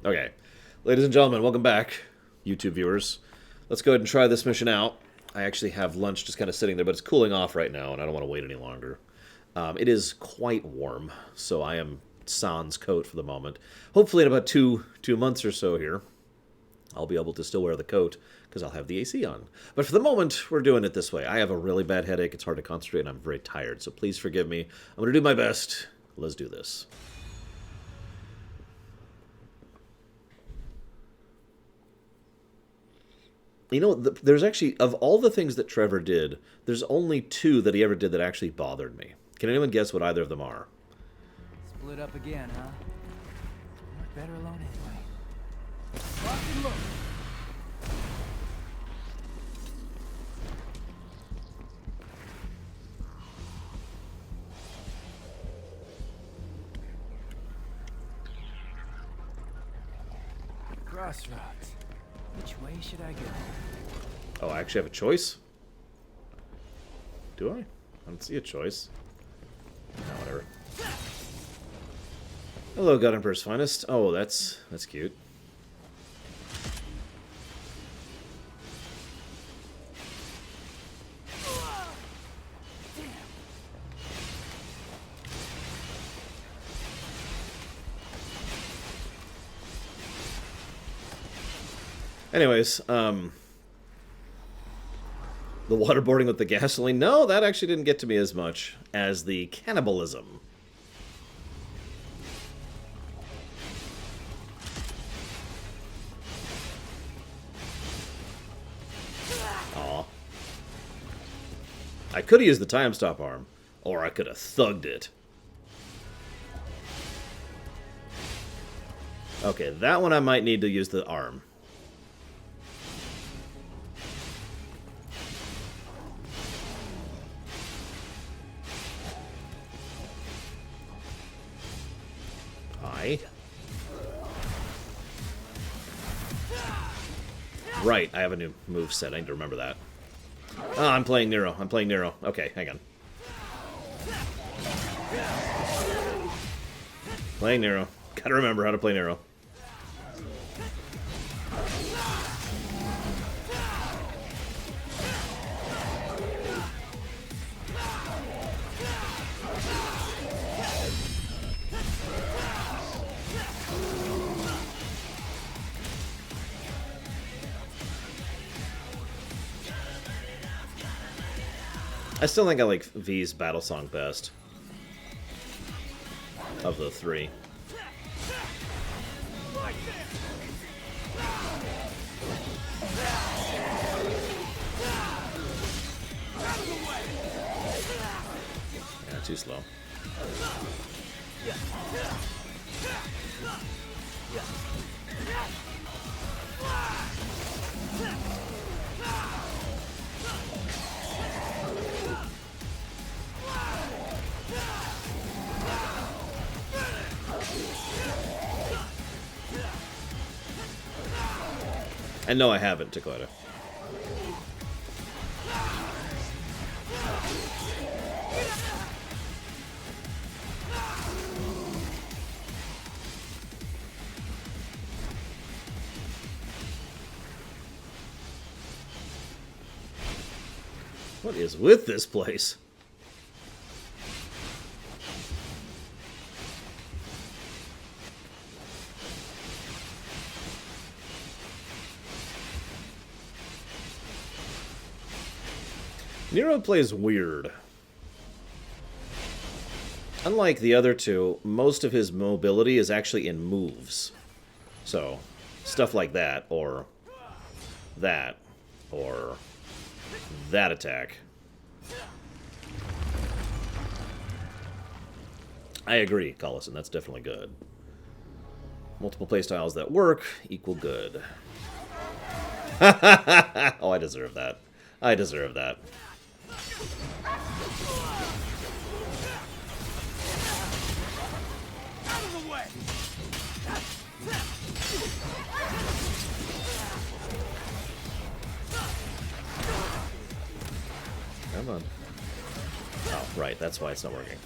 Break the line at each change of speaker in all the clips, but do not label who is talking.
Okay. Ladies and gentlemen, welcome back, YouTube viewers. Let's go ahead and try this mission out. I actually have lunch just kind of sitting there, but it's cooling off right now, and I don't want to wait any longer. It is quite warm, so I am sans coat for the moment. Hopefully in about two months or so here, I'll be able to still wear the coat because I'll have the AC on. But for the moment, we're doing it this way. I have a really bad headache. It's hard to concentrate, and I'm very tired, so please forgive me. I'm going to do my best. Let's do this. You know, there's actually, of all the things that Trevor did, there's only two that he ever did that actually bothered me. Can anyone guess what either of them are?
Split up again, huh? We're better alone anyway. Lock and load. Crossroads. Which way should I go?
Oh, I actually have a choice? Do I? I don't see a choice. No, whatever. Hello, God Emperor's Finest. Oh, that's cute. Anyways, the waterboarding with the gasoline. No, that actually didn't get to me as much as the cannibalism. Aw. I could have used the time stop arm, or I could have thugged it. Okay, that one I might need to use the arm. Right, I have a new move set. I need to remember that. Oh, I'm playing Nero. I'm playing Nero. Okay, hang on. Playing Nero. Gotta remember how to play Nero. I still think I like V's battle song best. Of the three. Yeah, too slow. And no, I haven't, Dakota. What is with this place? Nero plays weird. Unlike the other two, most of his mobility is actually in moves. So, stuff like that, or that, or that attack. I agree, Collison, that's definitely good. Multiple playstyles that work equal good. Oh, I deserve that. I deserve that. Come on. Oh, right, that's why it's not working.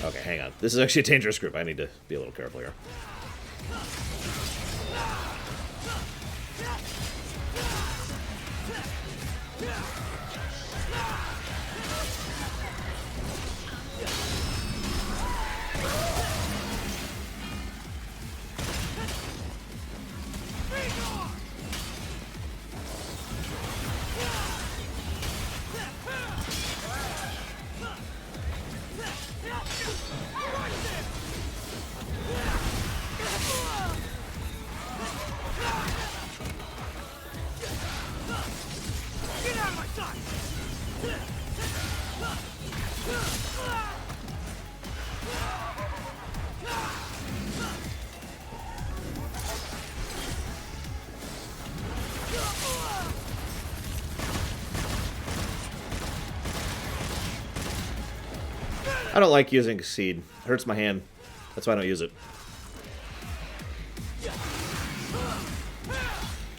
Okay, hang on. This is actually a dangerous group. I need to be a little careful here. I don't like using Seed. It hurts my hand. That's why I don't use it.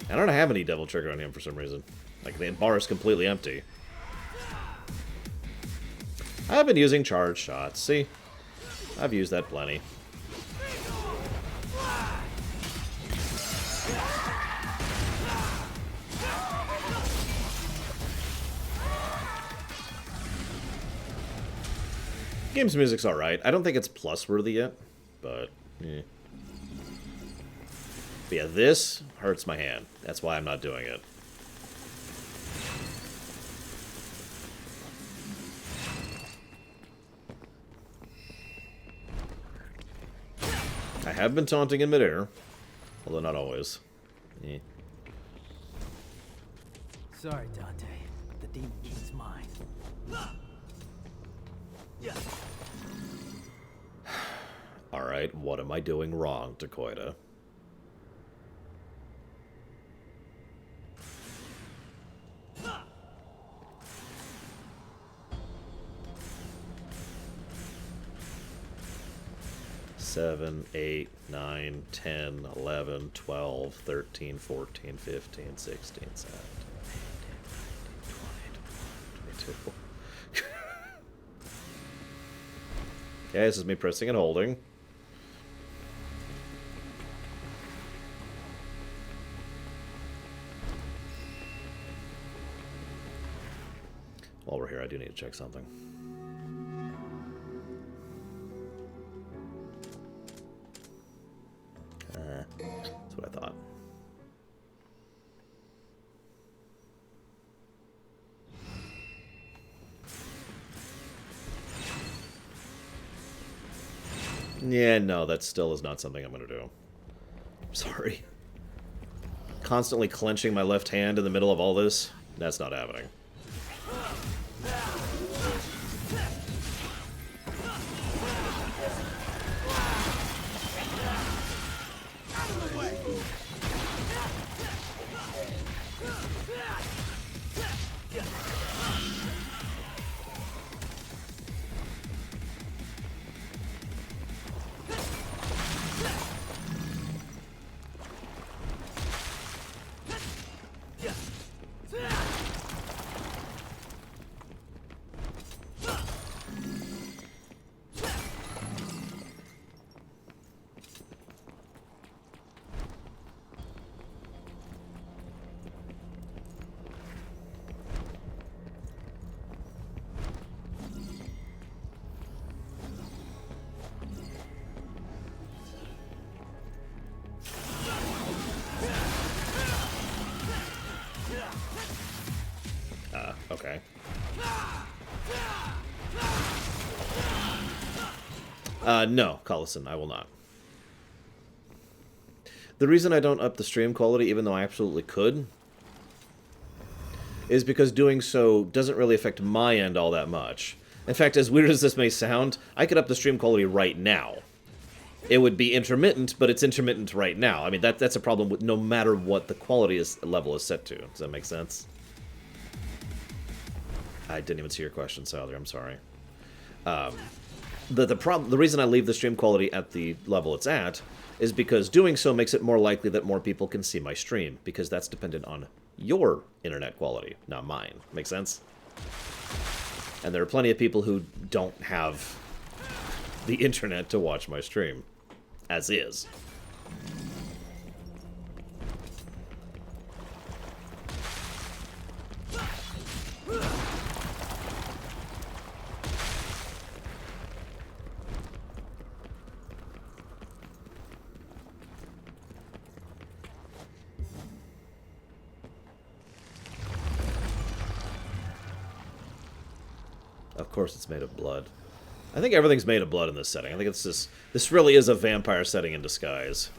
I don't have any Devil Trigger on him for some reason. Like, the bar is completely empty. I've been using Charge Shots. See? I've used that plenty. Game's music's alright. I don't think it's plus worthy yet, but eh. But yeah, this hurts my hand. That's why I'm not doing it. I have been taunting in midair, although not always. Eh.
Sorry, Dante. The Demon King's mine.
Alright, what am I doing wrong, Takoida? Seven, 8, 9, 10, 11, 12, 13, 14, 15, 16, 17, 18, 22. Okay, this is me pressing and holding. While we're here, I do need to check something. That's what I thought. Yeah, no, that still is not something I'm going to do. Sorry. Constantly clenching my left hand in the middle of all this, that's not happening. Okay. No, Collison, I will not. The reason I don't up the stream quality, even though I absolutely could, is because doing so doesn't really affect my end all that much. In fact, as weird as this may sound, I could up the stream quality right now. It would be intermittent, but it's intermittent right now. I mean, that's a problem with no matter what the quality level is set to. Does that make sense? I didn't even see your question, Salder. I'm sorry. The reason I leave the stream quality at the level it's at is because doing so makes it more likely that more people can see my stream, because that's dependent on your internet quality, not mine. Make sense? And there are plenty of people who don't have the internet to watch my stream, as is. course it's made of blood. I think everything's made of blood in this setting. I think it's this. This really is a vampire setting in disguise.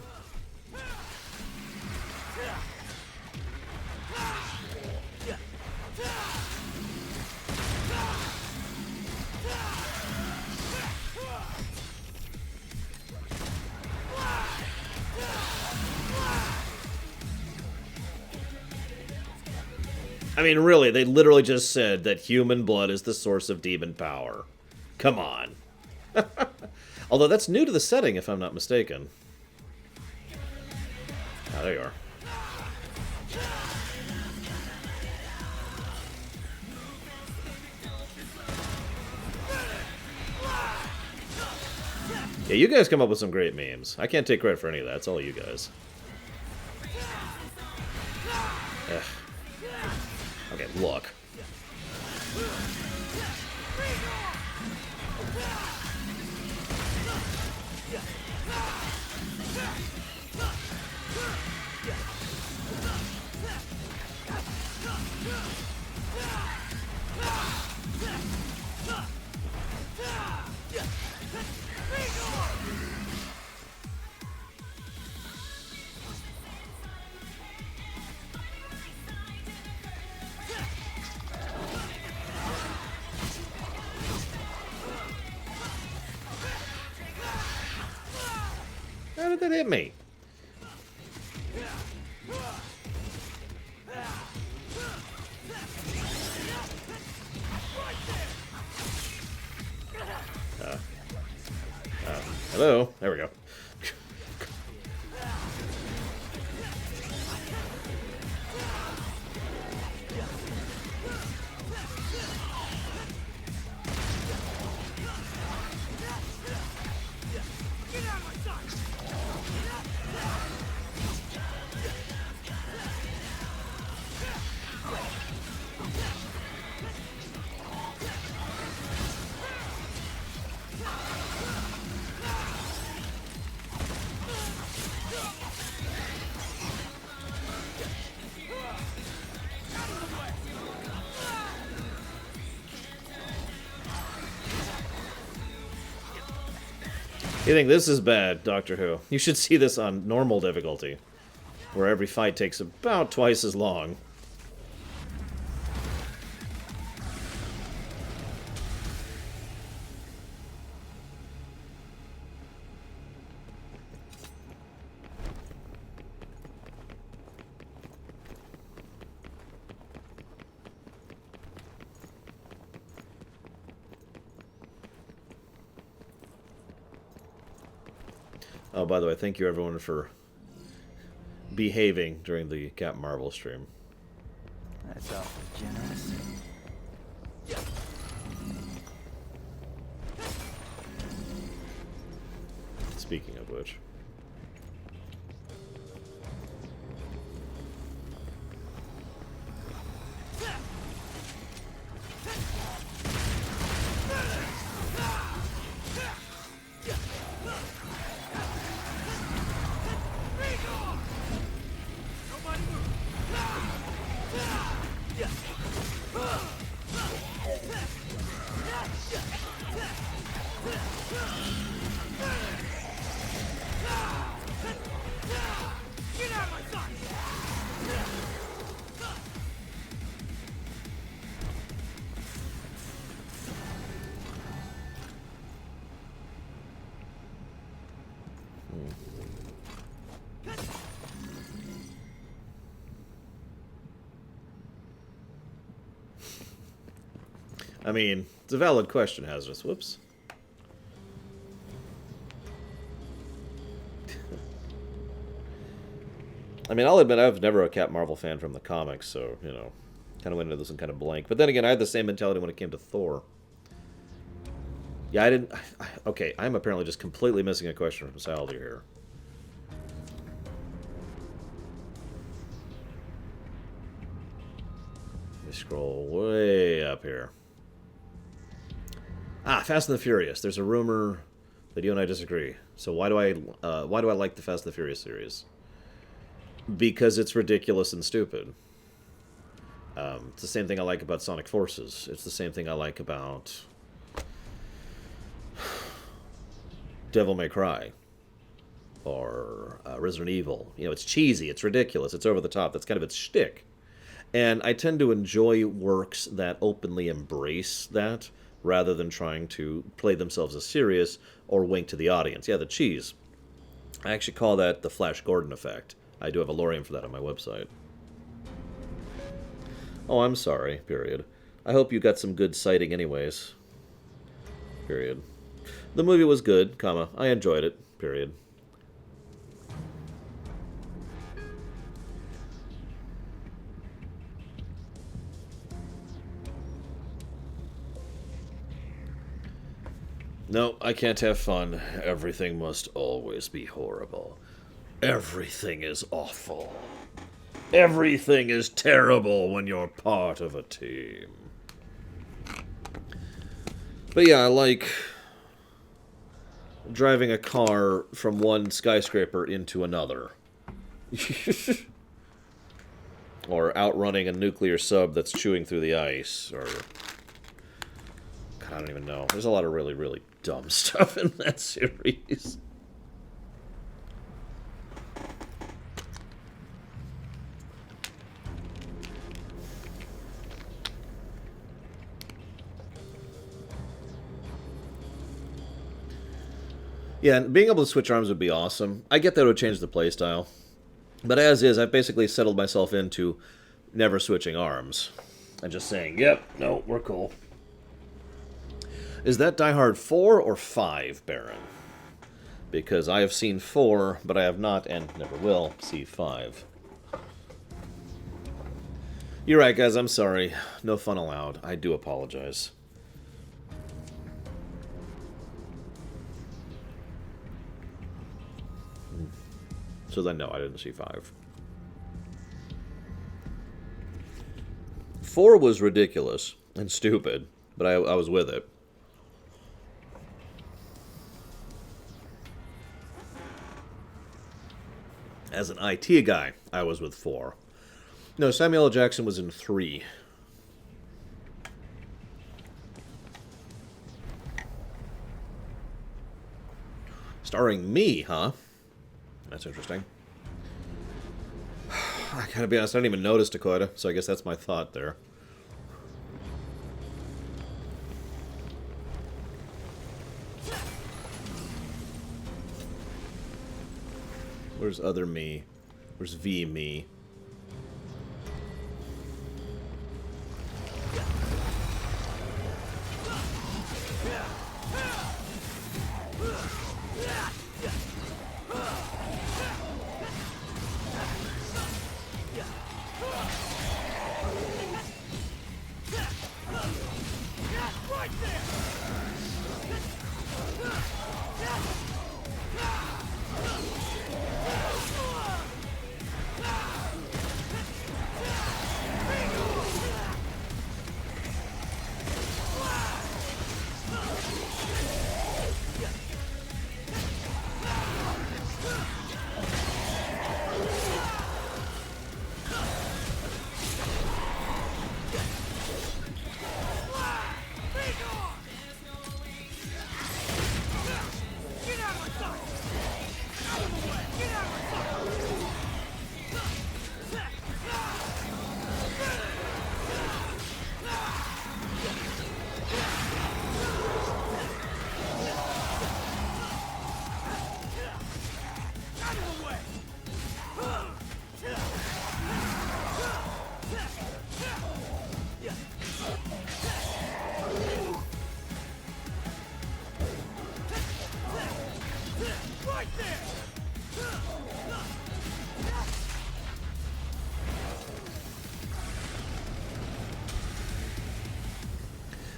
I mean, really, they literally just said that human blood is the source of demon power. Come on. Although that's new to the setting, if I'm not mistaken. Ah, there you are. Yeah, you guys come up with some great memes. I can't take credit for any of that. It's all you guys. Ugh. Okay, look. How did that hit me? Hello? There we go. You think this is bad, Doctor Who? You should see this on normal difficulty, where every fight takes about twice as long. Oh, by the way, thank you everyone for behaving during the Captain Marvel stream.
That's awfully generous.
Speaking of which. I mean, it's a valid question, Hazardous. Whoops. I mean, I'll admit I've never a Captain Marvel fan from the comics, so, you know, kind of went into this one kind of blank. But then again, I had the same mentality when it came to Thor. Yeah, I didn't... Okay, I'm apparently just completely missing a question from Saldir here. Let me scroll way up here. Ah, Fast and the Furious. There's a rumor that you and I disagree. So why do I like the Fast and the Furious series? Because it's ridiculous and stupid. It's the same thing I like about Sonic Forces. It's the same thing I like about Devil May Cry or Resident Evil. You know, it's cheesy, it's ridiculous, it's over the top. That's kind of its shtick. And I tend to enjoy works that openly embrace that rather than trying to play themselves as serious or wink to the audience. Yeah, the cheese. I actually call that the Flash Gordon effect. I do have a lorem for that on my website. Oh, I'm sorry, period. I hope you got some good sighting anyways. Period. The movie was good, comma. I enjoyed it, period. No, I can't have fun. Everything must always be horrible. Everything is awful. Everything is terrible when you're part of a team. But yeah, I like driving a car from one skyscraper into another. Or outrunning a nuclear sub that's chewing through the ice, or... God, I don't even know. There's a lot of really, really dumb stuff in that series. Yeah, and being able to switch arms would be awesome. I get that it would change the playstyle. But as is, I've basically settled myself into never switching arms. And just saying, yep, no, we're cool. Is that Die Hard 4 or 5, Baron? Because I have seen 4, but I have not, and never will, see 5. You're right, guys, I'm sorry. No fun allowed. I do apologize. So then, no, I didn't see 5. 4 was ridiculous and stupid, but I was with it. As an IT guy, I was with 4. No, Samuel L. Jackson was in 3. Starring me, huh? That's interesting. I gotta be honest, I didn't even notice Dakota, so I guess that's my thought there. Where's other me? Where's V me?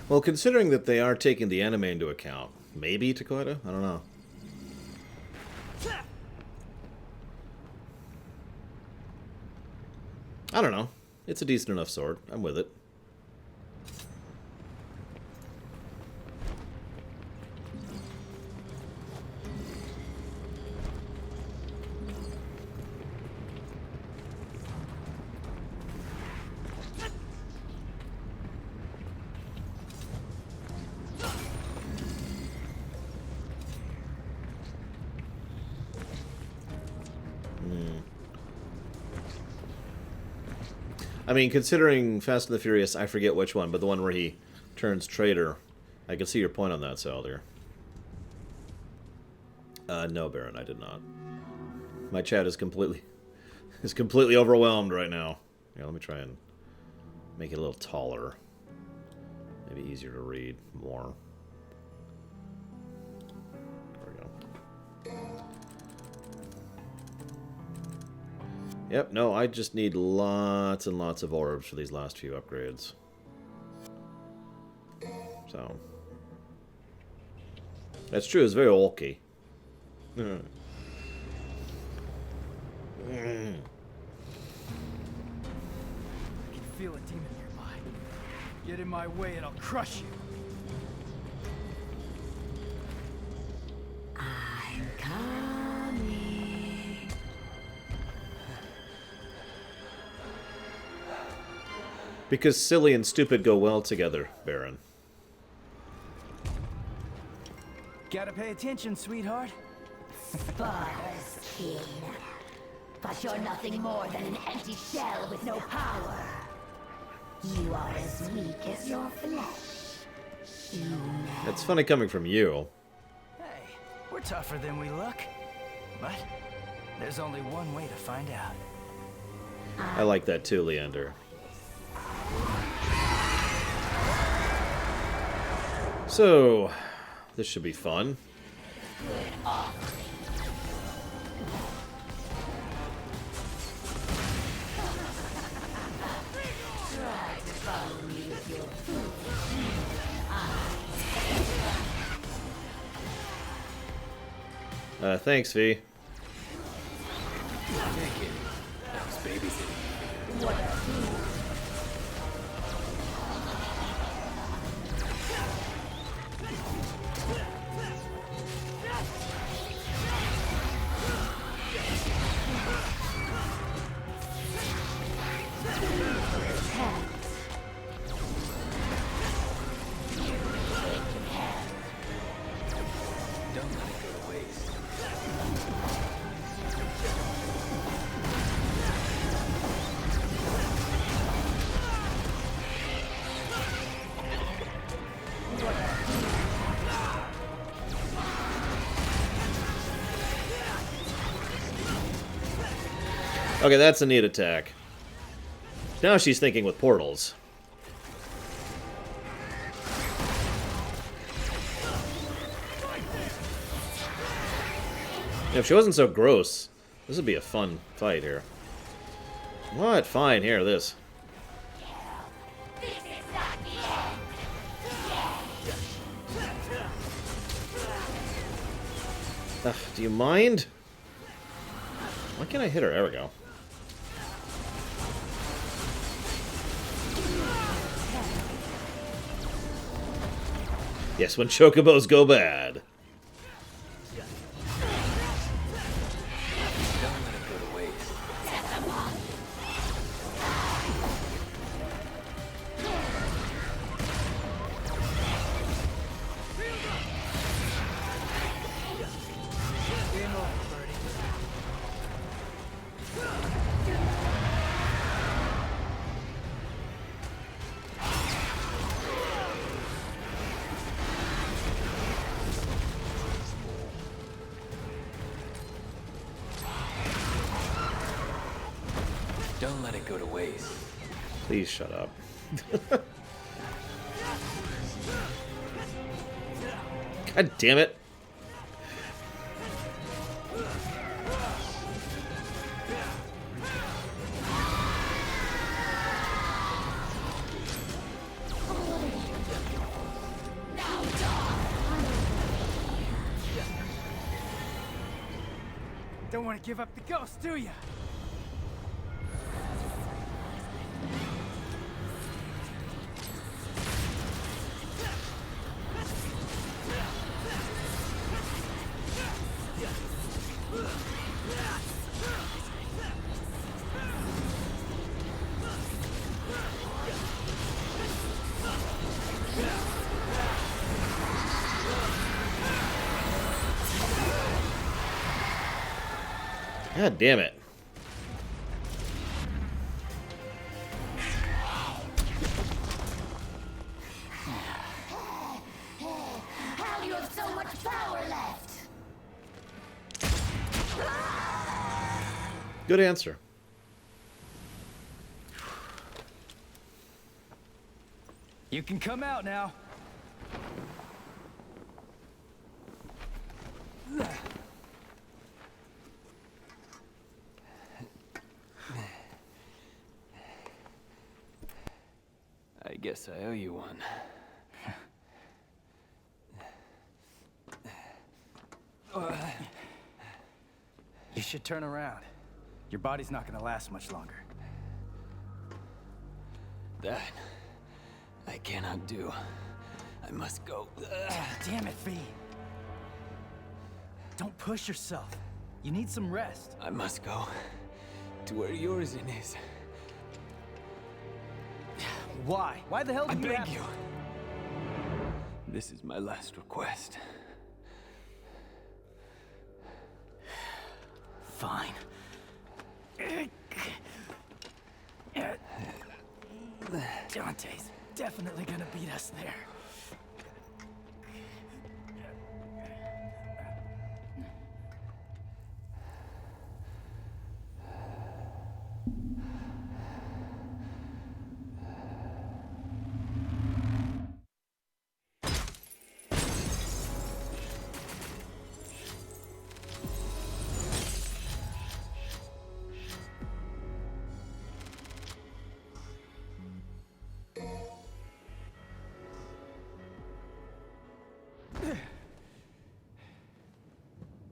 Well, considering that they are taking the anime into account, maybe Dakota? I don't know. I don't know. It's a decent enough sword. I'm with it. I mean, considering Fast and the Furious, I forget which one, but the one where he turns traitor. I can see your point on that, Salder. No, Baron, I did not. My chat is completely overwhelmed right now. Yeah, let me try and make it a little taller. Maybe easier to read more. There we go. Yep, no, I just need lots and lots of orbs for these last few upgrades. So. That's true, it's very bulky.
I can feel a demon nearby. Get in my way and I'll crush you.
I'm coming.
Because silly and stupid go well together, Baron.
Gotta pay attention, sweetheart.
Spoilers, King. But you're nothing more than an empty shell with no power. You are as weak as your flesh.
That's funny coming from you.
Hey, we're tougher than we look. But there's only one way to find out.
I like that too, Leander. So, this should be fun. Thanks, V.
Don't let it go to waste.
Okay, that's a neat attack. Now she's thinking with portals. If she wasn't so gross, this would be a fun fight here. What? Fine, here, this. Ugh, do you mind? Why can't I hit her? There we go. Yes, when chocobos go bad.
Don't let it go to waste. Game over, birdie. Don't let it go to waste.
Please shut up. God damn it.
Don't want to give up the ghost, do ya?
God damn it. Good answer.
You can come out now. I guess I owe you one. You should turn around. Your body's not gonna last much longer. That I cannot do. I must go. Damn it, V. Don't push yourself. You need some rest. I must go to where Yorzin is. Why? Why the hell do you have to? This is my last request. Fine. Dante's definitely gonna beat us there.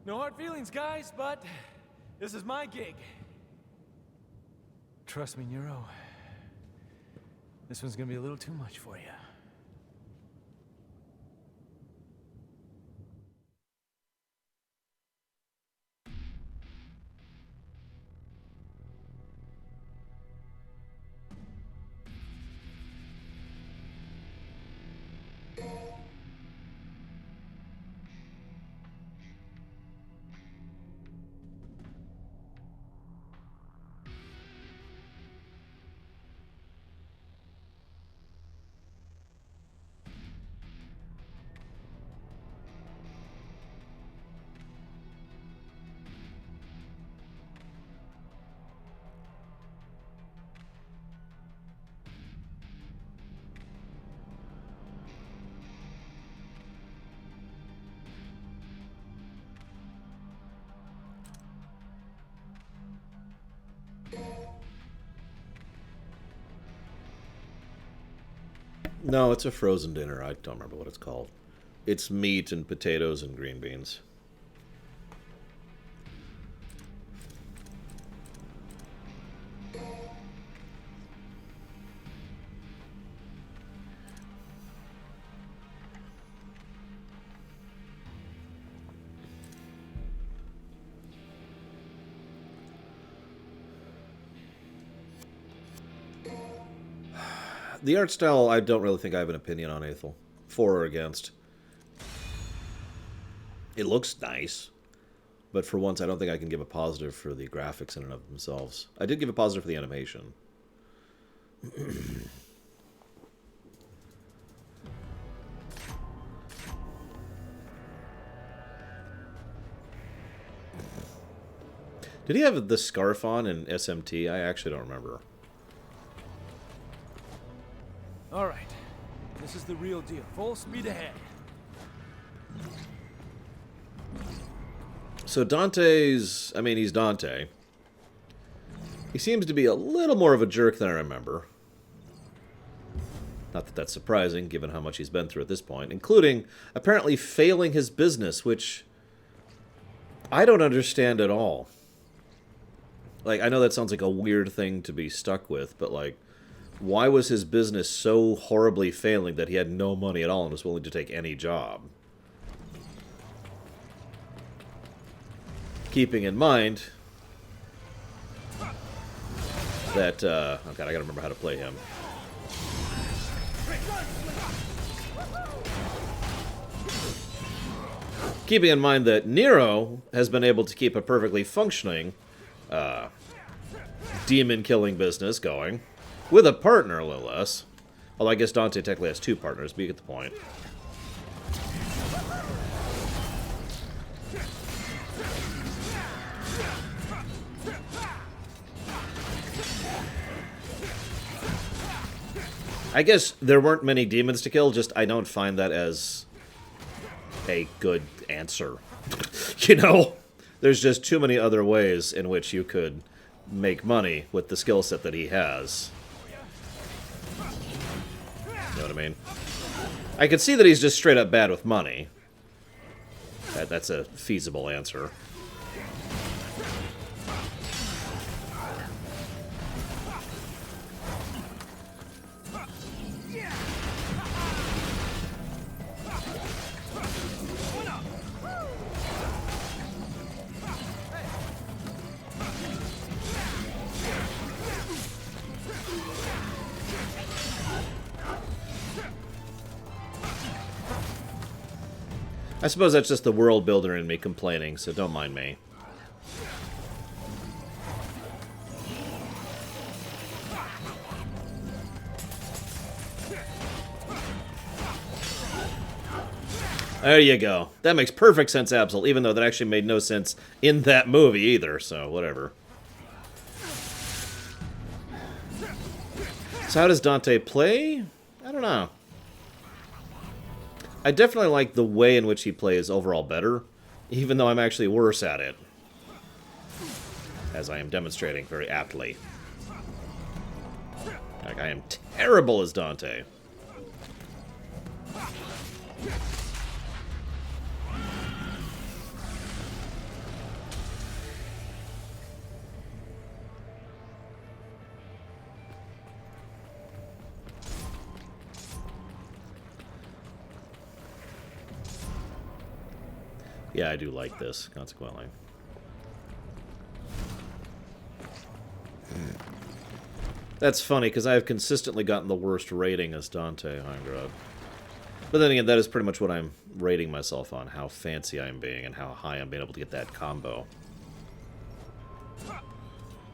No hard feelings, guys, but this is my gig. Trust me, Nero. This one's gonna be a little too much for you.
No, it's a frozen dinner. I don't remember what it's called. It's meat and potatoes and green beans. The art style, I don't really think I have an opinion on, Aethel. For or against. It looks nice, but for once I don't think I can give a positive for the graphics in and of themselves. I did give a positive for the animation. Did he have the scarf on in SMT? I actually don't remember.
All right, this is the real deal. Full speed ahead.
So Dante's... I mean, he's Dante. He seems to be a little more of a jerk than I remember. Not that that's surprising, given how much he's been through at this point. Including, apparently, failing his business, which I don't understand at all. Like, I know that sounds like a weird thing to be stuck with, but, like, why was his business so horribly failing that he had no money at all and was willing to take any job? Keeping in mind that, oh god, I gotta remember how to play him. Keeping in mind that Nero has been able to keep a perfectly functioning demon-killing business going. With a partner, a little less. Although I guess Dante technically has two partners, but you get the point. I guess there weren't many demons to kill, just I don't find that as a good answer. You know? There's just too many other ways in which you could make money with the skill set that he has. You know what I mean? I could see that he's just straight up bad with money. That's a feasible answer. I suppose that's just the world builder in me complaining, so don't mind me. There you go. That makes perfect sense, Absol, even though that actually made no sense in that movie either, so whatever. So how does Dante play? I don't know. I definitely like the way in which he plays overall better, even though I'm actually worse at it. As I am demonstrating very aptly. Like, I am terrible as Dante. Yeah, I do like this, consequently. That's funny, because I have consistently gotten the worst rating as Dante Heingrod. But then again, that is pretty much what I'm rating myself on, how fancy I'm being and how high I'm being able to get that combo.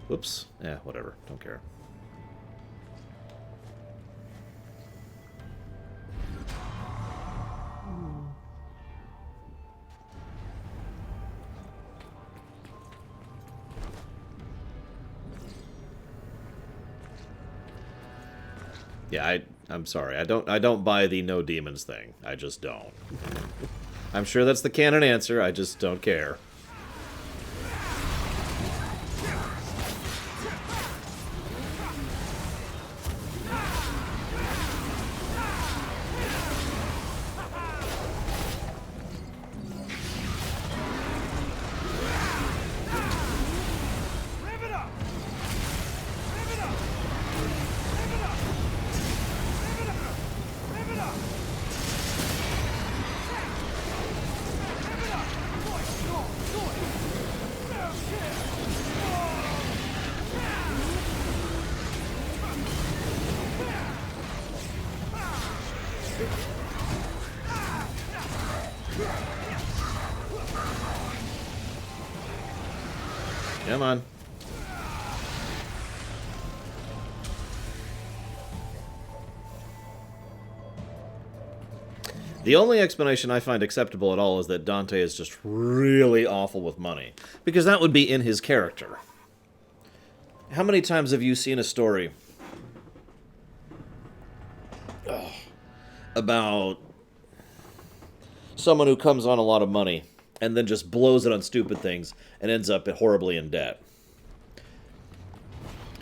Whoops. Yeah, whatever. Don't care. Yeah, I'm sorry. I don't buy the no demons thing. I just don't. I'm sure that's the canon answer. I just don't care. Come on. The only explanation I find acceptable at all is that Dante is just really awful with money. Because that would be in his character. How many times have you seen a story about someone who comes on a lot of money and then just blows it on stupid things and ends up horribly in debt?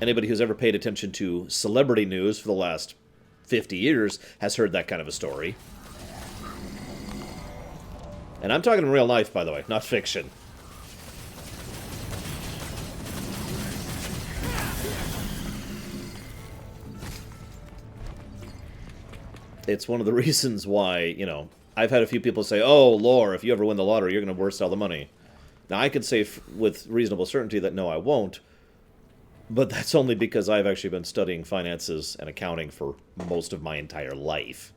Anybody who's ever paid attention to celebrity news for the last 50 years has heard that kind of a story. And I'm talking in real life, by the way, not fiction. It's one of the reasons why, you know, I've had a few people say, oh, Lore, if you ever win the lottery, you're going to worst all the money. Now, I could say with reasonable certainty that no, I won't. But that's only because I've actually been studying finances and accounting for most of my entire life.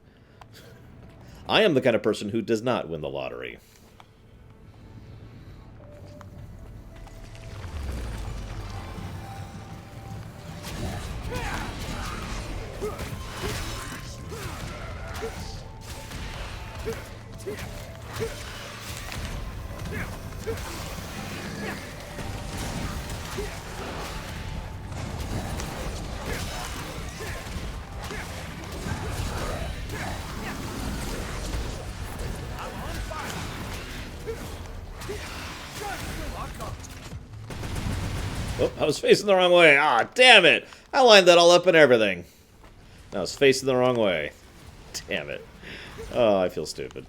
I am the kind of person who does not win the lottery. Oh, I was facing the wrong way. Ah, damn it! I lined that all up and everything. I was facing the wrong way. Damn it. Oh, I feel stupid.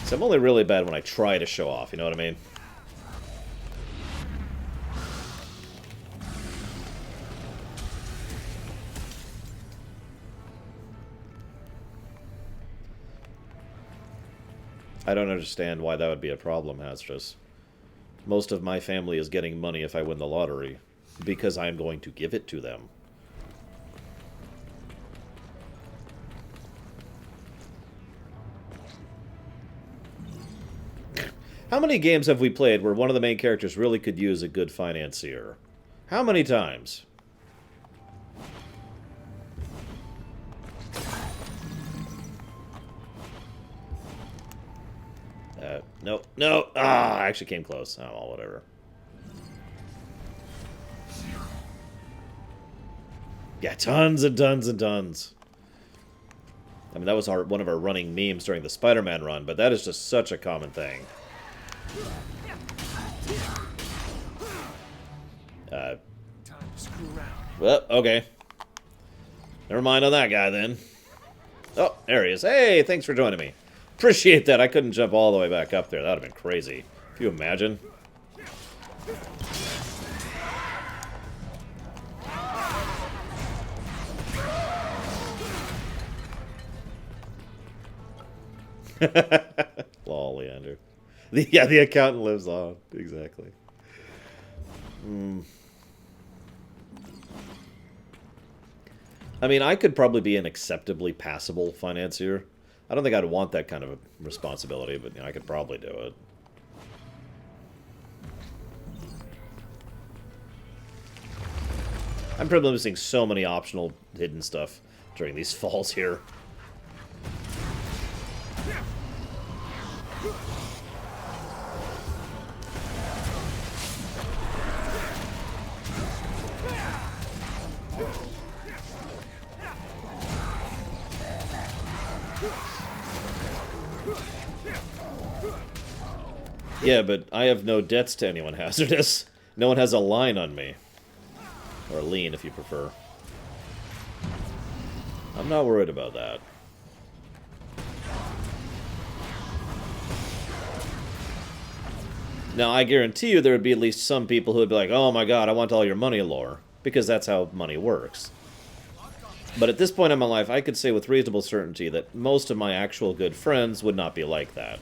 So I'm only really bad when I try to show off, you know what I mean? I don't understand why that would be a problem, Hazardous. Most of my family is getting money if I win the lottery, because I'm going to give it to them. How many games have we played where one of the main characters really could use a good financier? How many times? No, no. Ah, I actually came close. Oh, well, whatever. Yeah, tons and tons and tons. I mean, that was one of our running memes during the Spider-Man run, but that is just such a common thing.
Time to screw around.
Well, okay. Never mind on that guy, then. Oh, there he is. Hey, thanks for joining me. Appreciate that. I couldn't jump all the way back up there. That would have been crazy. Can you imagine? Lol, Leander. The accountant lives on. Exactly. I mean, I could probably be an acceptably passable financier. I don't think I'd want that kind of a responsibility, but you know, I could probably do it. I'm probably missing so many optional hidden stuff during these falls here. Yeah, but I have no debts to anyone, Hazardous. No one has a line on me. Or a lien, if you prefer. I'm not worried about that. Now, I guarantee you there would be at least some people who would be like, oh my god, I want all your money, lore. Because that's how money works. But at this point in my life, I could say with reasonable certainty that most of my actual good friends would not be like that.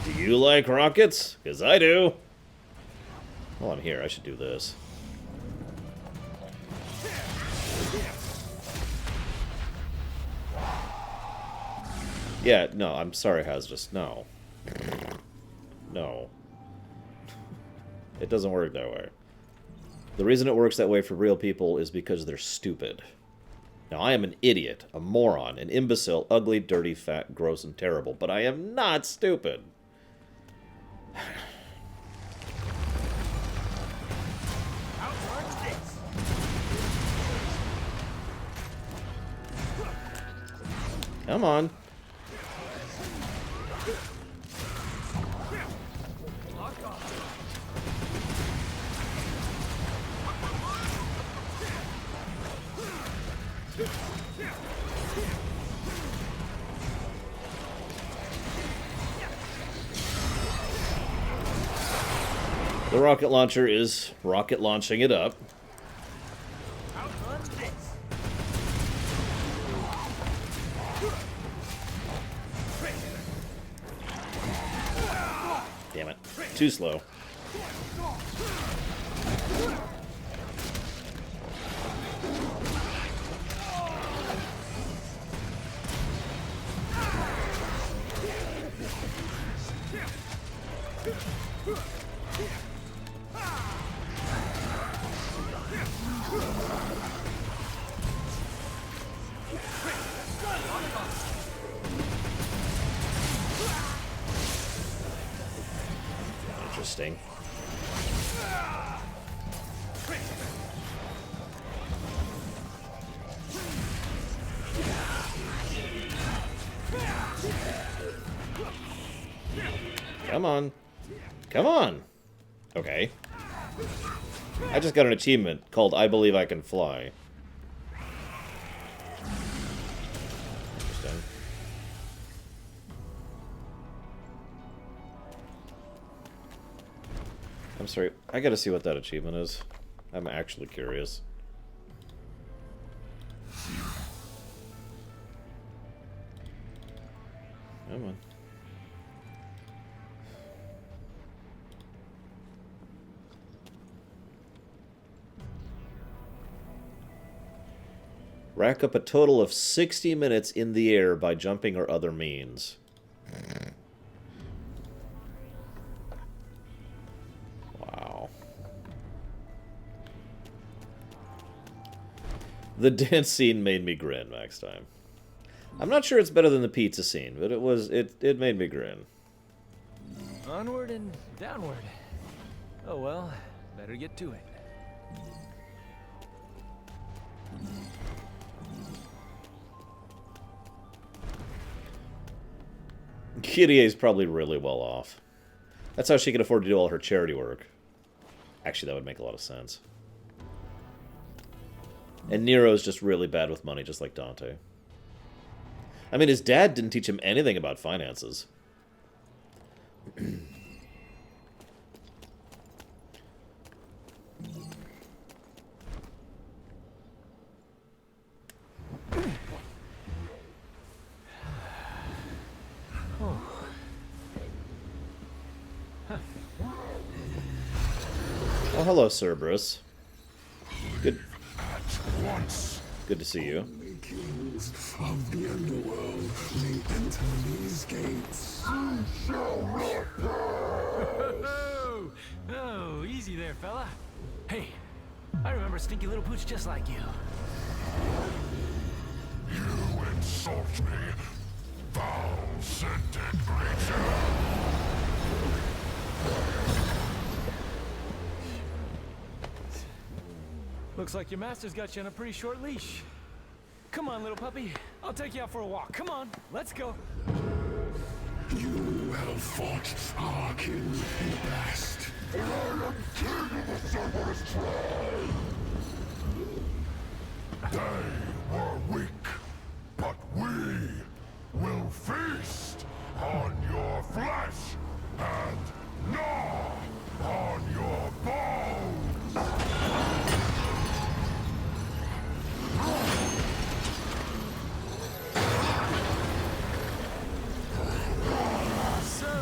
Do you like rockets? Because I do. Well, I'm here. I should do this. Yeah, no, I'm sorry, Hazardous. No. No. It doesn't work that way. The reason it works that way for real people is because they're stupid. Now, I am an idiot, a moron, an imbecile, ugly, dirty, fat, gross, and terrible, but I am not stupid. Come on. The rocket launcher is rocket launching it up. Damn it. Too slow. Interesting. Come on. Come on. Okay. I just got an achievement called I Believe I Can Fly. Interesting. I'm sorry. I gotta see what that achievement is. I'm actually curious. Come on. Rack up a total of 60 minutes in the air by jumping or other means. Wow. The dance scene made me grin next time. I'm not sure it's better than the pizza scene, but it made me grin.
Onward and downward. Oh well, better get to it.
Kyrie's probably really well off. That's how she can afford to do all her charity work. Actually, that would make a lot of sense. And Nero's just really bad with money, just like Dante. I mean, his dad didn't teach him anything about finances. Oh, hello, Cerberus. Good. Good to see you.
The kings of the underworld may enter these gates.
Oh, easy there, fella. Hey, I remember Stinky Little Pooch just like you.
You insult me, foul-scented creature.
Looks like your master's got you on a pretty short leash. Come on, little puppy. I'll take you out for a walk. Come on, let's go.
You have fought our king in the past. I am king of the Cerberus tribe. They were weak, but we will feast on your flesh and gnaw on your bones.
So,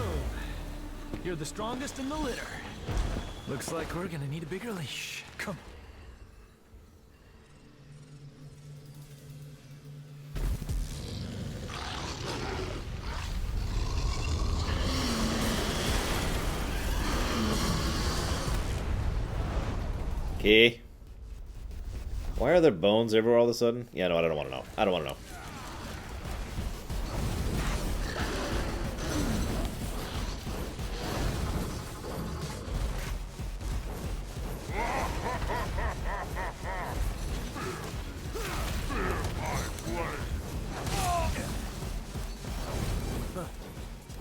you're the strongest in the litter. Looks like we're gonna need a bigger leash. Come.
Okay. Why are there bones everywhere all of a sudden? Yeah, no, I don't want to know. I don't want to know.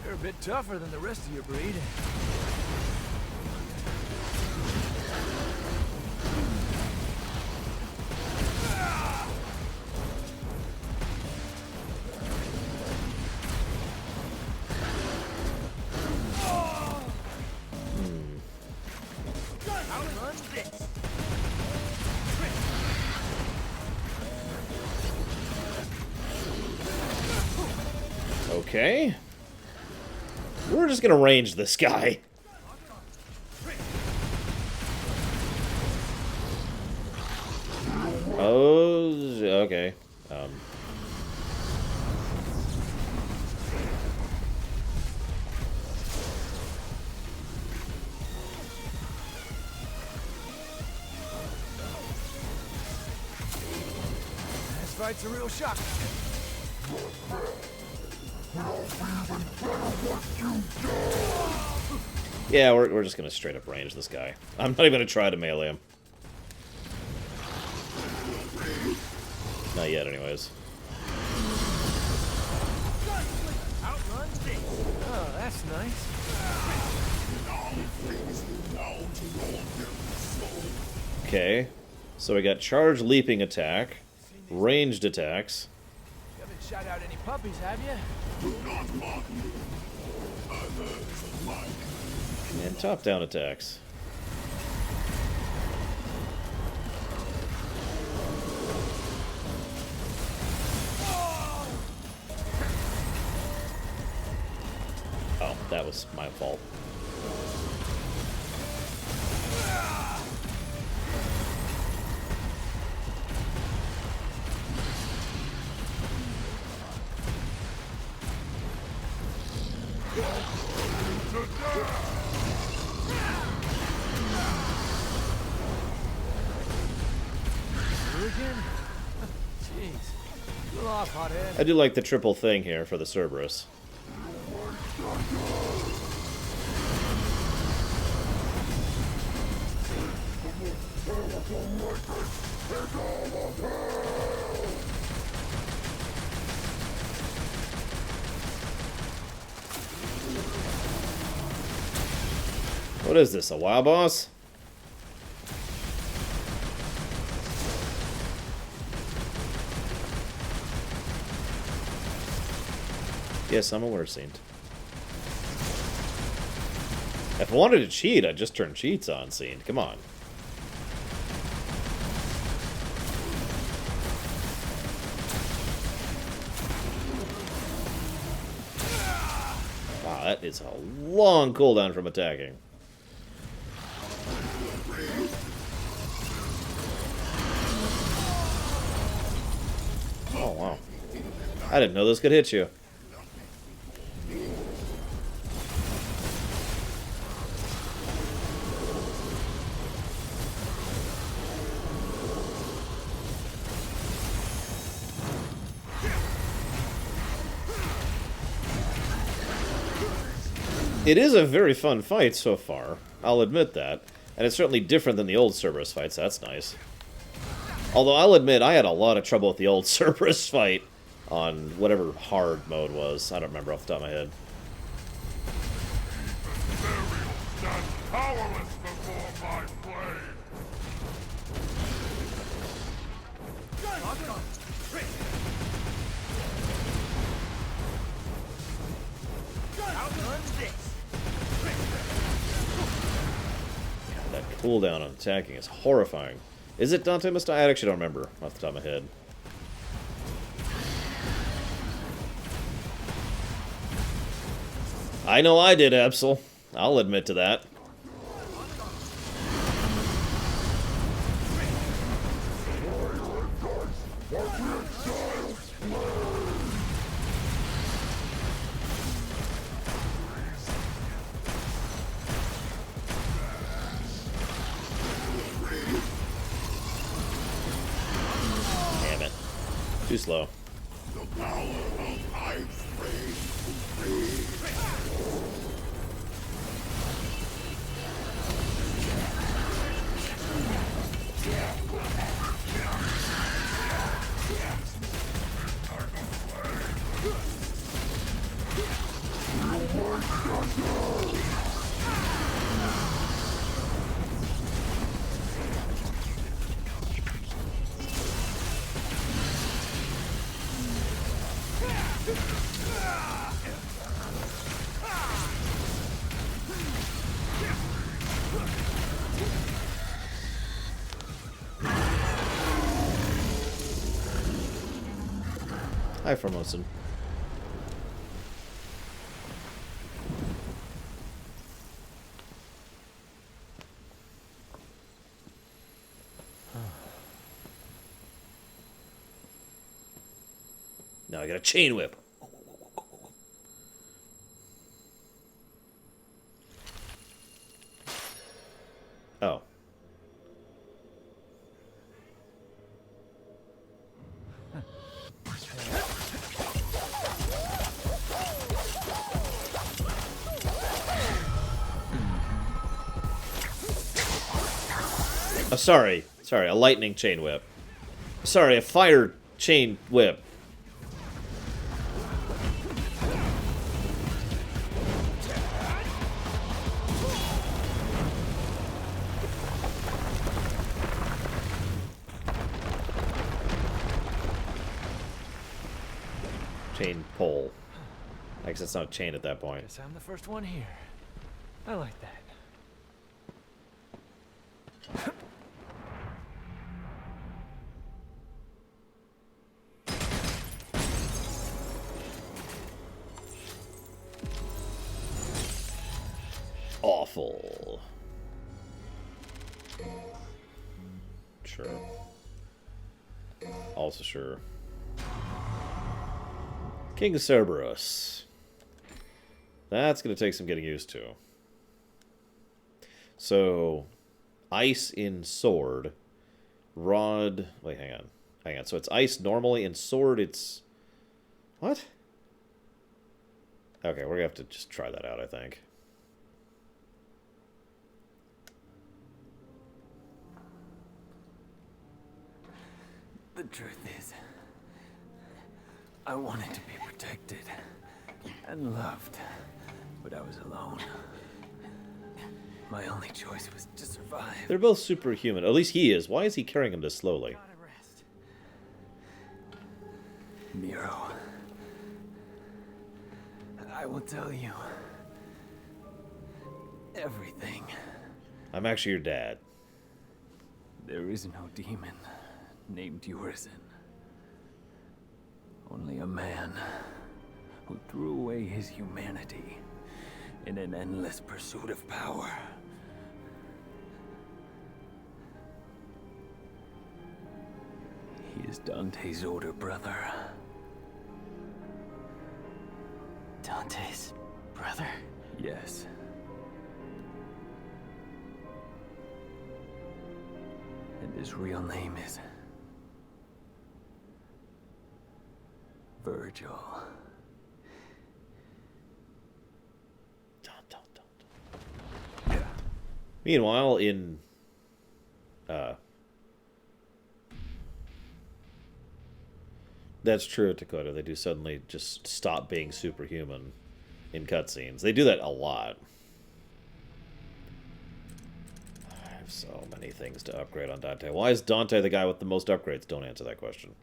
You're a bit tougher than the rest of your breed.
Okay. We're just gonna range this guy. Oh, okay.
This fight's a real shock.
Yeah, we're just gonna straight up range this guy. I'm not even gonna try to melee him. Not yet, anyways.
Oh, that That's nice.
Okay. So we got charge leaping attack, ranged attacks.
You haven't shot out any puppies, have you?
And top-down attacks. Oh, that was my fault.
You again? Jeez. Cool off, hothead.
I do like the triple thing here for the Cerberus. What is this, a WoW boss? Yes, I'm a Wersaint. If I wanted to cheat, I'd just turn cheats on, Saint. Come on. Wow, that is a long cooldown from attacking. Oh, wow. I didn't know this could hit you. It is a very fun fight so far, I'll admit that. And it's certainly different than the old Cerberus fights, that's nice. Although I'll admit, I had a lot of trouble with the old Cerberus fight on whatever hard mode was. I don't remember off the top of my head.
Stand powerless before my blade.
That cooldown on attacking is horrifying. Is it Dante Must Die? I actually don't remember off the top of my head. I know I did, Absol. I'll admit to that. Damn it. Too slow.
The power of Ice Rain.
Hi, Formosan. Now I got a chain whip. Oh. Oh, sorry. Sorry, a lightning chain whip. Sorry, a fire chain whip. Chain pole. I guess it's not chain at that point.
Guess I'm the first one here. I like that.
Awful. Sure. Also sure. King Cerberus. That's going to take some getting used to. So, ice in sword. Rod... Wait, hang on. Hang on. So it's ice normally. In sword, it's... What? Okay, we're going to have to just try that out, I think.
The truth is, I wanted to be protected and loved, but I was alone. My only choice was to survive.
They're both superhuman. At least he is. Why is he carrying him this slowly?
Gotta rest. Miro, I will tell you everything.
I'm actually your dad.
There is no demon named Urizen. Only a man who threw away his humanity in an endless pursuit of power. He is Dante's older brother.
Dante's brother?
Yes. And his real name is Virgil.
Meanwhile, in that's true at Dakota. They do suddenly just stop being superhuman in cutscenes. They do that a lot. I have so many things to upgrade on Dante. Why is Dante the guy with the most upgrades? Don't answer that question.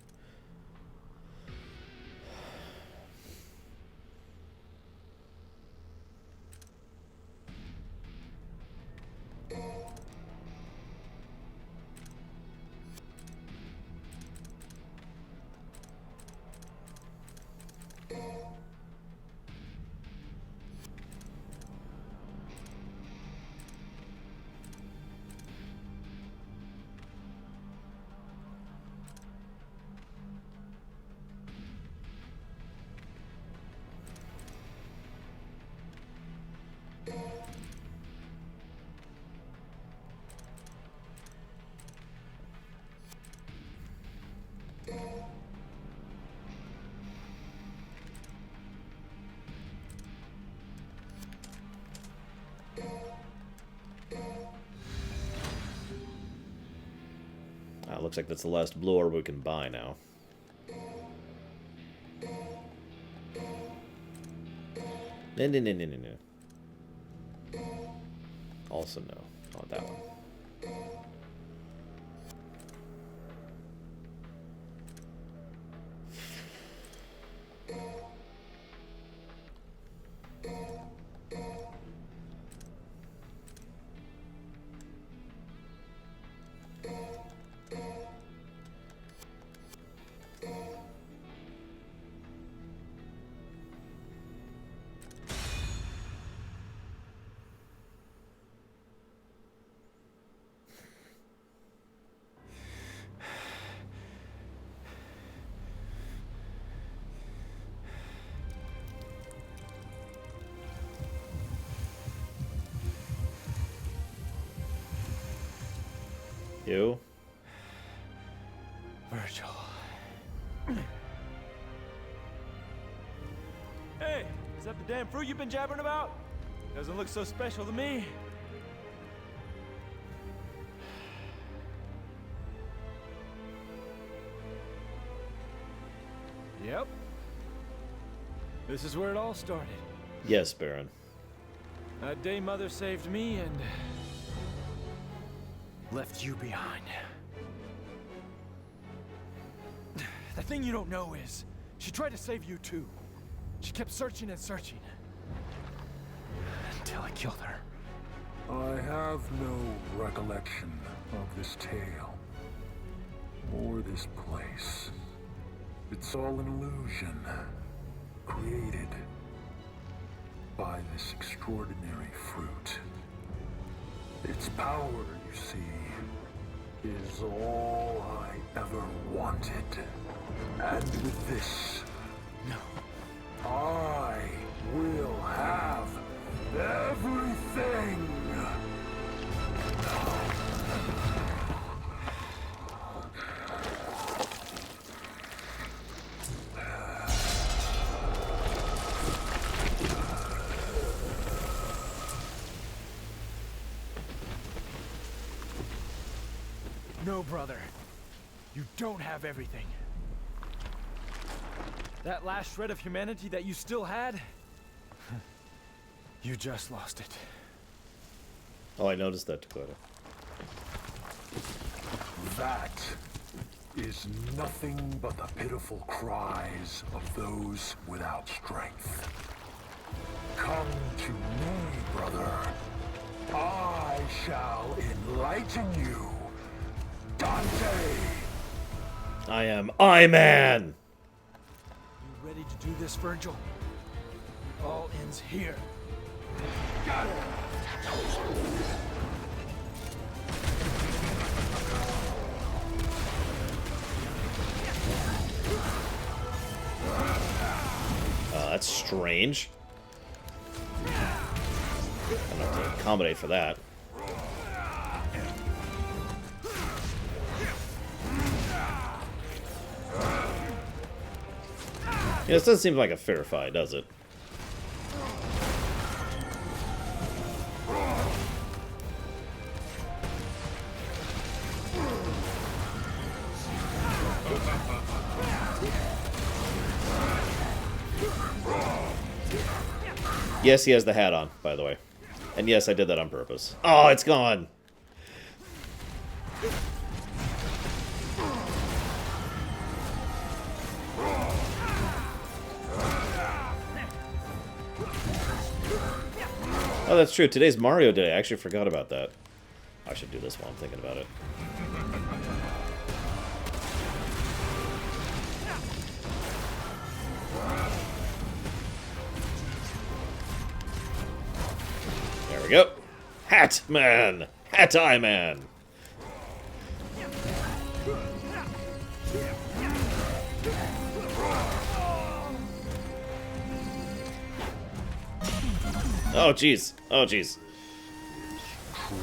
Looks like that's the last blue orb we can buy now. No. Also no. Not that one. You?
Virgil. Hey, is that the damn fruit you've been jabbering about? Doesn't look so special to me. Yep. This is where it all started.
Yes, Baron.
That day Mother saved me and left you behind. The thing you don't know is,
She tried to save you too. She kept searching and searching. Until I killed her.
I have no recollection of this tale. Or this place. It's all an illusion. Created by this extraordinary fruit. Its power, you see, is all I ever wanted. And with this, I will have everything!
No, brother. You don't have everything. That last shred of humanity that you still had, you just lost it.
Oh, I noticed that, Dakota.
That is nothing but the pitiful cries of those without strength. Come to me, brother. I shall enlighten you. Dante!
I am I-Man!
You ready to do this, Virgil? It all ends here.
Got it!
That's strange. I'm gonna have to accommodate for that. Yeah, this doesn't seem like a fair fight, does it? Yes, he has the hat on, by the way. And yes, I did that on purpose. Oh, it's gone! Oh, that's true. Today's Mario Day. I actually forgot about that. I should do this while I'm thinking about it. There we go. Hat Man! Hat Eye Man! Oh, jeez. Oh, jeez.
True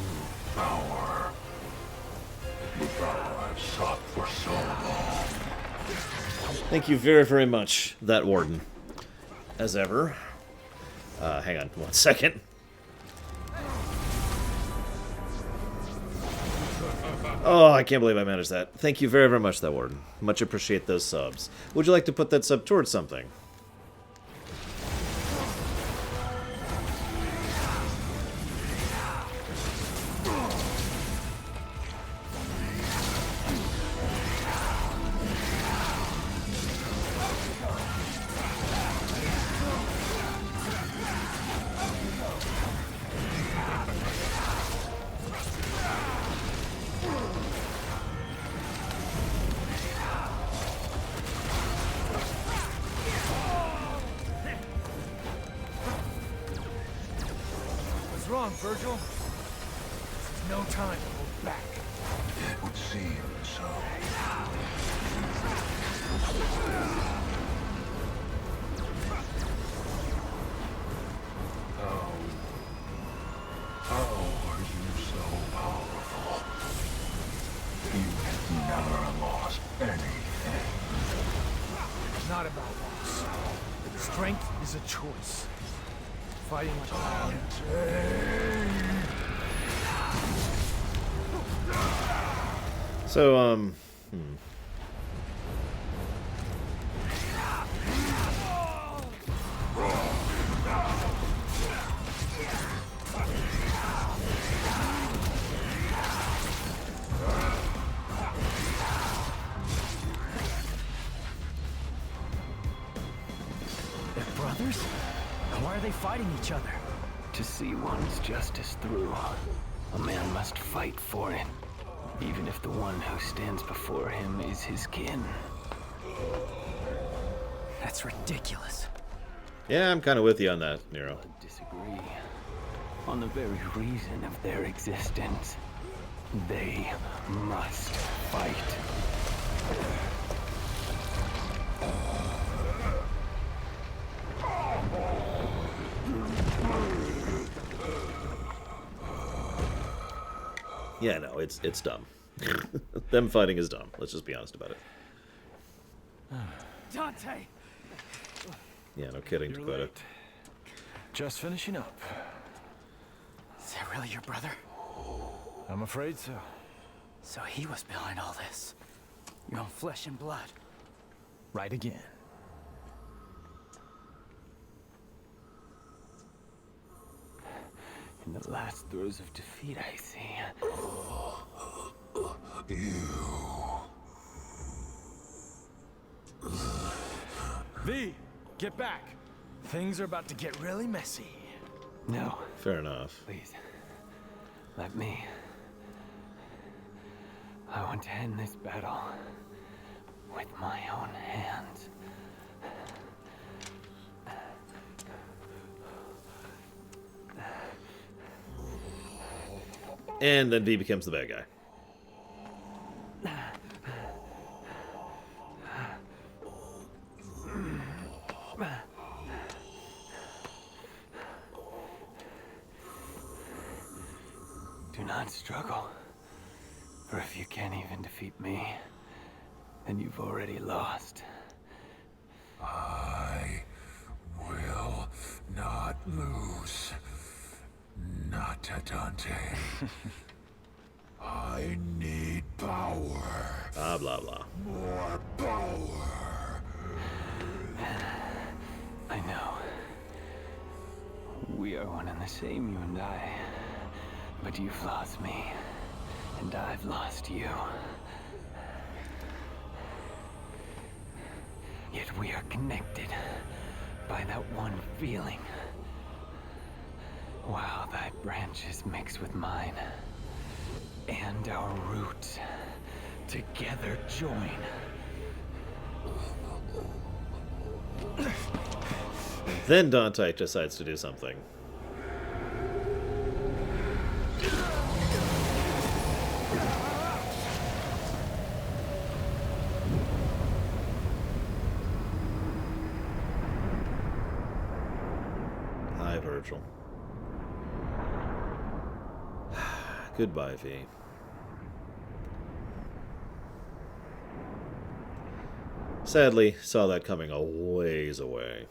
power. The power I've sought for so long.
Thank you very, very much, that warden. As ever. Hang on 1 second. Oh, I can't believe I managed that. Thank you very, very much, that warden. Much appreciate those subs. Would you like to put that sub towards something?
What's wrong, Virgil? This is no time to hold back.
It would seem so. How are you so powerful? You've never lost anything.
It's not about loss. Strength is a choice. Fighting like a lion.
So,
brothers? Why are they fighting each other?
To see one's justice through, a man must fight for it, even if the one who stands before him is his kin.
That's ridiculous.
Yeah, I'm kind of with you on that, Nero.
Disagree on the very reason of their existence. They must fight.
Yeah, no, it's dumb. Them fighting is dumb. Let's just be honest about it.
Dante!
Yeah, no kidding,
You're
Dakota.
late. Just finishing up. Is that really your brother? I'm afraid so. So he was behind all this. Your own flesh and blood. Right again.
In the last throes of defeat, I see.
V, get back. Things are about to get really messy.
No,
Fair enough.
please. Let me. I want to end this battle with my own hands.
And then V becomes the bad guy.
Do not struggle. For if you can't even defeat me, then you've already lost.
I will not lose. Not to Dante. I need power.
Blah, blah, blah.
More power.
I know. We are one and the same, you and I. But you've lost me, and I've lost you. Yet we are connected by that one feeling. While thy branches mix with mine, and our roots together join.
Then Dante decides to do something. Hi, Virgil. Goodbye, V. Sadly, saw that coming a ways away.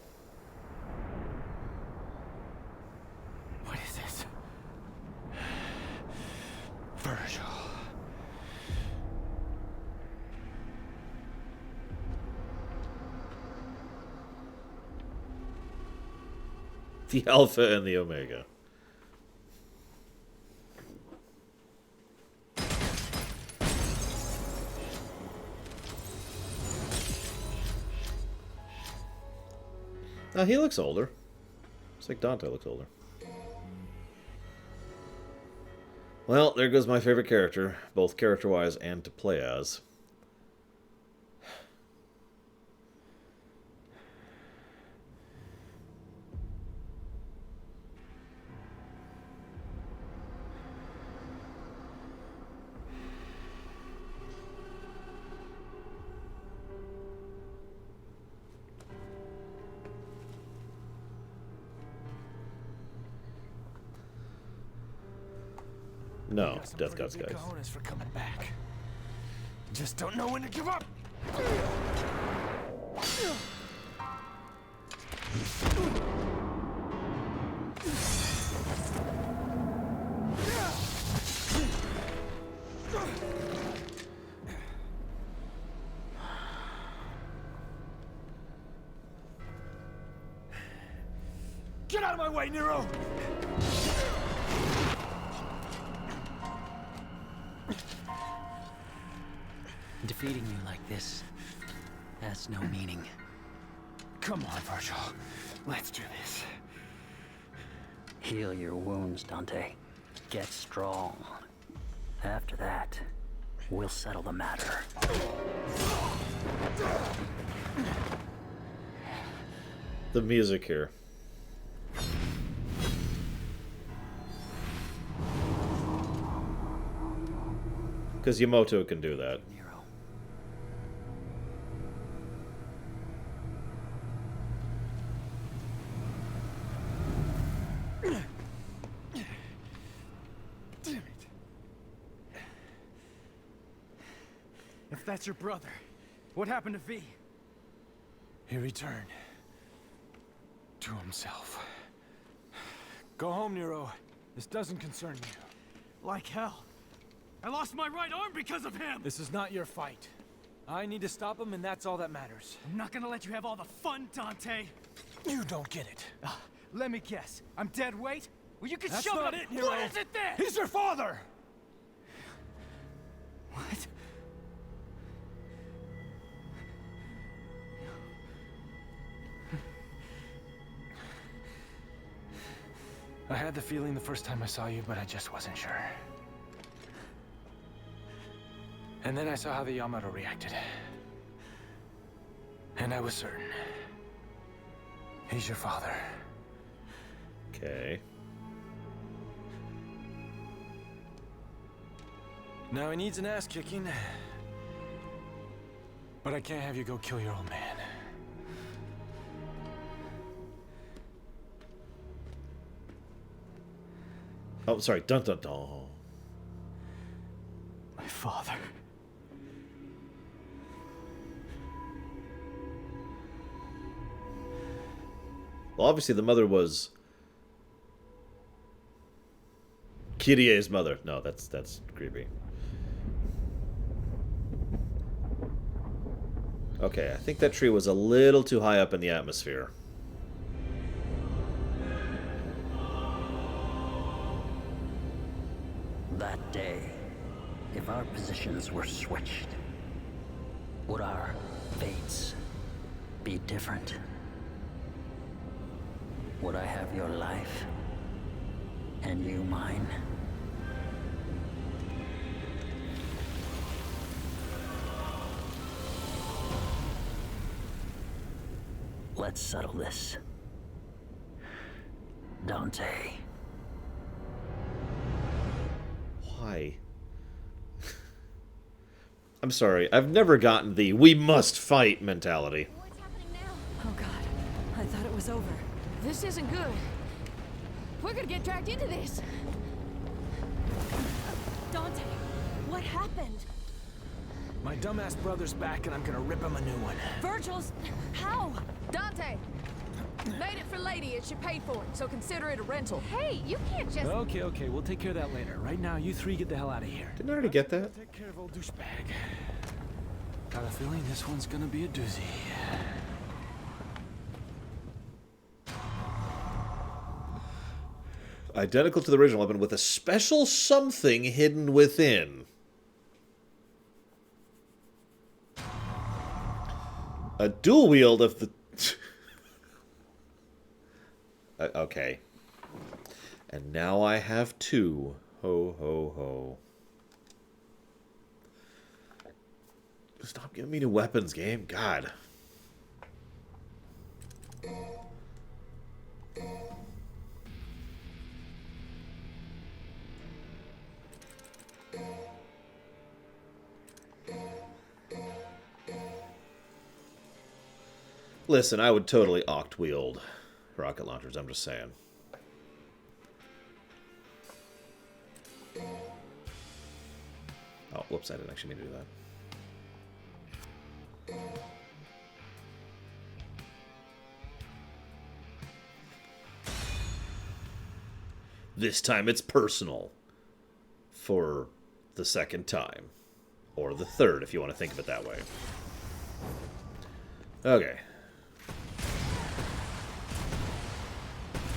What is this? Virgil.
The Alpha and the Omega. Now he looks older. It's like Dante looks older. Well, there goes my favorite character, both character-wise and to play as. No, Death God's guys.
Cojones for coming back. Just don't know when to give up. Get out of my way, Nero!
Defeating you like this has no meaning.
Come on, Virgil.
Let's do this.
Heal your wounds, Dante. Get strong. After that, we'll settle the matter.
The music here. Because Yamoto can do that.
Nero.
Damn it. If that's your brother, what happened to V?
He returned to himself. Go home, Nero. This doesn't concern you.
Like hell. I lost my right arm because of him!
This is not your fight. I need to stop him, and that's all that matters.
I'm not gonna let you have all the fun, Dante!
You don't get it.
Let me guess. I'm dead weight? Well, you can
That's
shove
not
it up.
it, Nero.
What is it then?
He's your father!
What?
I had the feeling the first time I saw you, but I just wasn't sure. And then I saw how the Yamato reacted. And I was certain. He's your father.
Okay.
Now he needs an ass kicking. But I can't have you go kill your old man.
Oh, sorry. Dun dun dun.
My father.
Well, obviously the mother was Kirie's mother. No, that's creepy. Okay, I think that tree was a little too high up in the atmosphere.
That day, if our positions were switched, would our fates be different? Would I have your life and you mine? Let's settle this. Dante.
Why? I'm sorry. I've never gotten the "we must fight" mentality.
What's happening now?
Oh god, I thought it was over.
This isn't good. We're gonna get dragged into this.
Dante, what happened?
My dumbass brother's back, and I'm gonna rip him a new one.
Virgil's... How?
Dante! Made it for Lady and she paid for it, so consider it a rental.
Hey, you can't just...
Okay, we'll take care of that later. Right now, you three get the hell out of here.
Didn't I already get that?
Take care of old douchebag. Got a feeling this one's gonna be a doozy.
Identical to the original weapon with a special something hidden within. A dual wield of the... okay. And now I have two. Ho, ho, ho. Stop giving me new weapons, game. God. Listen, I would totally oct-wield rocket launchers, I'm just saying. Oh, whoops, I didn't actually mean to do that. This time it's personal. For the second time. Or the third, if you want to think of it that way. Okay.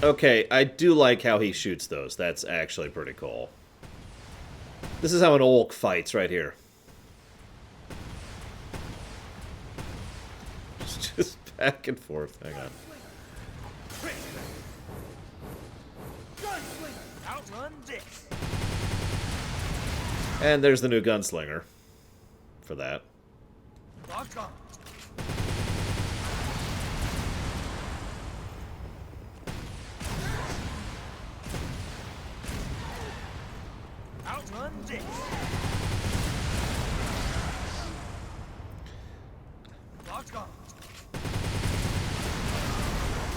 Okay, I do like how he shoots those. That's actually pretty cool. This is how an Olk fights right here. Just back and forth. Hang on. And there's the new gunslinger for that.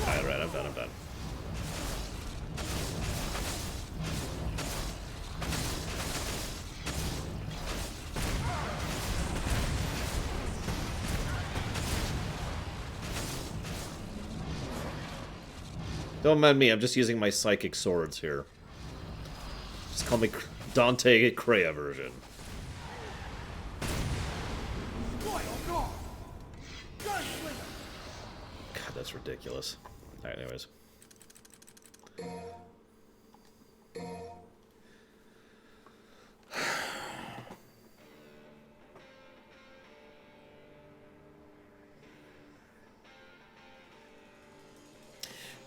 Alright, I'm done. Don't mind me, I'm just using my psychic swords here. Just call me Dante Kreia version. God, that's ridiculous. Alright, anyways.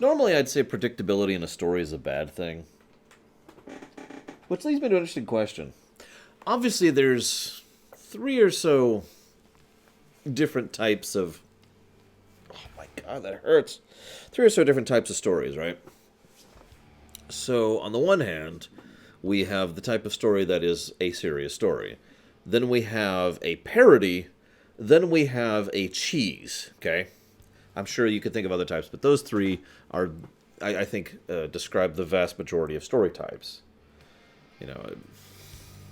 Normally, I'd say predictability in a story is a bad thing. Which leads me to an interesting question. Obviously, there's 3 or so different types of... Oh my god, that hurts. 3 or so different types of stories, right? So, on the one hand, we have the type of story that is a serious story. Then we have a parody. Then we have a cheese, okay? I'm sure you could think of other types, but those 3 are, I think, describe the vast majority of story types. You know,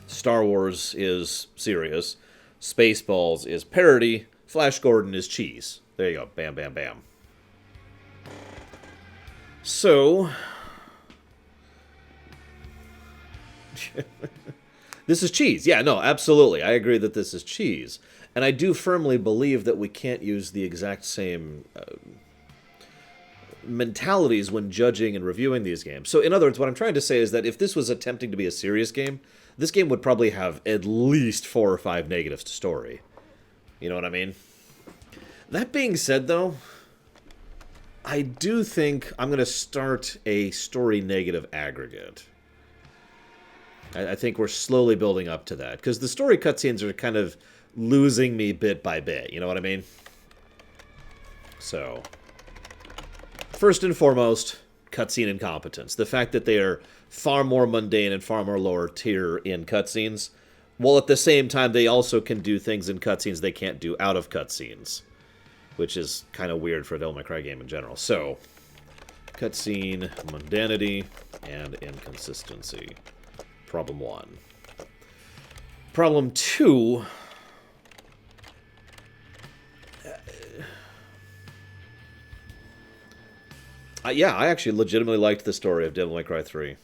Star Wars is serious, Spaceballs is parody, Flash Gordon is cheese. There you go, bam, bam, bam. So, this is cheese. Yeah, no, absolutely. I agree that this is cheese. And I do firmly believe that we can't use the exact same mentalities when judging and reviewing these games. So, in other words, what I'm trying to say is that if this was attempting to be a serious game, this game would probably have at least 4 or 5 negatives to story. You know what I mean? That being said, though, I do think I'm going to start a story negative aggregate. I think we're slowly building up to that, because the story cutscenes are kind of losing me bit by bit, you know what I mean? So, first and foremost, cutscene incompetence. The fact that they are far more mundane and far more lower tier in cutscenes, while at the same time they also can do things in cutscenes they can't do out of cutscenes, which is kind of weird for a Devil May Cry game in general. So, cutscene, mundanity, and inconsistency. Problem 1. Problem 2... yeah, I actually legitimately liked the story of Devil May Cry 3.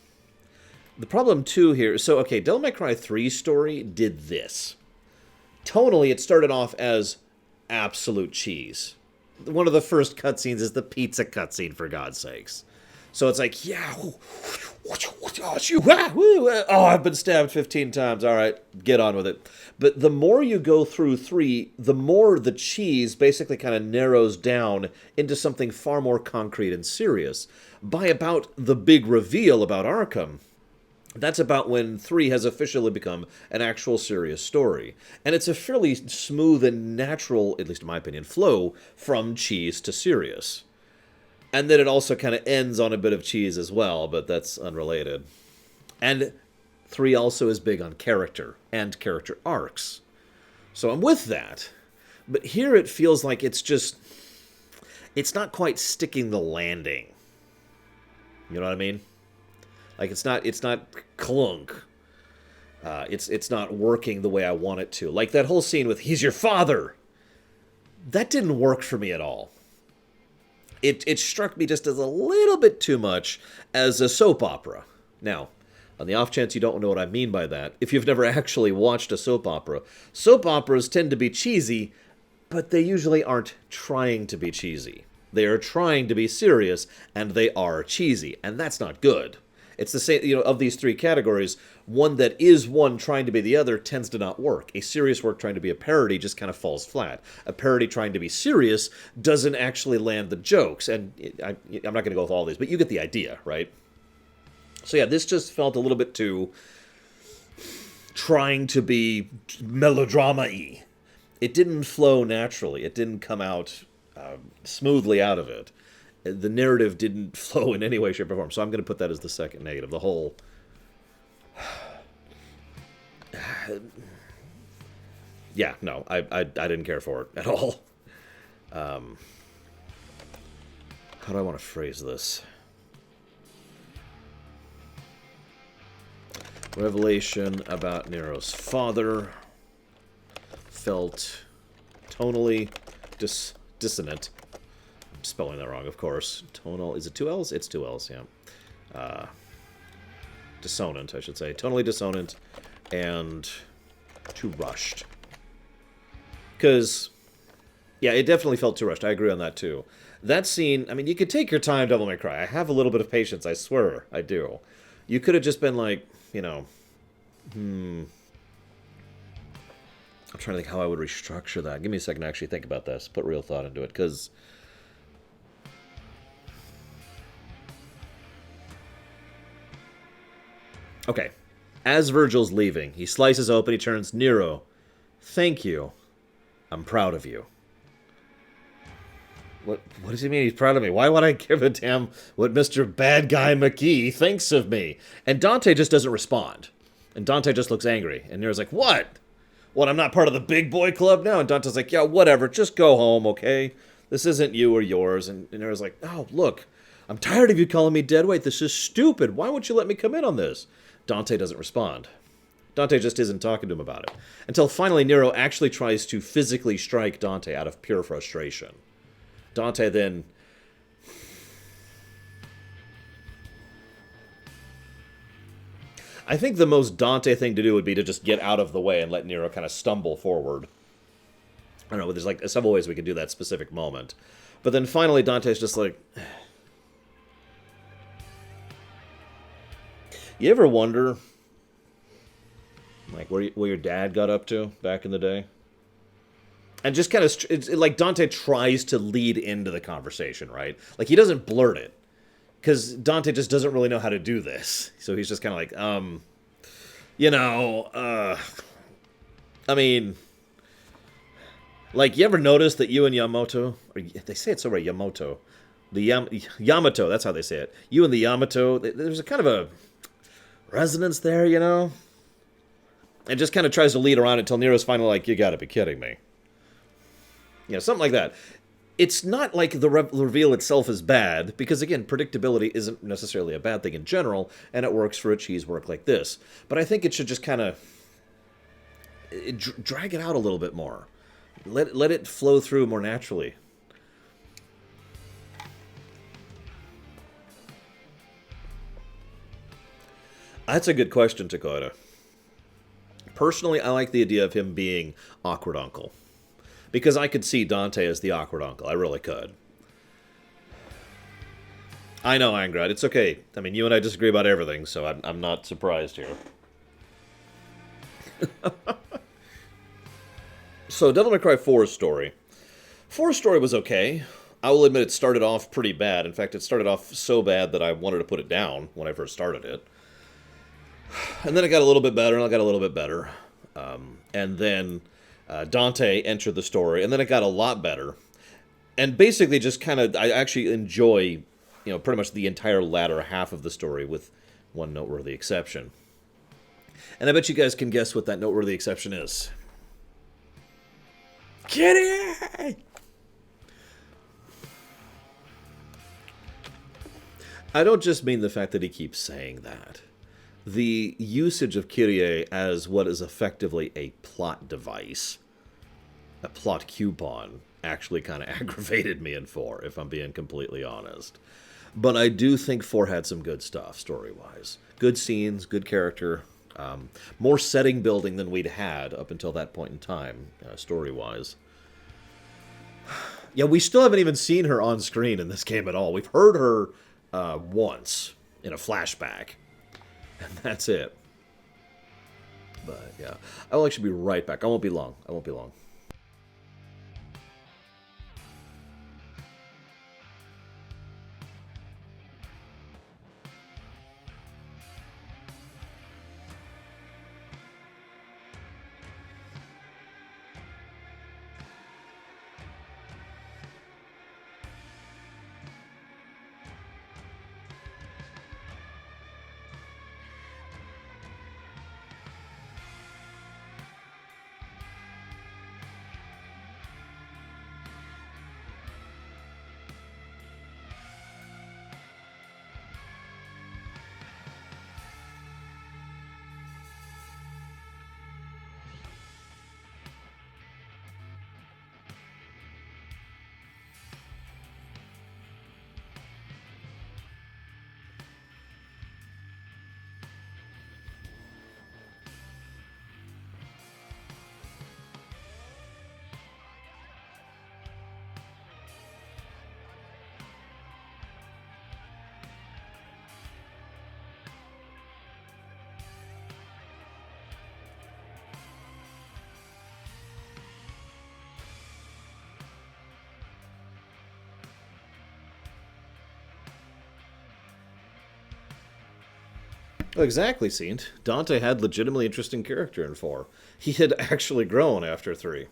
The problem, too, here... So, okay, Devil May Cry 3's story did this. Tonally, it started off as absolute cheese. One of the first cutscenes is the pizza cutscene, for God's sakes. So it's like, yeah... Oh, I've been stabbed 15 times. All right, get on with it. But the more you go through 3, the more the cheese basically kind of narrows down into something far more concrete and serious. By about the big reveal about Arkham, that's about when 3 has officially become an actual serious story. And it's a fairly smooth and natural, at least in my opinion, flow from cheese to serious. And then it also kind of ends on a bit of cheese as well, but that's unrelated. And 3 also is big on character and character arcs. So I'm with that. But here it feels like it's just... It's not quite sticking the landing. You know what I mean? Like, it's not clunk. It's not working the way I want it to. Like that whole scene with, he's your father! That didn't work for me at all. It struck me just as a little bit too much as a soap opera. Now, on the off chance you don't know what I mean by that, if you've never actually watched a soap operas tend to be cheesy, but they usually aren't trying to be cheesy. They are trying to be serious, and they are cheesy, and that's not good. It's the same, of these 3 categories, one that is one trying to be the other tends to not work. A serious work trying to be a parody just kind of falls flat. A parody trying to be serious doesn't actually land the jokes. And I'm not going to go with all these, but you get the idea, right? So yeah, this just felt a little bit too trying to be melodrama-y. It didn't flow naturally. It didn't come out smoothly out of it. The narrative didn't flow in any way, shape, or form. So I'm going to put that as the second negative. The whole... yeah, no, I didn't care for it at all. How do I want to phrase this? Revelation about Nero's father felt tonally dissonant. I'm spelling that wrong, of course. Tonal, is it two L's? It's two L's, yeah. Dissonant, I should say. Tonally dissonant and too rushed. Because, yeah, it definitely felt too rushed. I agree on that, too. That scene, I mean, you could take your time, Devil May Cry. I have a little bit of patience, I swear. I do. You could have just been like, you know, I'm trying to think how I would restructure that. Give me a second to actually think about this. Put real thought into it, because... okay. As Virgil's leaving, he slices open, he turns, Nero, thank you. I'm proud of you. What does he mean he's proud of me? Why would I give a damn what Mr. Bad Guy McGee thinks of me? And Dante just doesn't respond. And Dante just looks angry. And Nero's like, what? What, I'm not part of the big boy club now? And Dante's like, yeah, whatever, just go home, okay? This isn't you or yours. And Nero's like, oh, look, I'm tired of you calling me deadweight. This is stupid. Why won't you let me come in on this? Dante doesn't respond. Dante just isn't talking to him about it. Until finally Nero actually tries to physically strike Dante out of pure frustration. Dante then... I think the most Dante thing to do would be to just get out of the way and let Nero kind of stumble forward. I don't know, there's like several ways we can do that specific moment. But then finally Dante's just like... You ever wonder, like, where your dad got up to back in the day? And just kind of, it's like Dante tries to lead into the conversation, right? Like, he doesn't blurt it. Because Dante just doesn't really know how to do this. So he's just kind of like, you know, I mean, like, you ever notice that you and Yamato, or they say it so right, Yamato. Yamato, that's how they say it. You and the Yamato, there's a kind of a resonance there, you know? And just kind of tries to lead around until Nero's finally like, you gotta be kidding me. You know, something like that. It's not like the reveal itself is bad, because again, predictability isn't necessarily a bad thing in general, and it works for a cheese work like this. But I think it should just kind of drag it out a little bit more. Let it flow through more naturally. That's a good question, Dakota. Personally, I like the idea of him being awkward uncle. Because I could see Dante as the awkward uncle. I really could. I know, Angrad. It's okay. I mean, you and I disagree about everything, so I'm not surprised here. So, Devil May Cry 4's story. 4's story was okay. I will admit it started off pretty bad. In fact, it started off so bad that I wanted to put it down when I first started it. And then it got a little bit better, and it got a little bit better. And then Dante entered the story, and then it got a lot better. And basically just kind of, I actually enjoy, you know, pretty much the entire latter half of the story with one noteworthy exception. And I bet you guys can guess what that noteworthy exception is. Kitty! I don't just mean the fact that he keeps saying that. The usage of Kyrie as what is effectively a plot device, a plot coupon, actually kind of aggravated me in 4, if I'm being completely honest. But I do think 4 had some good stuff, story-wise. Good scenes, good character, more setting building than we'd had up until that point in time, story-wise. Yeah, we still haven't even seen her on screen in this game at all. We've heard her once in a flashback. And that's it. But, yeah. I will actually be right back. I won't be long. I won't be long. Oh, exactly, Saint. Dante had legitimately interesting character in 4. He had actually grown after 3.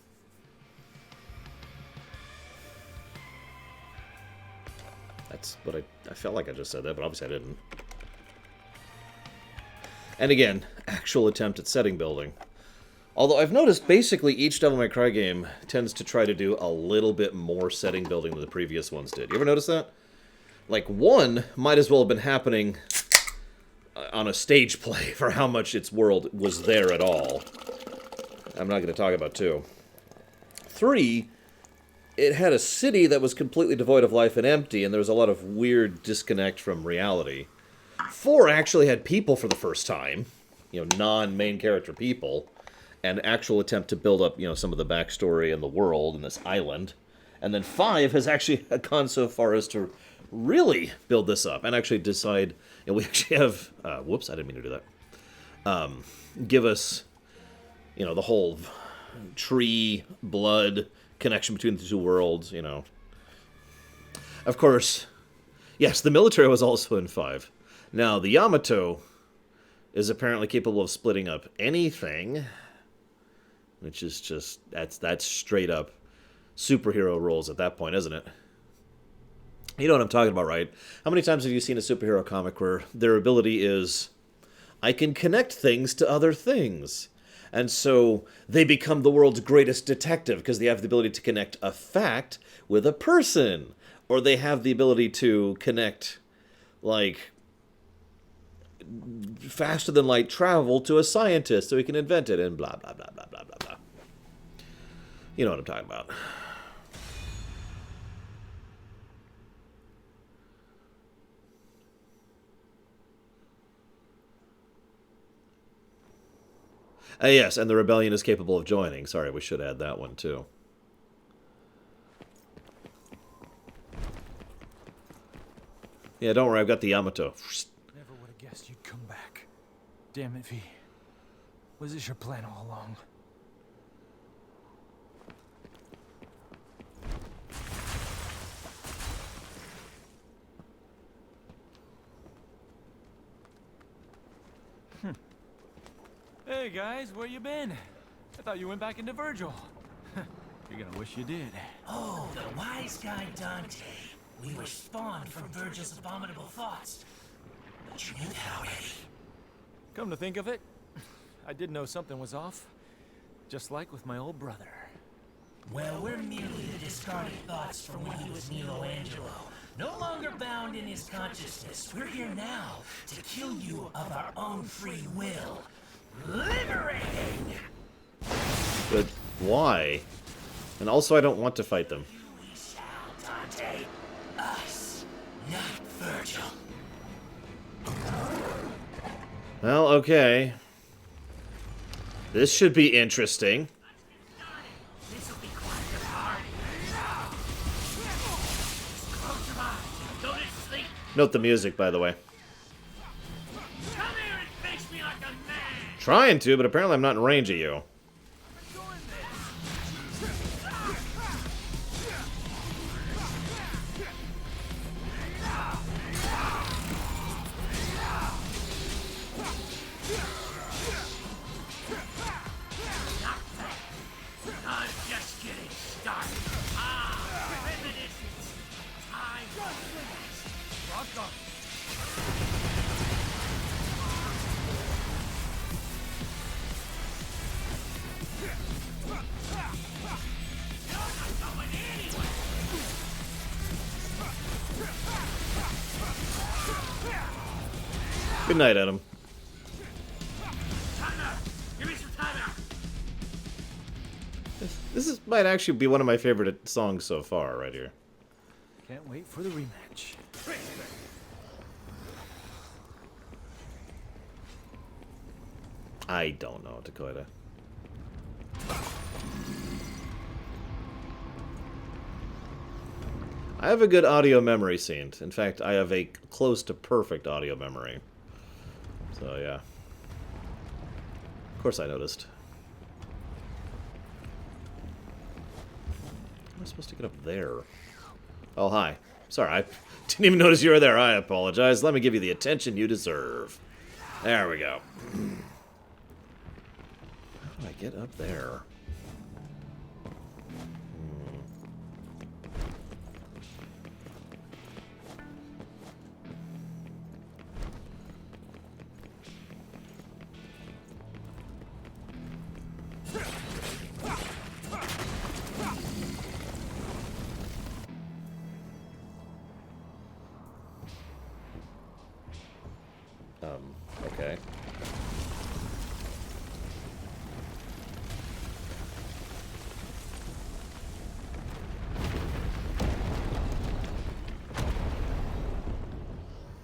That's what I felt like I just said that, but obviously I didn't. And again, actual attempt at setting building. Although I've noticed basically each Devil May Cry game tends to try to do a little bit more setting building than the previous ones did. You ever notice that? Like, 1 might as well have been happening on a stage play for how much its world was there at all. I'm not going to talk about 2. 3, it had a city that was completely devoid of life and empty, and there was a lot of weird disconnect from reality. 4 actually had people for the first time, you know, non-main character people, and actual attempt to build up, you know, some of the backstory and the world and this island. And then 5 has actually gone so far as to really build this up and actually decide, you know, we actually have, whoops, I didn't mean to do that, give us, you know, the whole tree, blood connection between the 2 worlds, you know. Of course, yes, the military was also in 5. Now, the Yamato is apparently capable of splitting up anything, which is just, that's straight up superhero roles at that point, isn't it? You know what I'm talking about, right? How many times have you seen a superhero comic where their ability is, I can connect things to other things? And so they become the world's greatest detective because they have the ability to connect a fact with a person. Or they have the ability to connect, like, faster than light travel to a scientist so he can invent it and blah, blah, blah, blah, blah, blah, blah. You know what I'm talking about. Yes, and the rebellion is capable of joining. Sorry, we should add that one, too. Yeah, don't worry, I've got the Yamato.
Never would have guessed you'd come back. Damn it, V. Was this your plan all along? Hey guys, where you been? I thought you went back into Virgil. You're gonna wish you did.
Oh, the wise guy Dante. We were spawned from Virgil's abominable thoughts. But you knew that already.
Come to think of it, I did know something was off. Just like with my old brother.
Well, we're merely the discarded thoughts from when he was Nilo Angelo. No longer bound in his consciousness. We're here now to kill you of our own free will. Liberating!
But why? And also, I don't want to fight them.
We shall, Dante. Us, not Virgil.
Well, okay. This should be interesting.
This will be quite a party. Close your eyes and go to sleep.
Note the music, by the way.
Come here and face me like a man.
Trying to, but apparently I'm not in range of you.
I'm just getting started. Premonitions. Time for this.
Good night, Adam.
Give me some time out.
Might actually be one of my favorite songs so far, right here.
Can't wait for the rematch.
I don't know, Dakota. I have a good audio memory, Saint. In fact, I have a close to perfect audio memory. So, yeah. Of course I noticed. How am I supposed to get up there? Oh, hi. Sorry, I didn't even notice you were there. I apologize. Let me give you the attention you deserve. There we go. How do I get up there? Okay.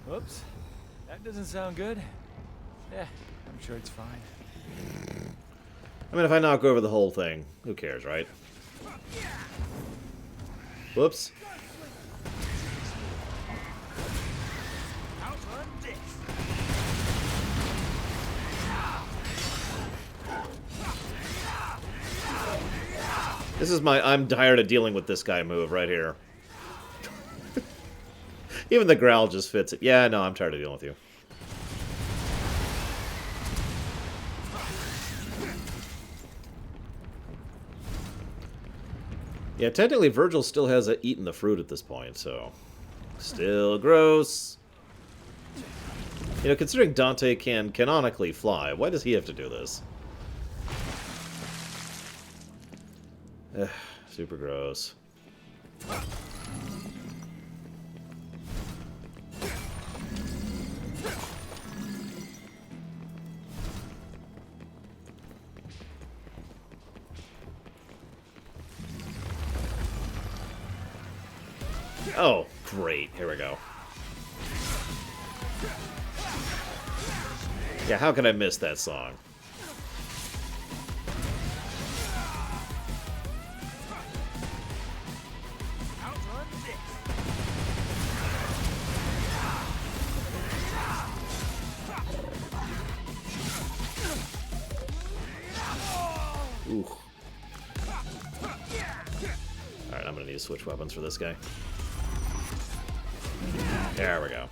Whoops. That doesn't sound good. Yeah, I'm sure it's fine.
I mean, if I knock over the whole thing, who cares, right? Whoops. This is my I'm tired of dealing with this guy move right here. Even the growl just fits it. Yeah, no, I'm tired of dealing with you. Yeah, technically Virgil still hasn't eaten the fruit at this point, so... Still gross. You know, considering Dante can canonically fly, why does he have to do this? Ugh, super gross. Oh, great. Here we go. Yeah, how can I miss that song? Ooh. Alright, I'm gonna need to switch weapons for this guy. There we go.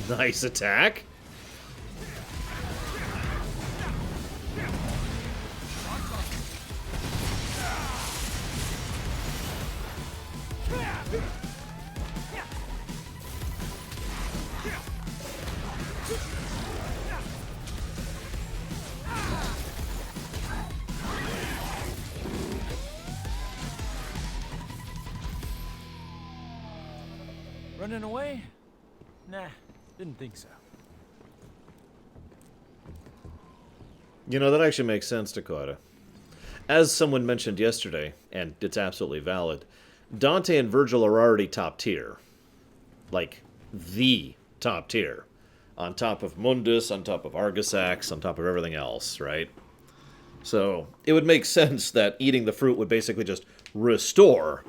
Nice attack.
Running away? Nah, didn't think so.
You know, that actually makes sense, Dakota. As someone mentioned yesterday, and it's absolutely valid, Dante and Virgil are already top tier. Like, the top tier. On top of Mundus, on top of Argisax, on top of everything else, right? So, it would make sense that eating the fruit would basically just restore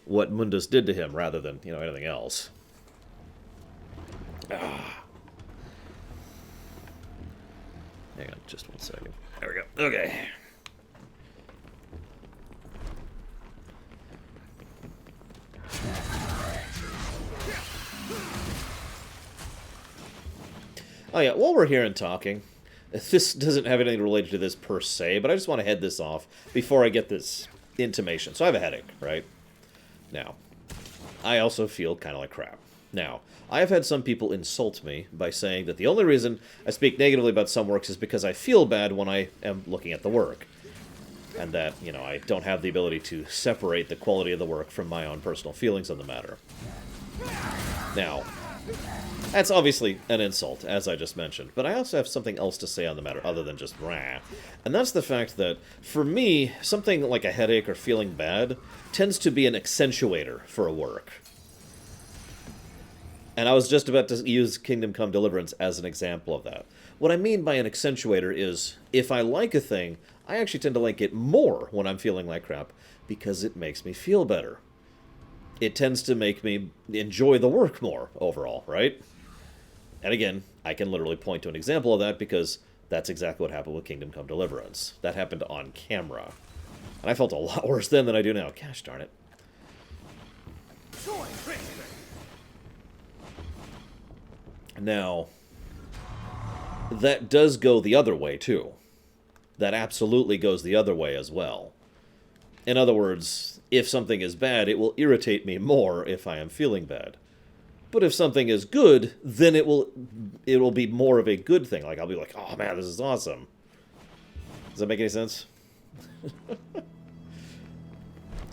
what Mundus did to him, rather than, you know, anything else. Ah. Hang on just 1 second. There we go. Okay. Oh yeah, while we're here and talking, this doesn't have anything related to this per se, but I just want to head this off before I get this intimation. So I have a headache, right? Now, I also feel kind of like crap. Now, I have had some people insult me by saying that the only reason I speak negatively about some works is because I feel bad when I am looking at the work. And that, you know, I don't have the ability to separate the quality of the work from my own personal feelings on the matter. Now, that's obviously an insult, as I just mentioned, but I also have something else to say on the matter other than just rah. And that's the fact that, for me, something like a headache or feeling bad tends to be an accentuator for a work. And I was just about to use Kingdom Come Deliverance as an example of that. What I mean by an accentuator is, if I like a thing, I actually tend to like it more when I'm feeling like crap, because it makes me feel better. It tends to make me enjoy the work more, overall, right? And again, I can literally point to an example of that, because That's exactly what happened with Kingdom Come Deliverance. That happened on camera. And I felt a lot worse then than I do now. Gosh darn it. Now, that does go the other way, too. That absolutely goes the other way as well. In other words, if something is bad, it will irritate me more if I am feeling bad. But if something is good, then it will be more of a good thing. Like, I'll be like, oh man, this is awesome. Does that make any sense?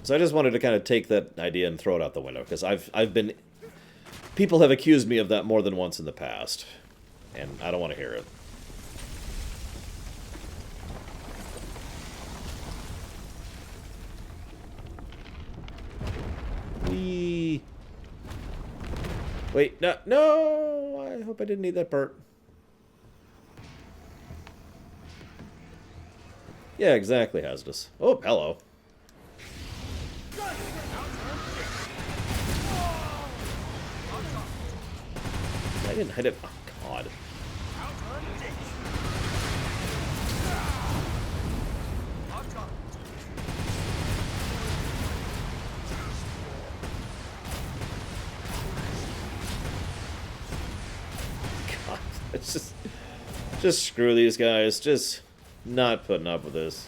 So I just wanted to kind of take that idea and throw it out the window, because I've been... People have accused me of that more than once in the past, and I don't want to hear it. Wait, no! I hope I didn't need that part. Yeah, exactly, Hazardous. Oh, hello. I didn't hit it. Oh, God. God, it's just screw these guys. Just not putting up with this.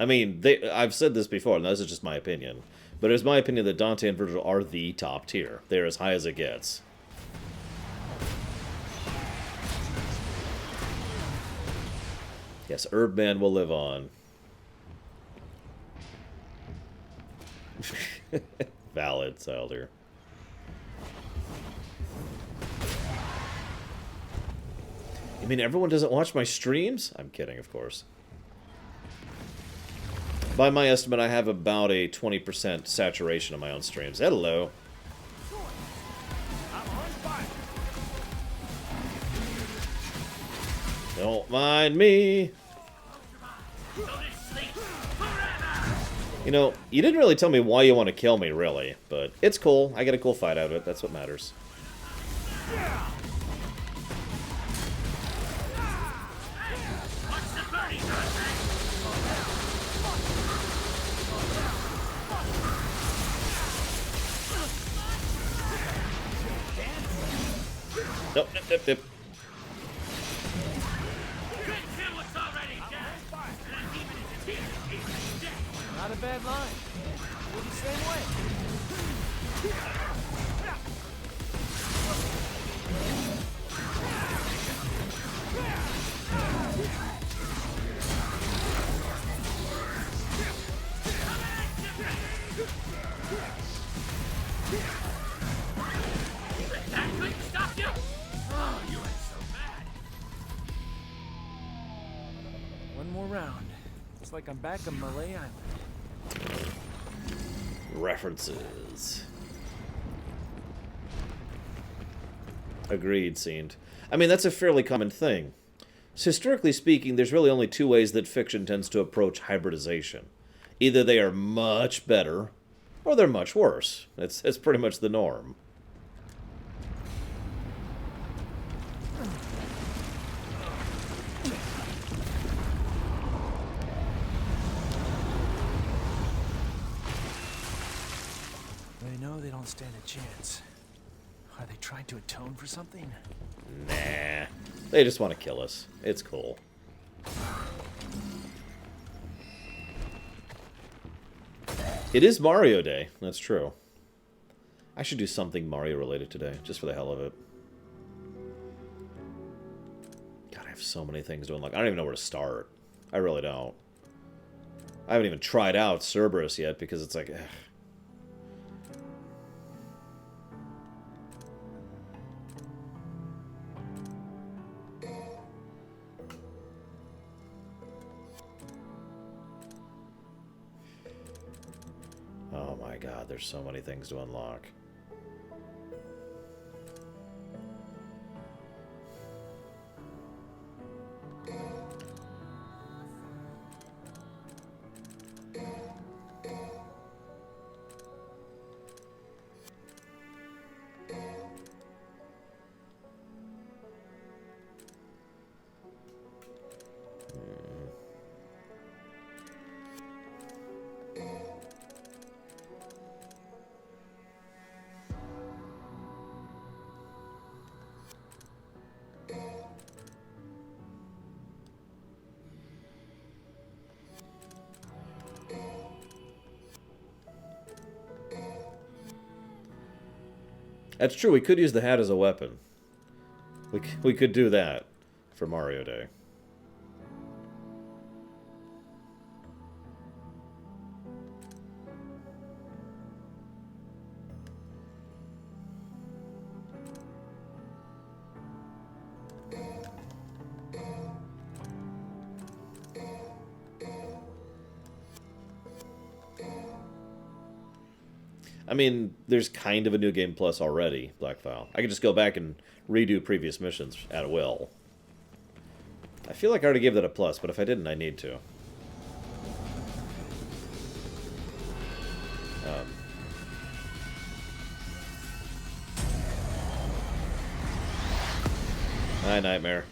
I mean, I've said this before, and this is just my opinion. But it's my opinion that Dante and Virgil are the top tier. They're as high as it gets. Yes, Erbman will live on. Valid, Sylder. You mean everyone doesn't watch my streams? I'm kidding, of course. By my estimate, I have about a 20% saturation of my own streams. Hello. Don't mind me. You know, you didn't really tell me why you want to kill me, really. But it's cool. I get a cool fight out of it. That's what matters. Nope, nope.
Not a bad line. We're the same way.
That couldn't stop you! Oh, you ain't so bad.
One more round. It's like I'm back on Malay Island.
References. Agreed, Seemed. I mean, that's a fairly common thing. So historically speaking, there's really only two ways that fiction tends to approach hybridization. Either they are much better, or they're much worse. It's pretty much the norm.
They know they don't stand a chance. Are they trying to atone for something?
Nah. They just want to kill us. It's cool. It is Mario Day. That's true. I should do something Mario related today, just for the hell of it. God, I have so many things to unlock. I don't even know where to start. I really don't. I haven't even tried out Cerberus yet, because it's like... Ugh. Oh my god, there's so many things to unlock. That's true. We could use the hat as a weapon. We could do that for Mario Day. I mean, there's kind of a new game plus already, Blackfile. I could just go back and redo previous missions at will. I feel like I already gave that a plus, but if I didn't, I need to. Hi, Nightmare.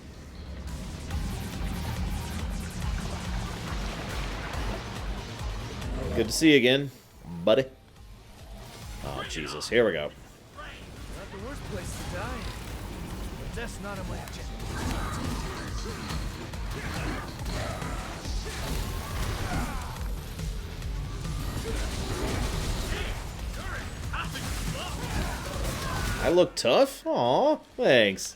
Good to see you again, buddy. Oh, Jesus. Here we go.
Not the worst place to die. But that's not on my agenda.
I look tough? Aw, thanks.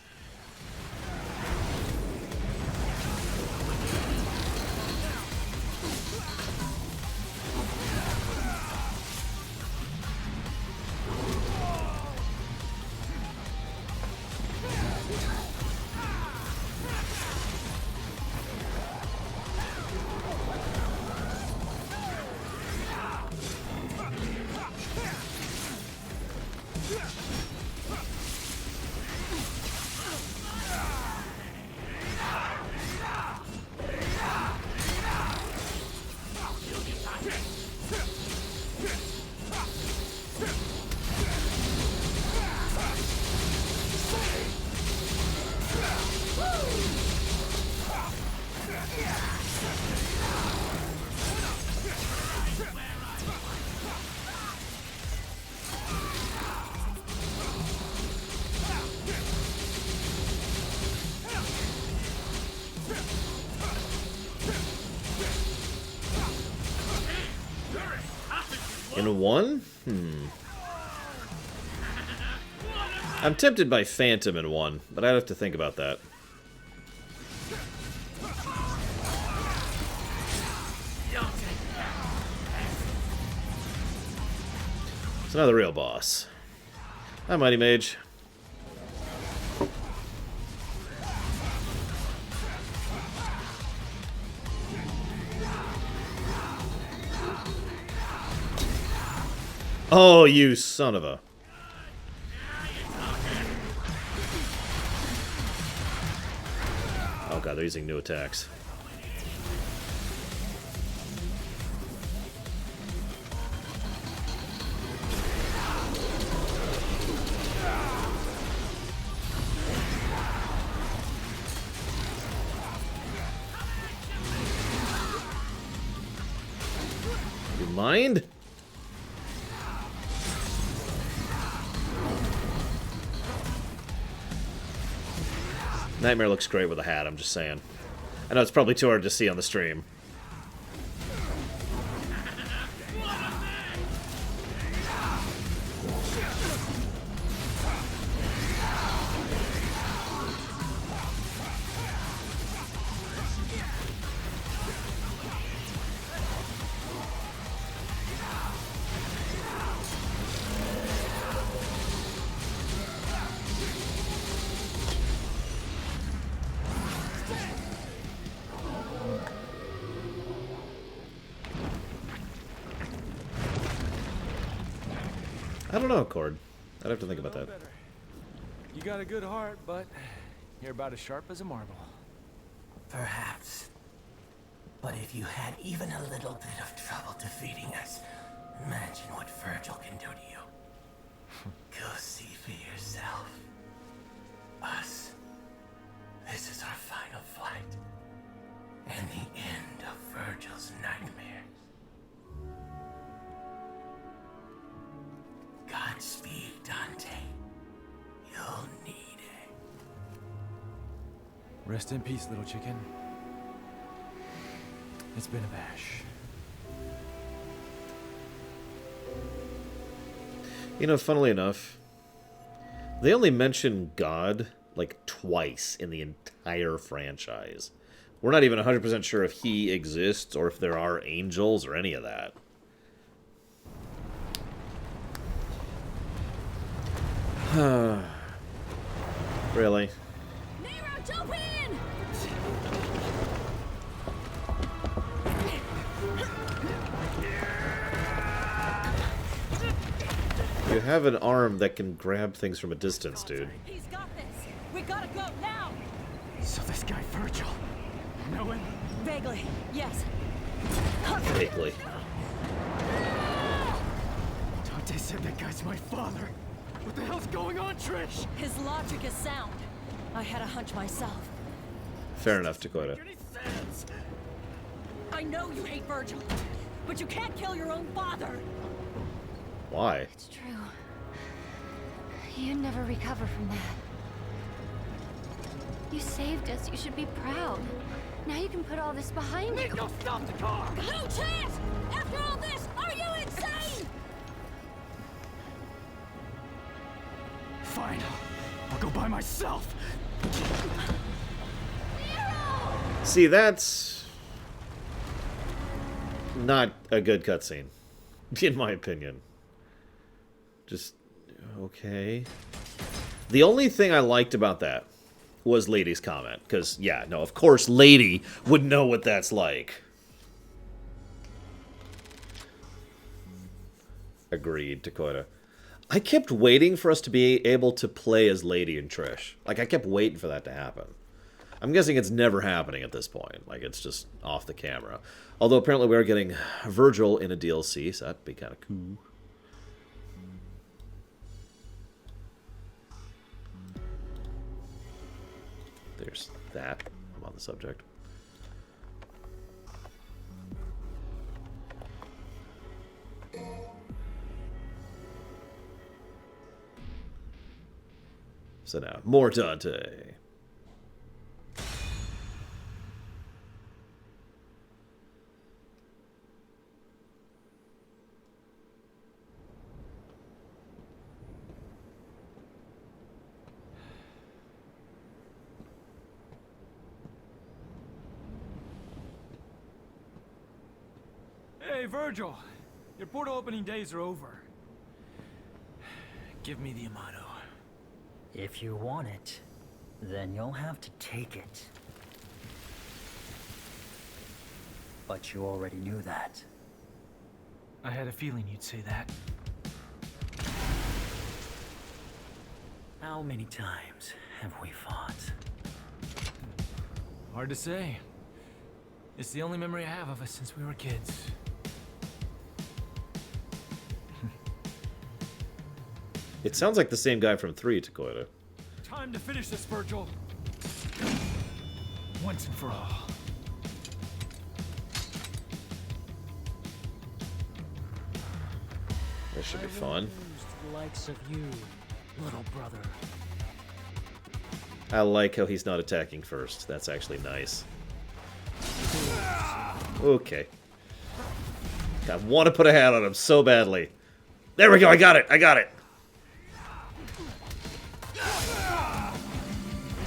In one? I'm tempted by Phantom in one, but I'd have to think about that. It's another real boss. Hi, Mighty Mage. Oh, you son of a... Oh god, they're using new attacks. You mind? Nightmare looks great with a hat, I'm just saying. I know it's probably too hard to see on the stream. I don't know, Cord. I'd have to think about that.
You got a good heart, but you're about as sharp as a marble.
Perhaps. But if you had even a little bit of trouble defeating us, imagine what Virgil can do to you. Go see for yourself. Us. This is our final flight. And the end of Virgil's nightmares. Godspeed, Dante. You'll need it.
Rest in peace, little chicken. It's been a bash.
You know, funnily enough, They only mention God like twice in the entire franchise. We're not even 100% sure if he exists or if there are angels or any of that. Really?
Nero, jump in!
You have an arm that can grab things from a distance, dude.
He's got this. We gotta go now.
So this guy Virgil, you know him?
Vaguely, yes.
Vaguely.
Dante said that guy's my father. What the hell's going on, Trish?
His logic is sound. I had a hunch myself.
Fair enough, Dakota.
Any sense?
I know you hate Virgil, but you can't kill your own father.
Why?
It's true. You'd never recover from that. You saved us. You should be proud. Now you can put all this behind you.
Nico, stop the car!
No chance! After all this, are you insane?
Fine. I'll go by myself.
See, that's not a good cutscene, in my opinion. Just, okay. The only thing I liked about that was Lady's comment. Because, yeah, no, of course Lady would know what that's like. Agreed, Dakota. I kept waiting for us to be able to play as Lady and Trish. Like, I kept waiting for that to happen. I'm guessing it's never happening at this point. Like, it's just off the camera. Although, apparently we are getting Virgil in a DLC, so that'd be kind of cool. There's that. I'm on the subject. So now, more Dante.
Hey, Virgil. Your portal opening days are over. Give me the Amato.
If you want it, then you'll have to take it. But you already knew that.
I had a feeling you'd say that.
How many times have we fought?
Hard to say. It's the only memory I have of us since we were kids.
It sounds like the same guy from 3, Dakota.
Time to finish this, Virgil. Once and for all.
This should be fun.
The likes of you, little brother.
I like how he's not attacking first. That's actually nice. Okay. I want to put a hat on him so badly. There we go, I got it, I got it.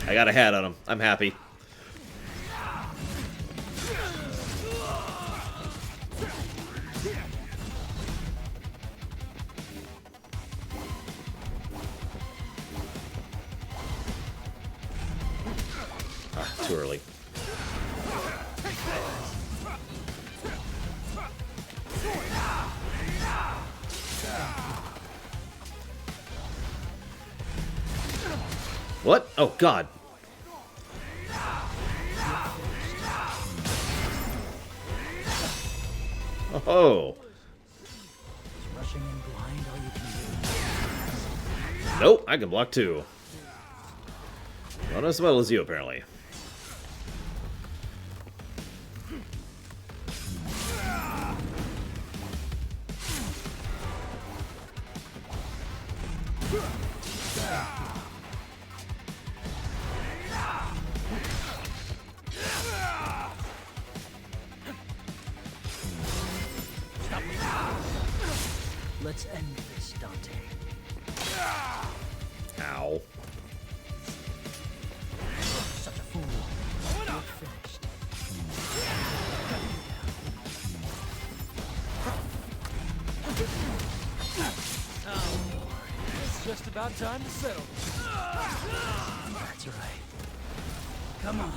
I got a hat on him. I'm happy. Ah, too early. What? Oh, God. Oh.
Rushing in blind all you can do.
Nope, I can block too. Not as well as you, apparently.
Let's end this, Dante.
Ow.
Such a fool. You're finished. It's just about time to settle. That's right. Come on.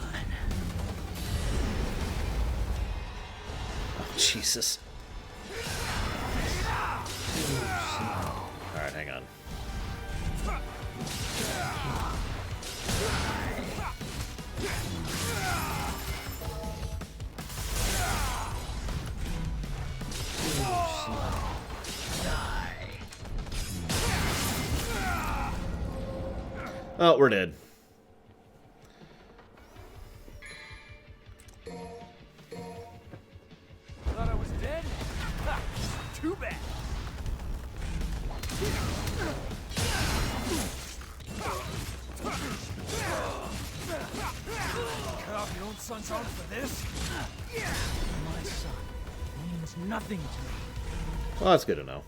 Oh, Jesus. Alright, hang on. Oh, we're dead.
Thought I was dead? Ha, too bad. Cut off your own son's arm for this? My son means nothing to me.
Well, that's good to know.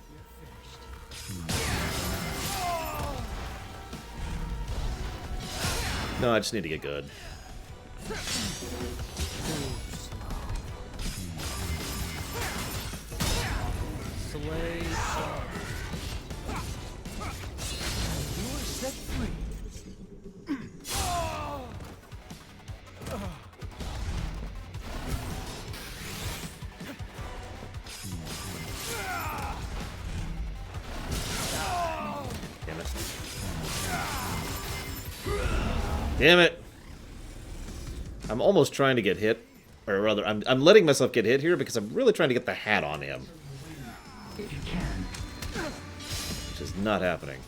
No, I just need to get good.
Slay son. You are set free.
Damn it. Damn it. I'm almost trying to get hit. Or rather, I'm letting myself get hit here because I'm really trying to get the hat on him.
If you can.
Which is not happening.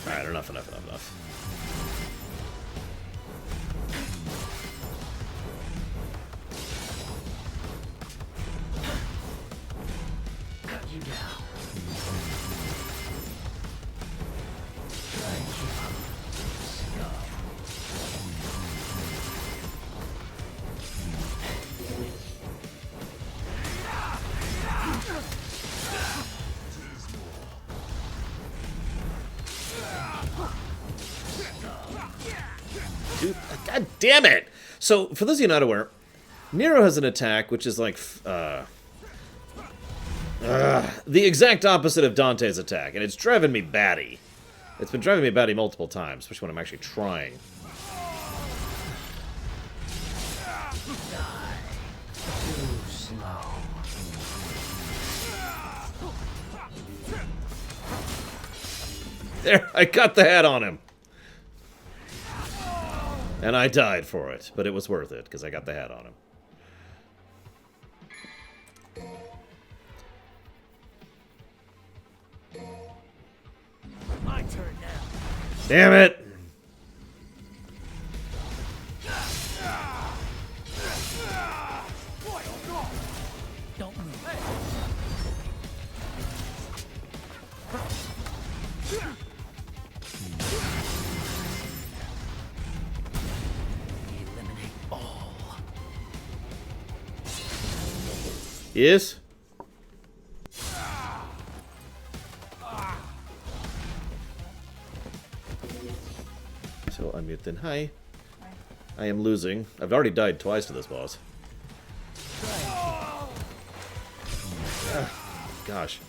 Alright, enough.
You down.
Dude, God damn it! So, for those of you not aware, Nero has an attack which is like the exact opposite of Dante's attack, and it's driving me batty. It's been driving me batty multiple times, especially when I'm actually trying. There, I got the hat on him. And I died for it, but it was worth it, because I got the hat on him.
My turn now.
Damn it!
Don't move. Eliminate all.
Yes? So unmute then. Hi. I am losing. I've already died twice to this boss. Gosh.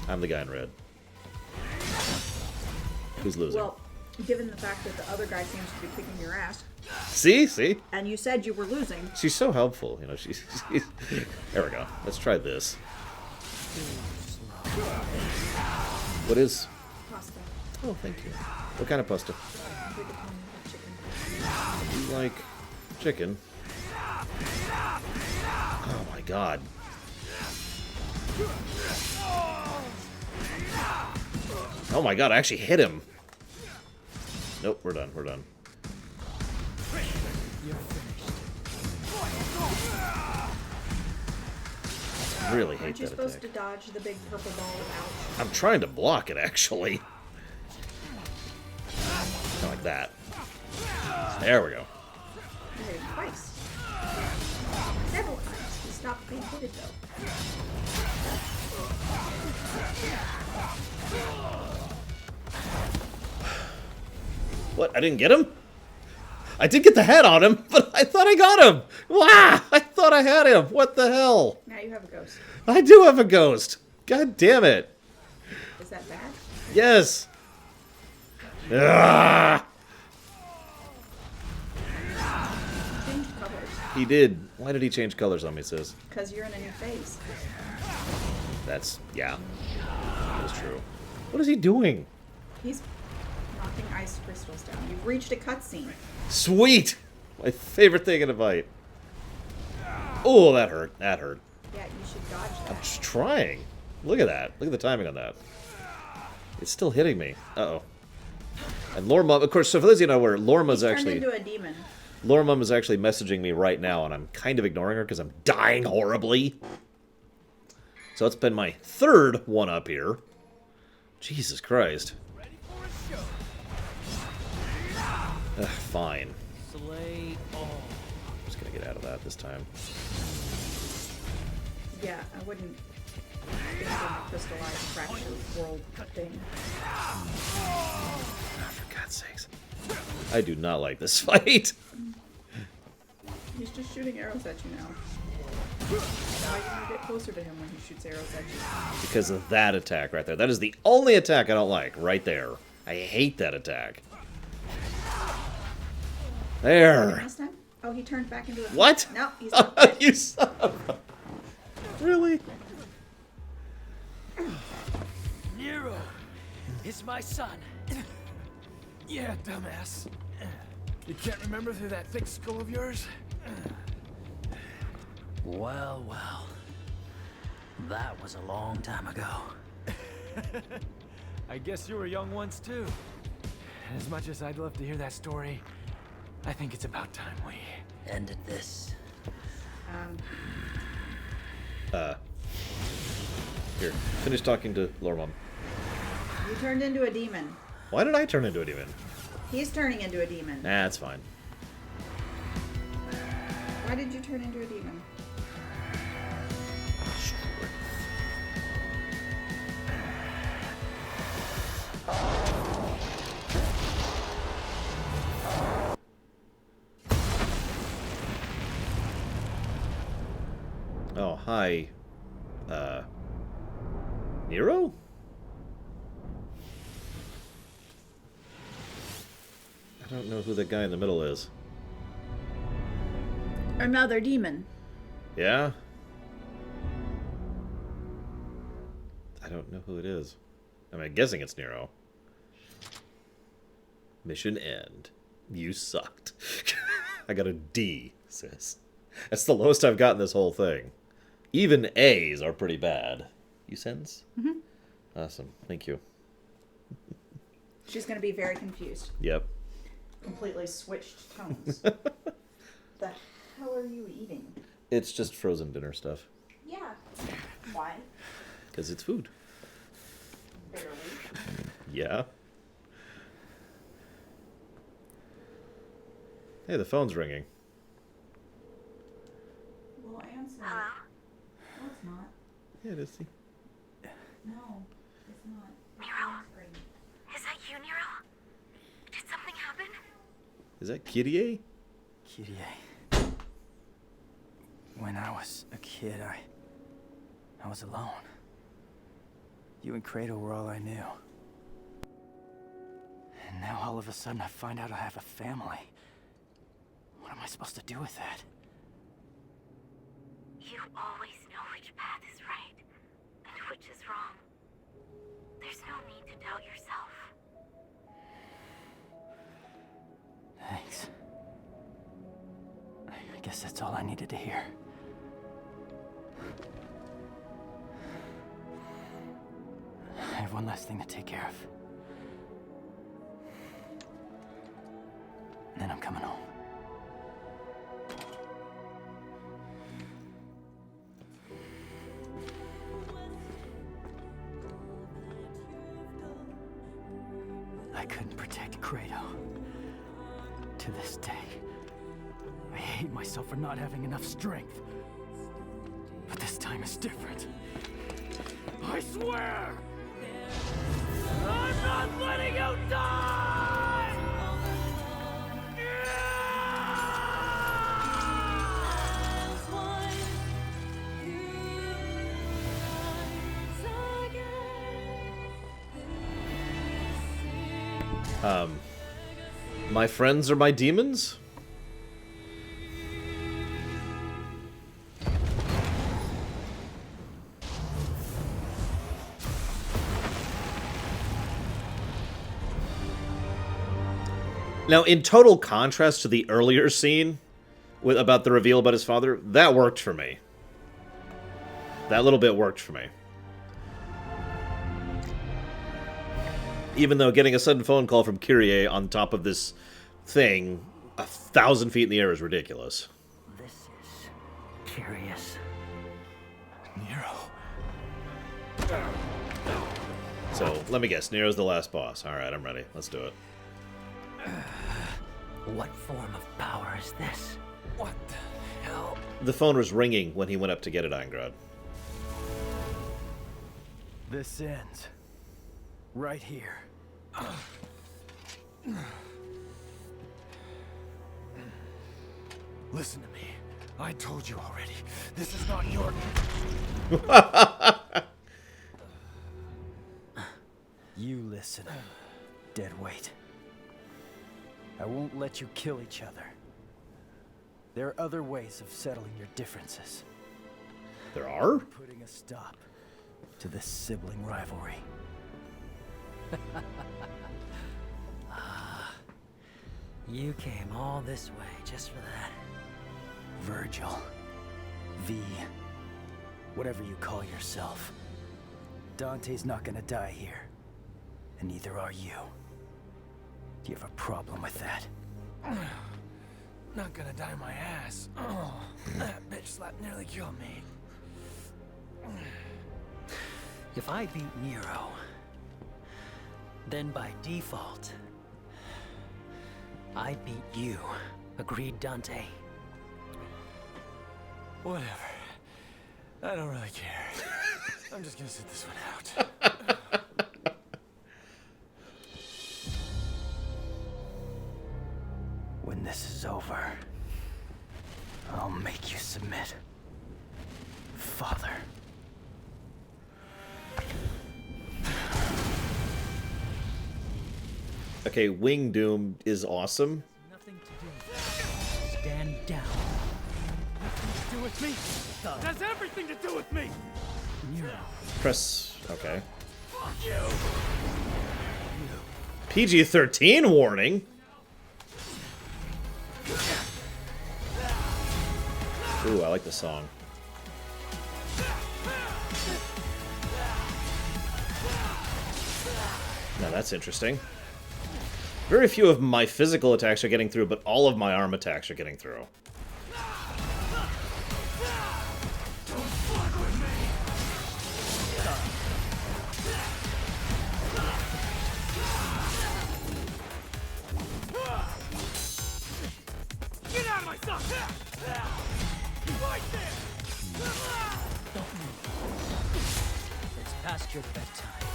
I'm the guy in red. Who's losing?
Well, given the fact that the other guy seems to be kicking your ass,
See?
and you said you were losing.
She's so helpful, you know, she's... There we go. Let's try this. What is...
Pasta.
Oh, thank you. What kind of pasta? You like chicken? Oh my god. Oh my god, I actually hit him. Nope, we're done, we're done.
You're finished.
Really hate
Aren't you
that
supposed
attack.
to dodge the big purple ball without?
I'm trying to block it, actually. Kind of like that. There we go.
You hit him twice. Several times. He stopped being hit though.
What? I didn't get him? I did get the head on him, but I thought I got him. Wow! I thought I had him. What the hell?
Now you have a ghost.
I do have a ghost. God damn it.
Is that bad?
Yes. Ah!
Change colors.
He did. Why did he change colors on me, sis?
Because you're in a new phase.
That's, yeah. That's true. What is he doing?
He's knocking ice crystals down. You've reached a cutscene.
Sweet! My favorite thing in a fight. Oh, that hurt. That hurt.
Yeah, you should dodge
I'm
that.
just trying. Look at that. Look at the timing on that. It's still hitting me. Uh-oh. And Lorma, of course, so for those of you who know where Lorma's
He's
actually...
turned into a demon.
Lorma is actually messaging me right now, and I'm kind of ignoring her because I'm dying horribly. So it's been my third one-up here. Jesus Christ. Ugh, fine.
Slay all.
I'm just gonna get out of that this time.
Yeah, I wouldn't get into a crystallized fractured world thing.
Oh, for God's sakes. I do not like this fight.
He's just shooting arrows at you now. Now you can get closer to him when he shoots arrows at you.
Because of that attack right there. That is the only attack I don't like, right there. I hate that attack. There.
Last time? Oh, he turned back into a...
What?
No, he's not dead.
You son of a... Really?
Nero is my son.
Yeah, dumbass. You can't remember through that thick skull of yours?
Well, well. That was a long time ago.
I guess you were young once too. As much as I'd love to hear that story, I think it's about time we
Ended this.
Here, finish talking to Lorma.
You turned into a demon.
Why did I turn into a demon?
He's turning into a demon.
Nah, it's fine.
Why did you turn into a demon?
Oh, hi. Nero? I don't know who that guy in the middle is.
Another demon.
Yeah? I don't know who it is. I mean, I'm guessing it's Nero. Mission end. You sucked. I got a D, sis. That's the lowest I've gotten this whole thing. Even A's are pretty bad. You sense? Mm-hmm. Awesome. Thank you.
She's going to be very confused.
Yep.
Completely switched tones. The hell are you eating?
It's just frozen dinner stuff.
Yeah. Why?
Because it's food.
Barely.
Yeah. Hey, the phone's ringing.
Well, answer.
Hello?
No, it's not.
Yeah, it is. See?
No, it's not.
Nero? Is that you, Nero? Did something happen?
Is that Kyrie?
Kyrie. When I was a kid, I was alone. You and Kratos were all I knew. And now all of a sudden I find out I have a family. What am I supposed to do with that?
You always know which path is right and which is wrong. There's no need to doubt yourself.
Thanks. I guess that's all I needed to hear. I have one last thing to take care of. And then I'm coming home. couldn't protect Credo. To this day, I hate myself for not having enough strength. But this time is different. I swear! I'm not letting you die!
My friends are my demons? Now, in total contrast to the earlier scene about the reveal about his father, that worked for me. That little bit worked for me. Even though getting a sudden phone call from Kyrie on top of this thing 1,000 feet in the air is ridiculous.
This is curious.
Nero.
So, let me guess. Nero's the last boss. Alright, I'm ready. Let's do it.
What form of power is this?
What the hell?
The phone was ringing when he went up to get it, Eingrod.
This ends. Right here. Listen to me. I told you already. This is not your... You listen. Deadweight. I won't let you kill each other. There are other ways of settling your differences.
There are?
Putting a stop to this sibling rivalry.
You came all this way just for that.
Virgil. V. Whatever you call yourself. Dante's not gonna die here. And neither are you. Do you have a problem with that? Not gonna die my ass. Oh, that bitch slap nearly killed me.
If I beat Nero, then by default, I beat you. Agreed, Dante?
Whatever. I don't really care. I'm just gonna sit this one out. When this is over, I'll make you submit. Father.
Okay, Wing Doom is awesome.
Nothing to do. Stand down.
Nothing to do with me. It has everything to do with me. Nero.
Press... okay.
Fuck you.
PG-13 warning? Ooh, I like the song. Now that's interesting. Very few of my physical attacks are getting through, but all of my arm attacks are getting through.
Get out of my stuff! Right there!
It's past your bedtime.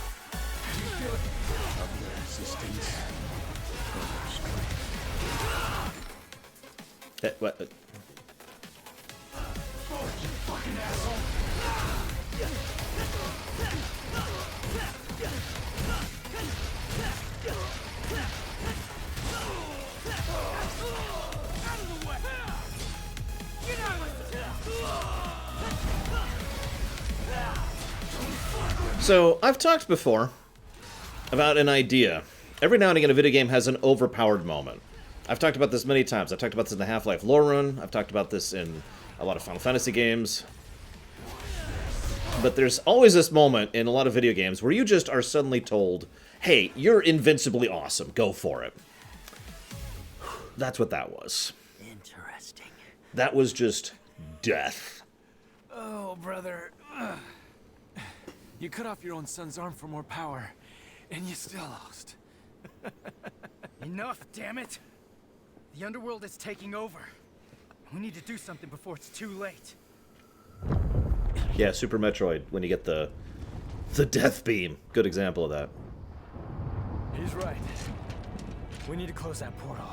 Of your existence.
What?
Oh, you fucking asshole!
Out of the way! Get out of my
So, I've talked before about an idea. Every now and again, a video game has an overpowered moment. I've talked about this many times. I've talked about this in the Half-Life lore run. I've talked about this in a lot of Final Fantasy games. But there's always this moment in a lot of video games where you just are suddenly told, hey, you're invincibly awesome. Go for it. That's what that was.
Interesting.
That was just death.
Oh, brother. You cut off your own son's arm for more power, and you still lost. Enough, damn it! The underworld is taking over. We need to do something before it's too late.
Yeah, Super Metroid, when you get the death beam. Good example of that.
He's right. We need to close that portal.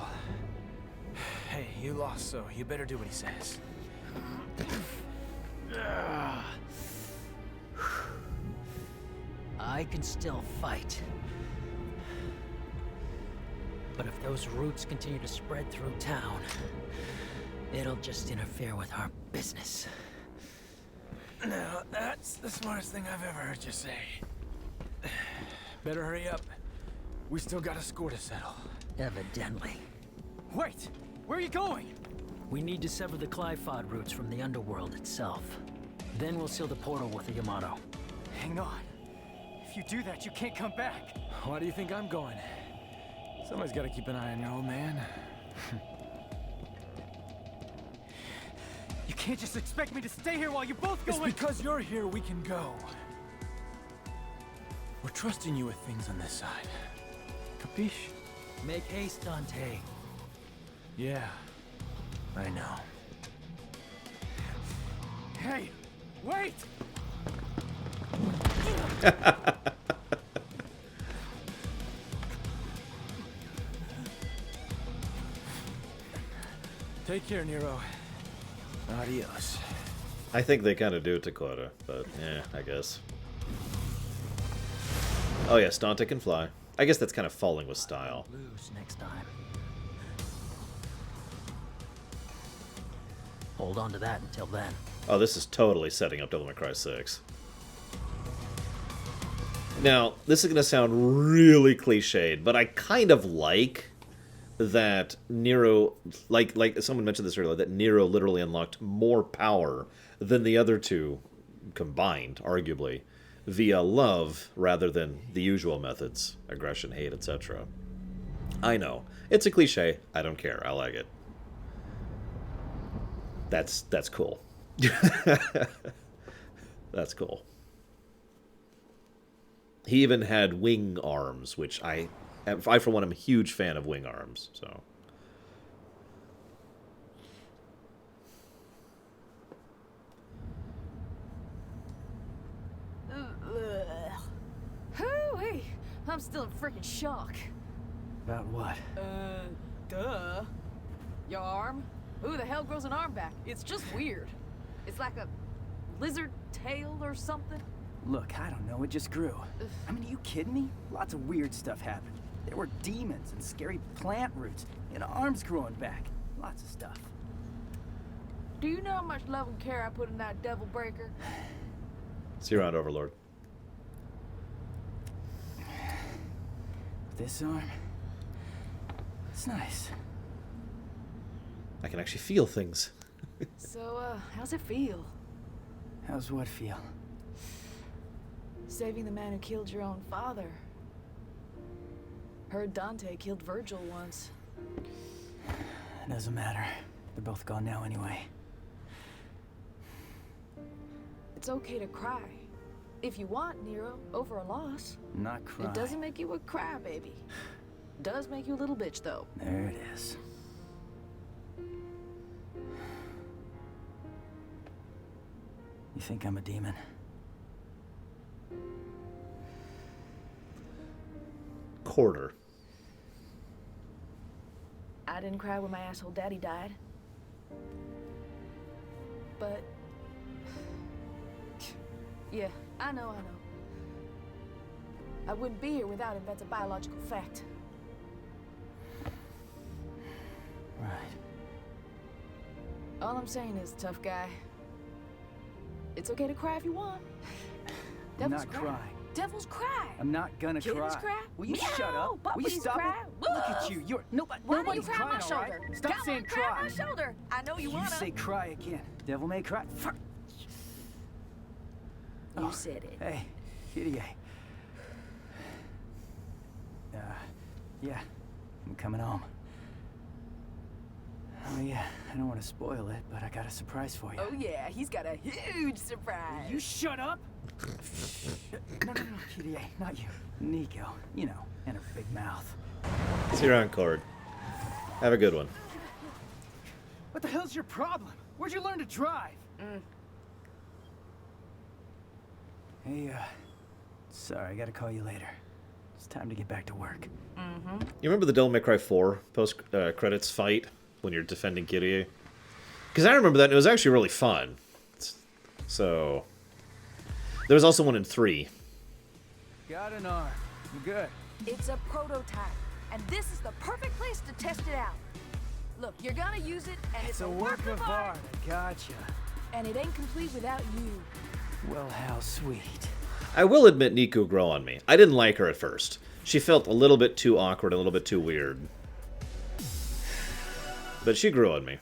Hey, you lost, so you better do what he says.
I can still fight. But if those roots continue to spread through town, it'll just interfere with our business.
Now, that's the smartest thing I've ever heard you say. Better hurry up. We still got a score to settle.
Evidently.
Wait! Where are you going?
We need to sever the Qliphoth roots from the underworld itself. Then we'll seal the portal with the Yamato.
Hang on. If you do that, you can't come back. Why do you think I'm going? Somebody's got to keep an eye on your old man. You can't just expect me to stay here while you both go. It's because you're here we can go. We're trusting you with things on this side. Capiche?
Make haste, Dante.
Yeah, I know. Hey, wait! Take care, Nero. Adios.
I think they kind of do to Cora, but yeah, I guess. Oh yes, Dante can fly. I guess that's kind of falling with style.
Lose next time. Hold on to that until then.
Oh, this is totally setting up Devil May Cry 6. Now, this is going to sound really cliched, but I kind of like that Nero, like someone mentioned this earlier, that Nero literally unlocked more power than the other two combined, arguably, via love rather than the usual methods, aggression, hate, etc. I know. It's a cliche. I don't care. I like it. That's cool. That's cool. He even had wing arms, which I for one am a huge fan of wing arms, so.
Hooey! I'm still in freaking shock.
About what?
Duh. Your arm? Who the hell grows an arm back? It's just weird. It's like a lizard tail or something.
Look, I don't know, it just grew. I mean, are you kidding me? Lots of weird stuff happened. There were demons and scary plant roots, and arms growing back. Lots of stuff.
Do you know how much love and care I put in that devil breaker?
See you around, Overlord.
This arm, it's nice.
I can actually feel things.
So, how's it feel?
How's what feel?
Saving the man who killed your own father. Heard Dante killed Virgil once.
It doesn't matter. They're both gone now anyway.
It's okay to cry. If you want, Nero, over a loss.
Not cry.
It doesn't make you a crybaby. Does make you a little bitch, though.
There it is. You think I'm a demon?
Quarter.
I didn't cry when my asshole daddy died. But... yeah, I know. I wouldn't be here without him, that's a biological fact.
Right.
All I'm saying is, tough guy, it's okay to cry if you want.
I'm
Devils
not
cry.
crying.
Devils cry.
I'm not gonna
Kittens
cry.
cry.
Will you
Meow.
shut up? Will you
Puppies
stop
cry.
it? Look at you. You're
Why don't you
nobody's
cry on my
crying, all right?
shoulder?
Stop
Come
saying
on, cry on
cry.
my shoulder. I know you
You
wanna.
say cry again. Devil may cry. Fuck.
You said it.
Hey, Kitty. Yeah, I'm coming home. Oh yeah, I don't want to spoil it, but I got a surprise for you.
Oh yeah, he's got a huge surprise.
You shut up! No, Kitty, not you. Nico, you know. And her big mouth.
See you around, Cord. Have a good one.
What the hell's your problem? Where'd you learn to drive? Hey, sorry, I gotta call you later. It's time to get back to work.
You remember the Devil May Cry 4 post-credits fight when you're defending Kiryu? Because I remember that, and it was actually really fun. So... There was also one in 3.
Got an arm. I'm good.
It's a prototype, and this is the perfect place to test it out. Look, you're gonna use it, and it's
a work of art. I gotcha.
And it ain't complete without you.
Well, how sweet.
I will admit Niku grew on me. I didn't like her at first. She felt a little bit too awkward, a little bit too weird. But she grew on me.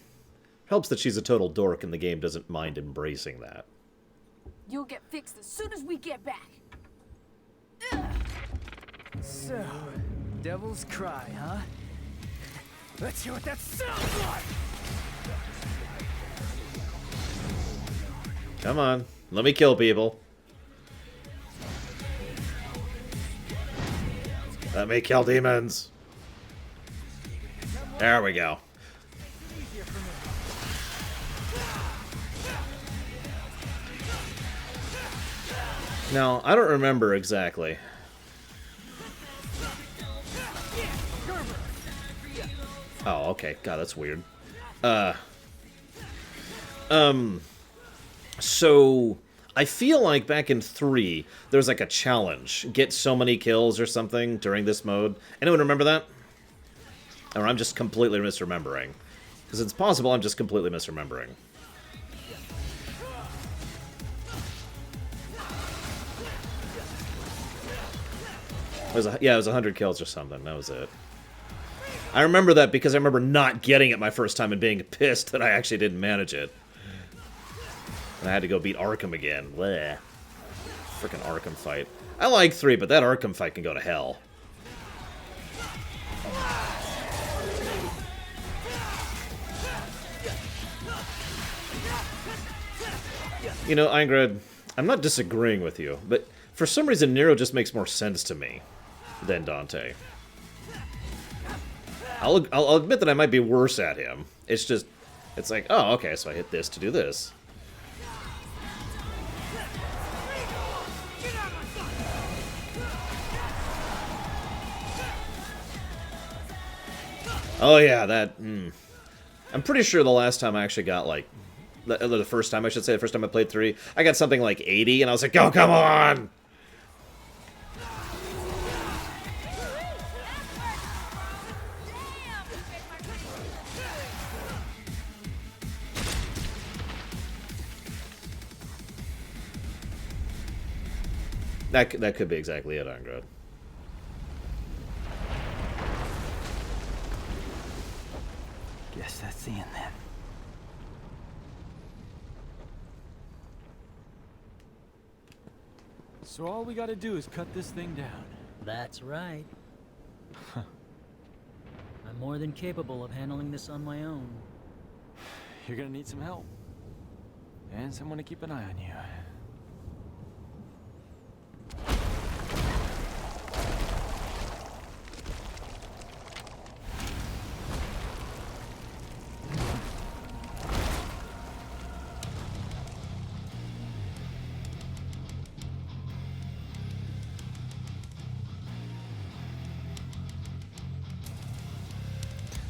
Helps that she's a total dork and the game doesn't mind embracing that.
You'll get fixed as soon as we get back.
So, Devil's Cry, huh? Let's hear what that sounds like!
Come on, let me kill people. Let me kill demons. There we go. Now, I don't remember exactly. Oh, okay. God, that's weird. So, I feel like back in 3, there was like a challenge. Get so many kills or something during this mode. Anyone remember that? Or I'm just completely misremembering. Because it's possible I'm just completely misremembering. It was it was 100 kills or something. That was it. I remember that because I remember not getting it my first time and being pissed that I actually didn't manage it. And I had to go beat Arkham again. Bleh. Frickin' Arkham fight. I like 3, but that Arkham fight can go to hell. You know, Ingrid, I'm not disagreeing with you, but for some reason Nero just makes more sense to me than Dante. I'll admit that I might be worse at him. It's just, it's like, oh, okay, so I hit this to do this. Oh yeah, that, I'm pretty sure the last time I actually got, like, the first time, I should say, the first time I played 3, I got something like 80, and I was like, oh, come on! That could be exactly it, Angro.
Guess that's the end then.
So all we gotta do is cut this thing down.
That's right. I'm more than capable of handling this on my own.
You're gonna need some help. And someone to keep an eye on you.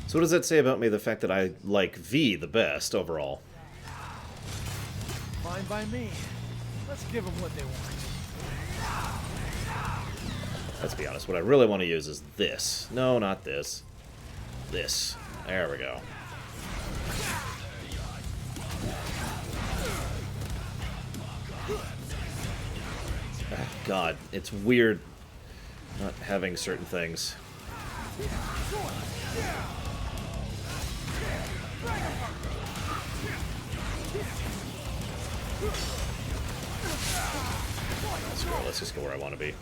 So what does that say about me, the fact that I like V the best overall?
Fine by me. Let's give them what they want.
Let's be honest, what I really want to use is this. No, not this. This. There we go. Oh, God, it's weird not having certain things. Screw it, let's just go where I want to be.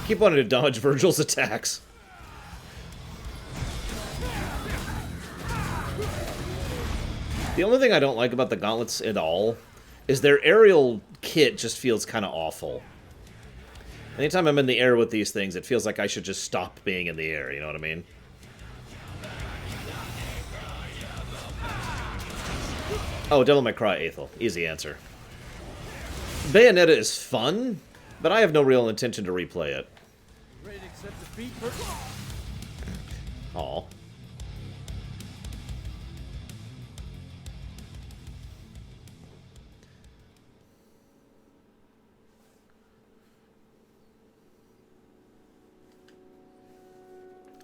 Keep wanting to dodge Virgil's attacks. The only thing I don't like about the gauntlets at all is their aerial kit just feels kind of awful. Anytime I'm in the air with these things, it feels like I should just stop being in the air, you know what I mean? Oh, Devil May Cry Aethel. Easy answer. Bayonetta is fun, but I have no real intention to replay it.
Ready to accept defeat?
Aw.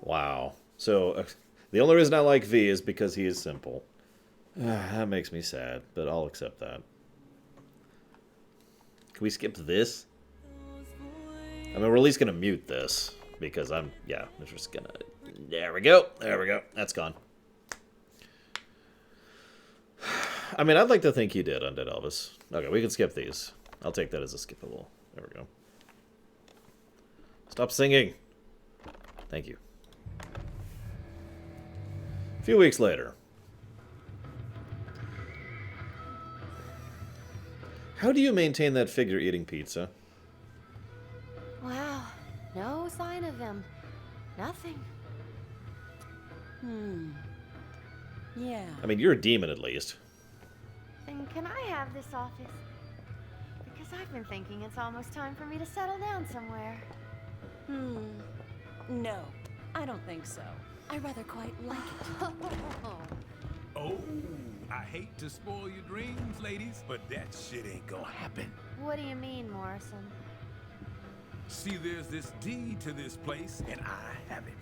Wow. So, the only reason I like V is because he is simple. That makes me sad, but I'll accept that. Can we skip this? I mean, we're at least going to mute this, because I'm just going to... There we go. There we go. That's gone. I mean, I'd like to think he did, Undead Elvis. Okay, we can skip these. I'll take that as a skippable. There we go. Stop singing. Thank you. A few weeks later. How do you maintain that figure eating pizza?
Wow, no sign of him. Nothing.
Yeah.
I mean, you're a demon at least.
Then can I have this office? Because I've been thinking it's almost time for me to settle down somewhere.
No, I don't think so. I rather quite like it.
Oh, I hate to spoil your dreams, ladies, but that shit ain't gonna happen.
What do you mean, Morrison?
See, there's this deed to this place, and I have it.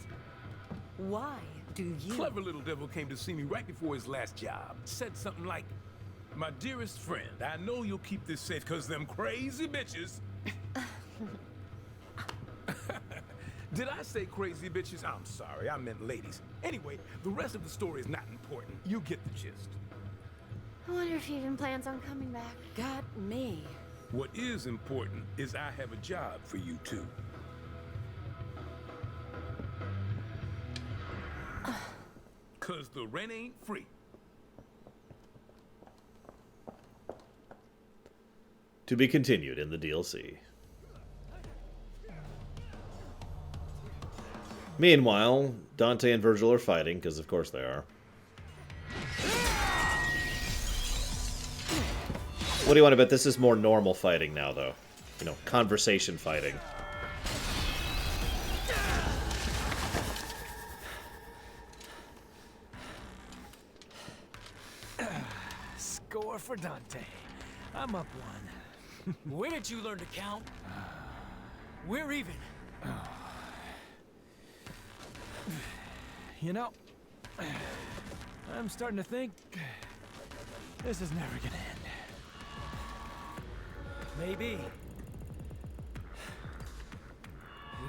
Why do you?
Clever little devil came to see me right before his last job. Said something like, "My dearest friend, I know you'll keep this safe because them crazy bitches..." Did I say crazy bitches? I'm sorry, I meant ladies. Anyway, the rest of the story is not important. You get the gist.
I wonder if he even plans on coming back.
Got me.
What is important is I have a job for you two. Cause the rent ain't free.
To be continued in the DLC. Meanwhile, Dante and Virgil are fighting, because of course they are. What do you want to bet? This is more normal fighting now, though. You know, conversation fighting.
Score for Dante. I'm up one. Where did you learn to count? We're even. You know, I'm starting to think this is never gonna end. Maybe.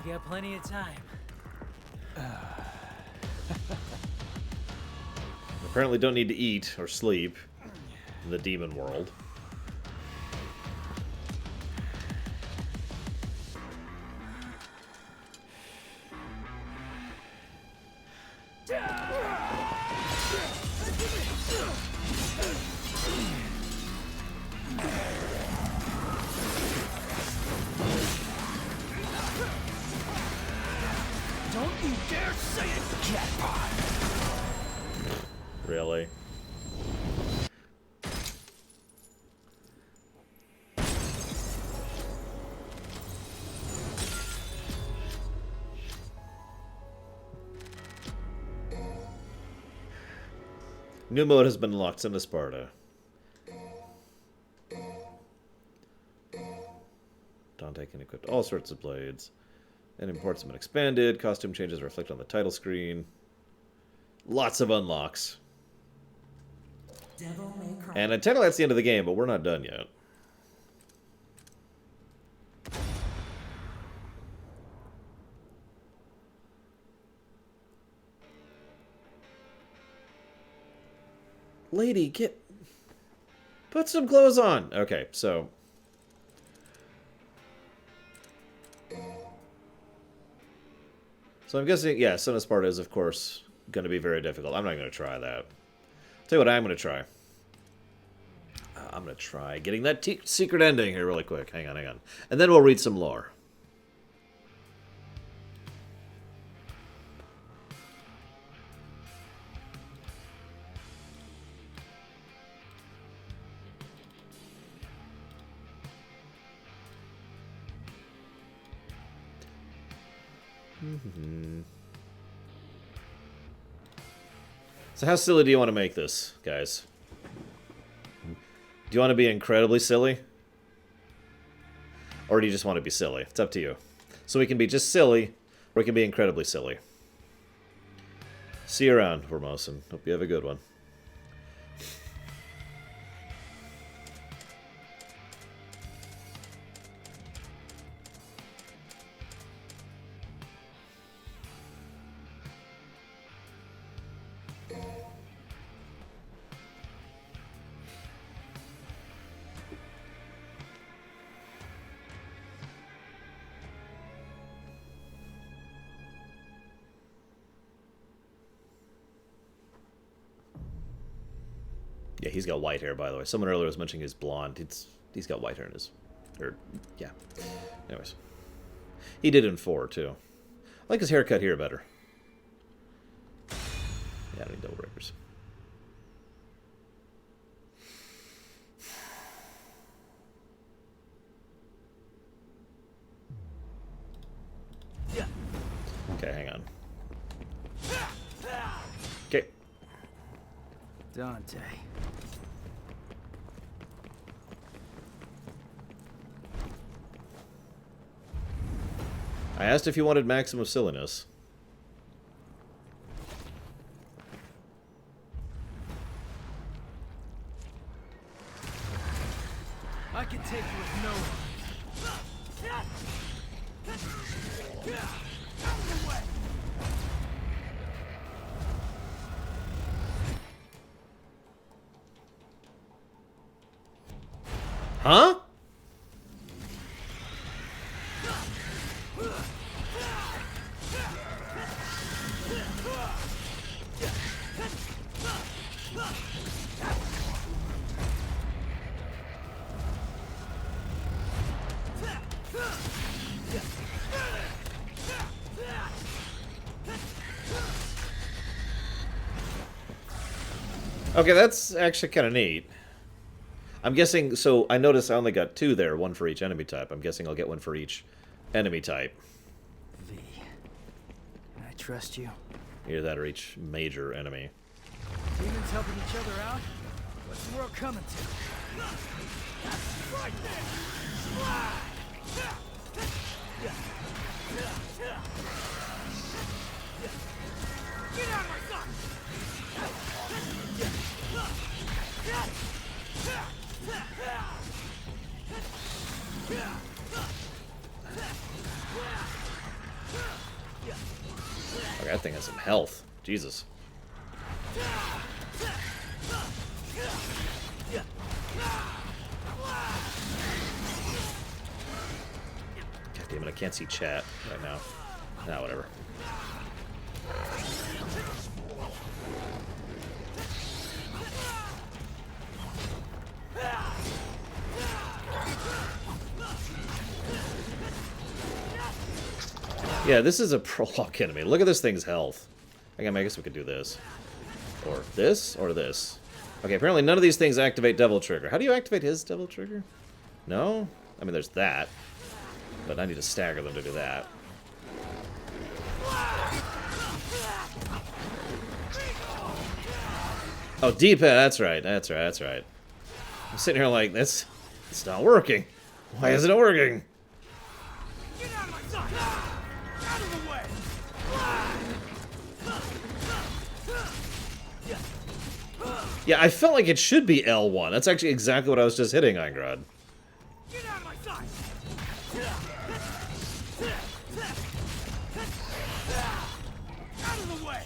We got plenty of time.
Apparently don't need to eat or sleep in the demon world.
Don't you dare say it, jackpot!
Really? New mode has been unlocked in Sparta. Dante can equip all sorts of blades. And imports have been expanded. Costume changes reflect on the title screen. Lots of unlocks. And technically that's the end of the game, but we're not done yet. Lady, get... Put some clothes on! Okay, so... So I'm guessing, yeah, Son of Sparta is, of course, going to be very difficult. I'm not going to try that. Tell you what I'm going to try. I'm going to try getting that secret ending here really quick. Hang on, hang on. And then we'll read some lore. So how silly do you want to make this, guys? Do you want to be incredibly silly? Or do you just want to be silly? It's up to you. So we can be just silly, or we can be incredibly silly. See you around, Formosan. Hope you have a good one. Yeah, he's got white hair, by the way. Someone earlier was mentioning he's blonde. He's got white hair in his... yeah. Anyways. He did in 4, too. I like his haircut here better. Yeah, I don't need double breakers. Okay, hang on. Okay.
Dante.
I asked if you wanted maximum silliness.
I can take you with no one.
Huh? Okay, that's actually kind of neat. I'm guessing, so I noticed I only got 2 there, 1 for each enemy type. I'm guessing I'll get 1 for each enemy type.
V, can I trust you?
Either that or each major enemy.
Demons helping each other out? What's the world coming to? Right Get out of my sight!
Okay, that thing has some health. Jesus. God damn it, I can't see chat right now. Nah, whatever. Yeah, this is a prologue enemy. Look at this thing's health. I guess we could do this. Or this, or this. Okay, apparently none of these things activate Devil Trigger. How do you activate his Devil Trigger? No? I mean, there's that. But I need to stagger them to do that. Oh, D-pad, that's right, that's right, that's right. I'm sitting here like, it's not working. Why isn't it working?
Get out of my sight! Out of the way!
Yeah, I felt like it should be L1. That's actually exactly what I was just hitting, Eingrod.
Get out of my sight! Out of the way!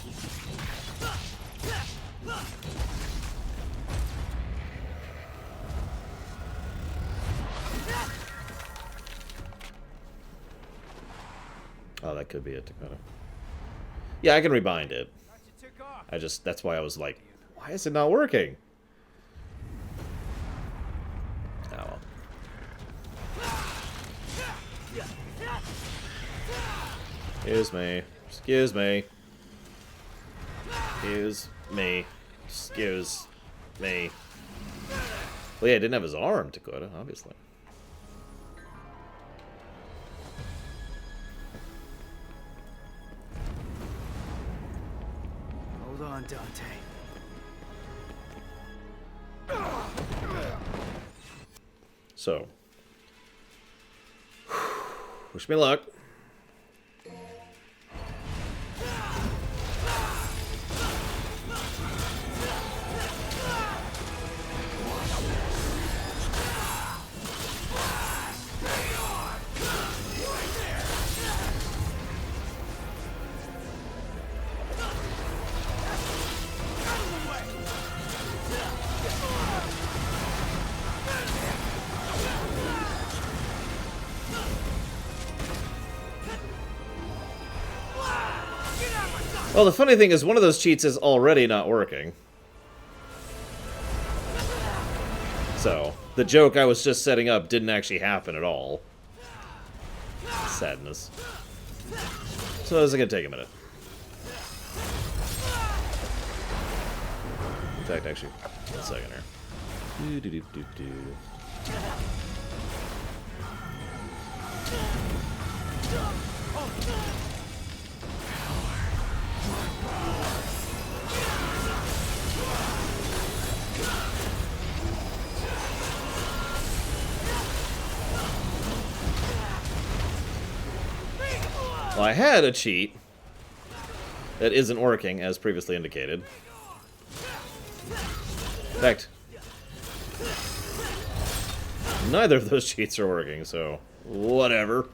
that could be it, Dakota. Yeah, I can rebind it. That's why I was like, why is it not working? Oh well. Excuse me. Excuse me. Excuse me. Excuse me. Well, yeah, I didn't have his arm, Dakota, obviously.
Hold on, Dante.
So. Wish me luck. Well, the funny thing is, one of those cheats is already not working. So, the joke I was just setting up didn't actually happen at all. Sadness. So, this is going to take a minute. In fact, actually, 1 second here. Do-do-do-do-do. Well, I had a cheat that isn't working, as previously indicated. In fact, neither of those cheats are working, so whatever.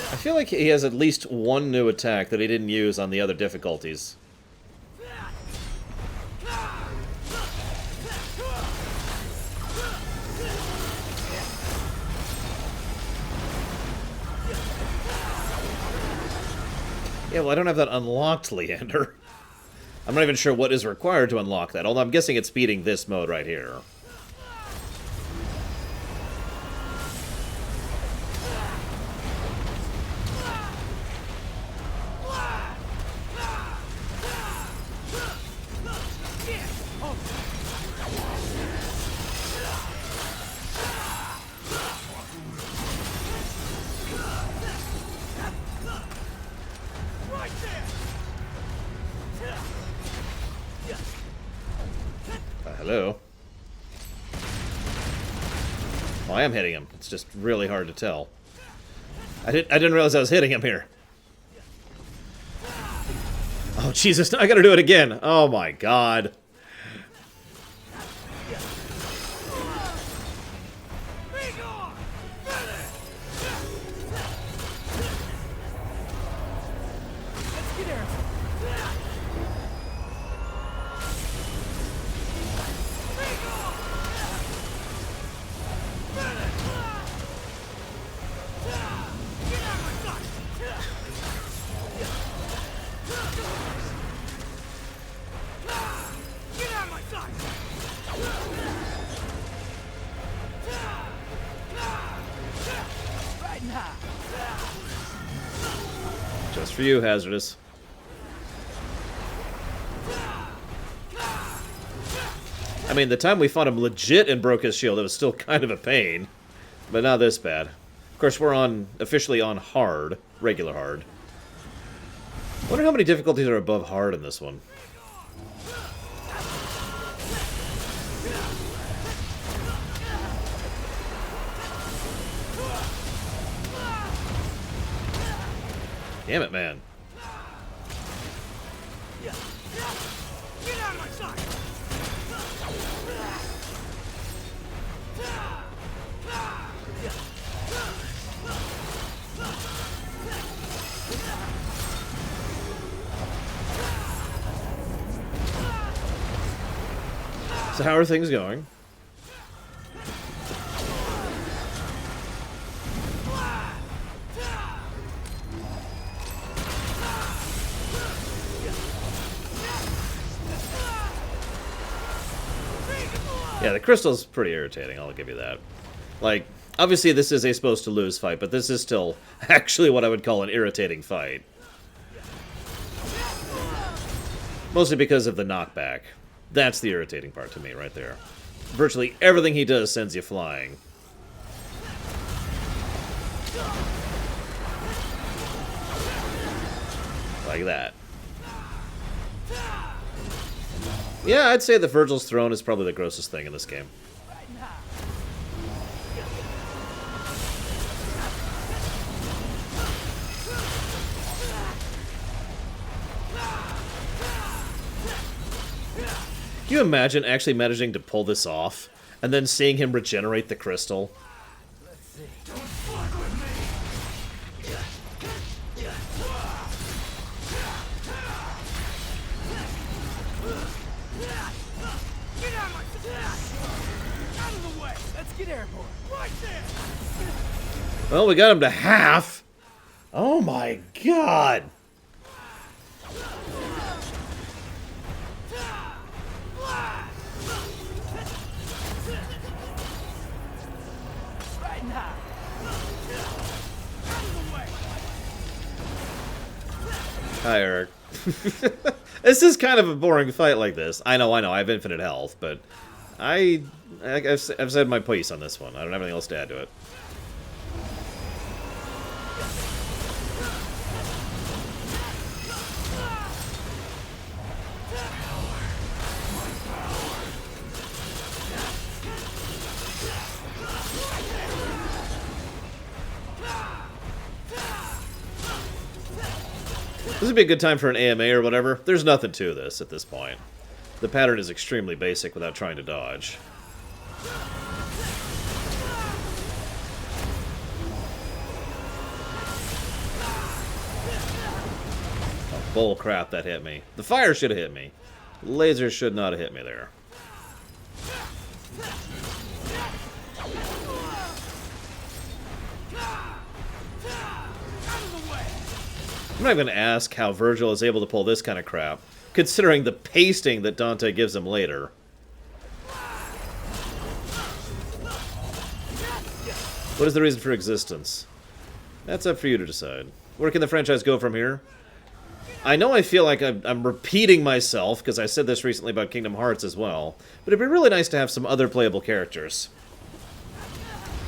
I feel like he has at least one new attack that he didn't use on the other difficulties. Yeah, well, I don't have that unlocked, Leander. I'm not even sure what is required to unlock that, although I'm guessing it's beating this mode right here. Hello. Well, I am hitting him. It's just really hard to tell. I didn't realize I was hitting him here. Oh, Jesus. Now I gotta do it again. Oh, my God. Just for you, Hazardous. I mean, the time we fought him legit and broke his shield, it was still kind of a pain. But not this bad. Of course, we're officially on hard. Regular hard. I wonder how many difficulties are above hard in this one. Damn it, man.
Get out of my sight!
So how are things going? Yeah, the crystal's pretty irritating, I'll give you that. Like, obviously this is a supposed to lose fight, but this is still actually what I would call an irritating fight. Mostly because of the knockback. That's the irritating part to me right there. Virtually everything he does sends you flying. Like that. Yeah, I'd say the Virgil's Throne is probably the grossest thing in this game. Can you imagine actually managing to pull this off, and then seeing him regenerate the crystal?
Let's see. Out of the way! Let's get airborne! Right there!
Well, we got him to half! Oh my god! Hi, Eric. This is kind of a boring fight like this. I know, I have infinite health, but I've said my piece on this one. I don't have anything else to add to it. This would be a good time for an AMA or whatever. There's nothing to this at this point. The pattern is extremely basic without trying to dodge. Oh, bull crap, that hit me. The fire should have hit me. Laser should not have hit me there. I'm not even going to ask how Virgil is able to pull this kind of crap, considering the pasting that Dante gives him later. What is the reason for existence? That's up for you to decide. Where can the franchise go from here? I know I feel like I'm repeating myself, because I said this recently about Kingdom Hearts as well, but it'd be really nice to have some other playable characters.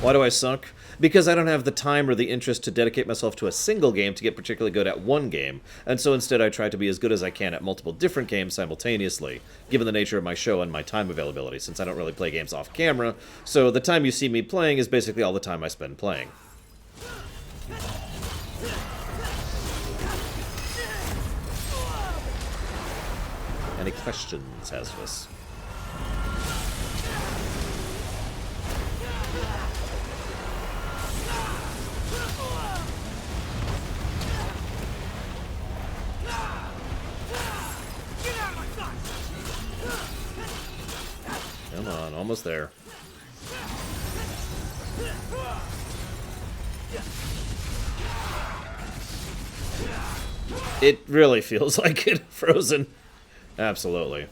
Why do I suck? Because I don't have the time or the interest to dedicate myself to a single game to get particularly good at one game, and so instead I try to be as good as I can at multiple different games simultaneously, given the nature of my show and my time availability, since I don't really play games off camera, so the time you see me playing is basically all the time I spend playing. Any questions, Hasvis? Come on, almost there. It really feels like it, Frozen. Absolutely.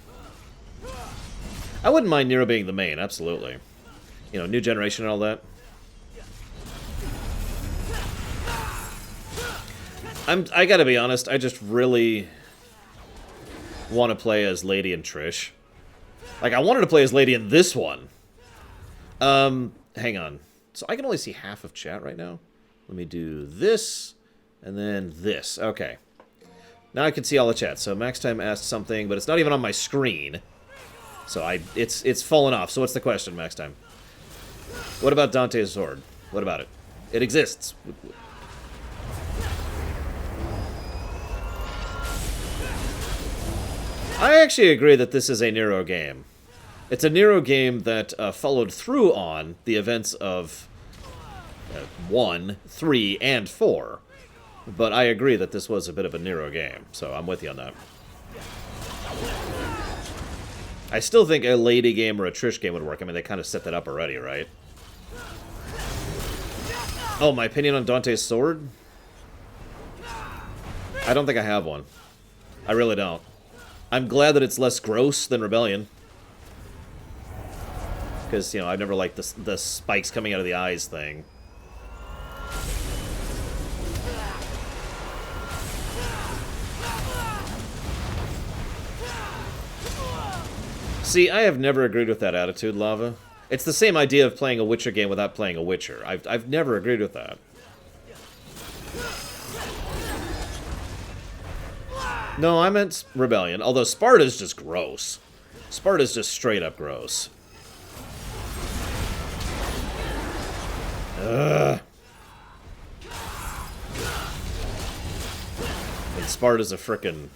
I wouldn't mind Nero being the main, absolutely. You know, new generation and all that. I gotta be honest, I just really want to play as Lady and Trish. Like, I wanted to play as Lady in this one. Hang on. So I can only see half of chat right now. Let me do this, and then this. Okay. Now I can see all the chat. So Max Time asked something, but it's not even on my screen. So it's fallen off. So what's the question, Max Time? What about Dante's sword? What about it? It exists. I actually agree that this is a Nero game. It's a Nero game that followed through on the events of 1, 3, and 4. But I agree that this was a bit of a Nero game, so I'm with you on that. I still think a Lady game or a Trish game would work. I mean, they kind of set that up already, right? Oh, my opinion on Dante's sword? I don't think I have one. I really don't. I'm glad that it's less gross than Rebellion. Because, you know, I've never liked the spikes coming out of the eyes thing. See, I have never agreed with that attitude, Lava. It's the same idea of playing a Witcher game without playing a Witcher. I've never agreed with that. No, I meant Rebellion. Although Sparta's just gross. Sparta's just straight up gross. Ugh. And Sparta's a frickin'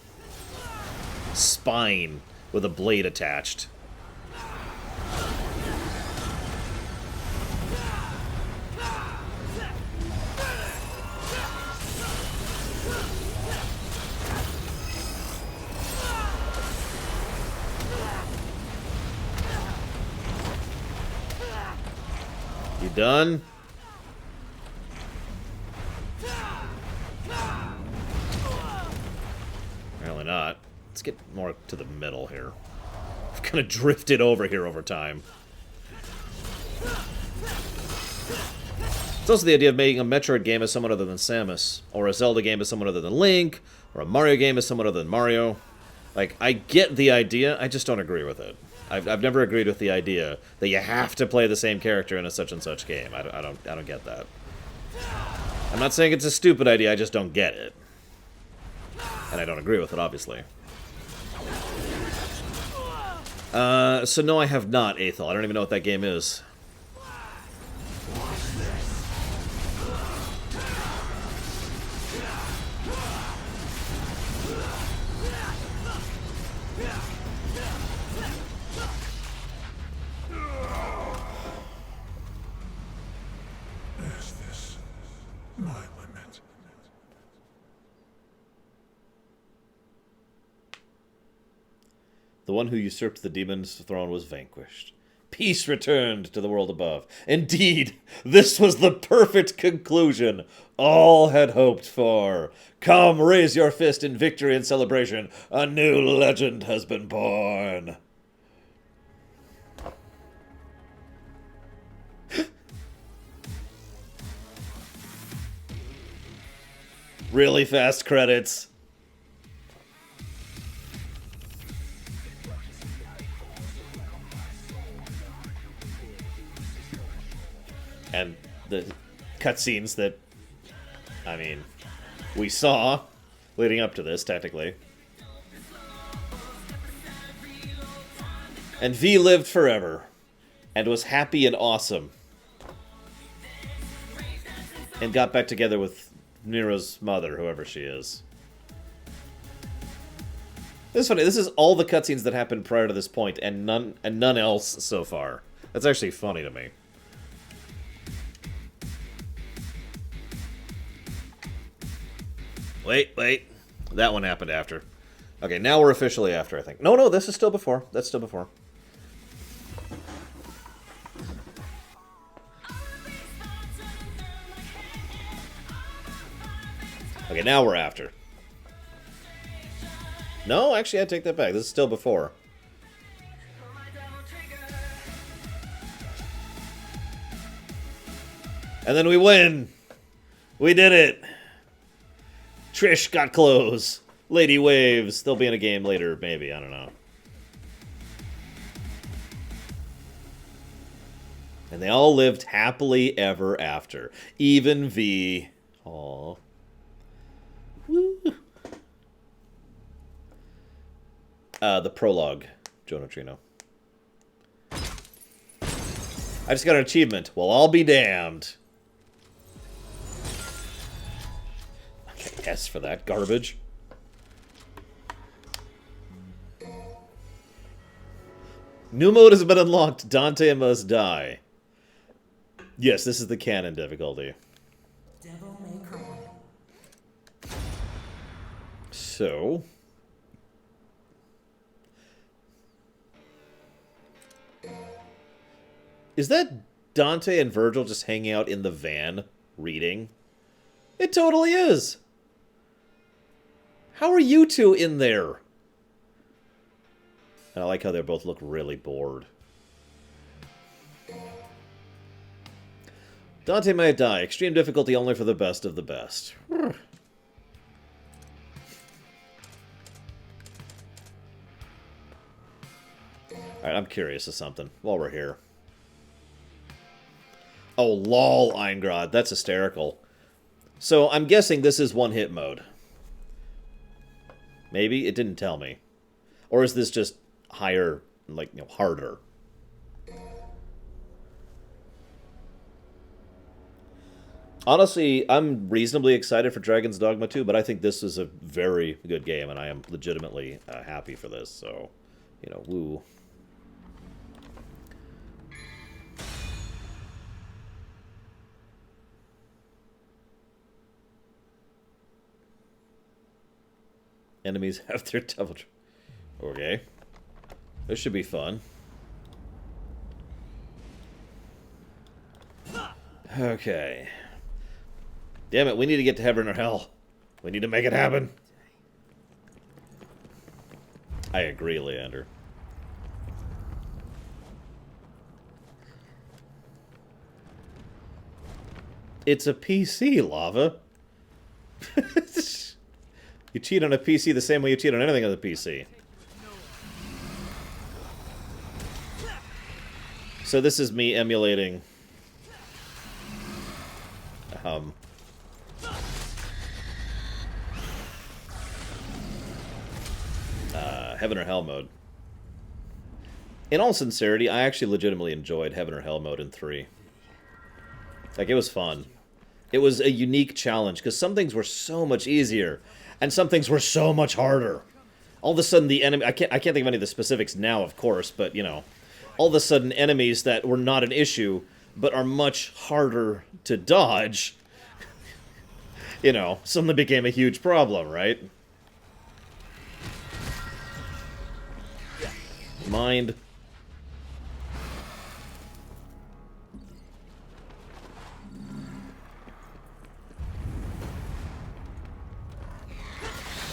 spine with a blade attached. You done? Apparently not. Let's get more to the middle here. I've kind of drifted over here over time. It's also the idea of making a Metroid game as someone other than Samus, or a Zelda game as someone other than Link, or a Mario game as someone other than Mario. Like, I get the idea, I just don't agree with it. I've never agreed with the idea that you have to play the same character in a such and such game. I don't get that. I'm not saying it's a stupid idea, I just don't get it. And I don't agree with it, obviously. So no, I have not, Aethel. I don't even know what that game is.
Is this my limit?
The one who usurped the demon's throne was vanquished. Peace returned to the world above. Indeed, this was the perfect conclusion all had hoped for. Come, raise your fist in victory and celebration. A new legend has been born. Really fast credits. And the cutscenes that, I mean, we saw leading up to this, technically. And V lived forever, and was happy and awesome. And got back together with Nero's mother, whoever she is. This is funny, this is all the cutscenes that happened prior to this point, and none else so far. That's actually funny to me. Wait. That one happened after. Okay, now we're officially after, I think. No, this is still before. That's still before. Okay, now we're after. No, actually, I take that back. This is still before. And then we win! We did it! Trish got clothes. Lady waves. They'll be in a game later, maybe. I don't know. And they all lived happily ever after. Even V. Aww. Woo. The prologue, Joe Neutrino. I just got an achievement. Well, I'll be damned. S for that garbage. New mode has been unlocked. Dante must die. Yes, this is the canon difficulty.
Devil may cry.
So... is that Dante and Virgil just hanging out in the van, reading? It totally is! How are you two in there? And I like how they both look really bored. Dante might die. Extreme difficulty only for the best of the best. Alright, I'm curious of something while we're here. Oh, lol, Eingrod. That's hysterical. So, I'm guessing this is one-hit mode. Maybe? It didn't tell me. Or is this just higher, like, you know, harder? Honestly, I'm reasonably excited for Dragon's Dogma 2, but I think this is a very good game, and I am legitimately happy for this, so, you know, woo. Enemies have their double... Okay. This should be fun. Okay. Damn it, we need to get to heaven or hell. We need to make it happen. I agree, Leander. It's a PC, Lava. You cheat on a PC the same way you cheat on anything on the PC. So this is me emulating... Heaven or Hell mode. In all sincerity, I actually legitimately enjoyed Heaven or Hell mode in 3. Like, it was fun. It was a unique challenge, because some things were so much easier, and some things were so much harder. All of a sudden, the enemy... I can't think of any of the specifics now, of course, but, you know... all of a sudden, enemies that were not an issue, but are much harder to dodge... you know, suddenly became a huge problem, right? Mind.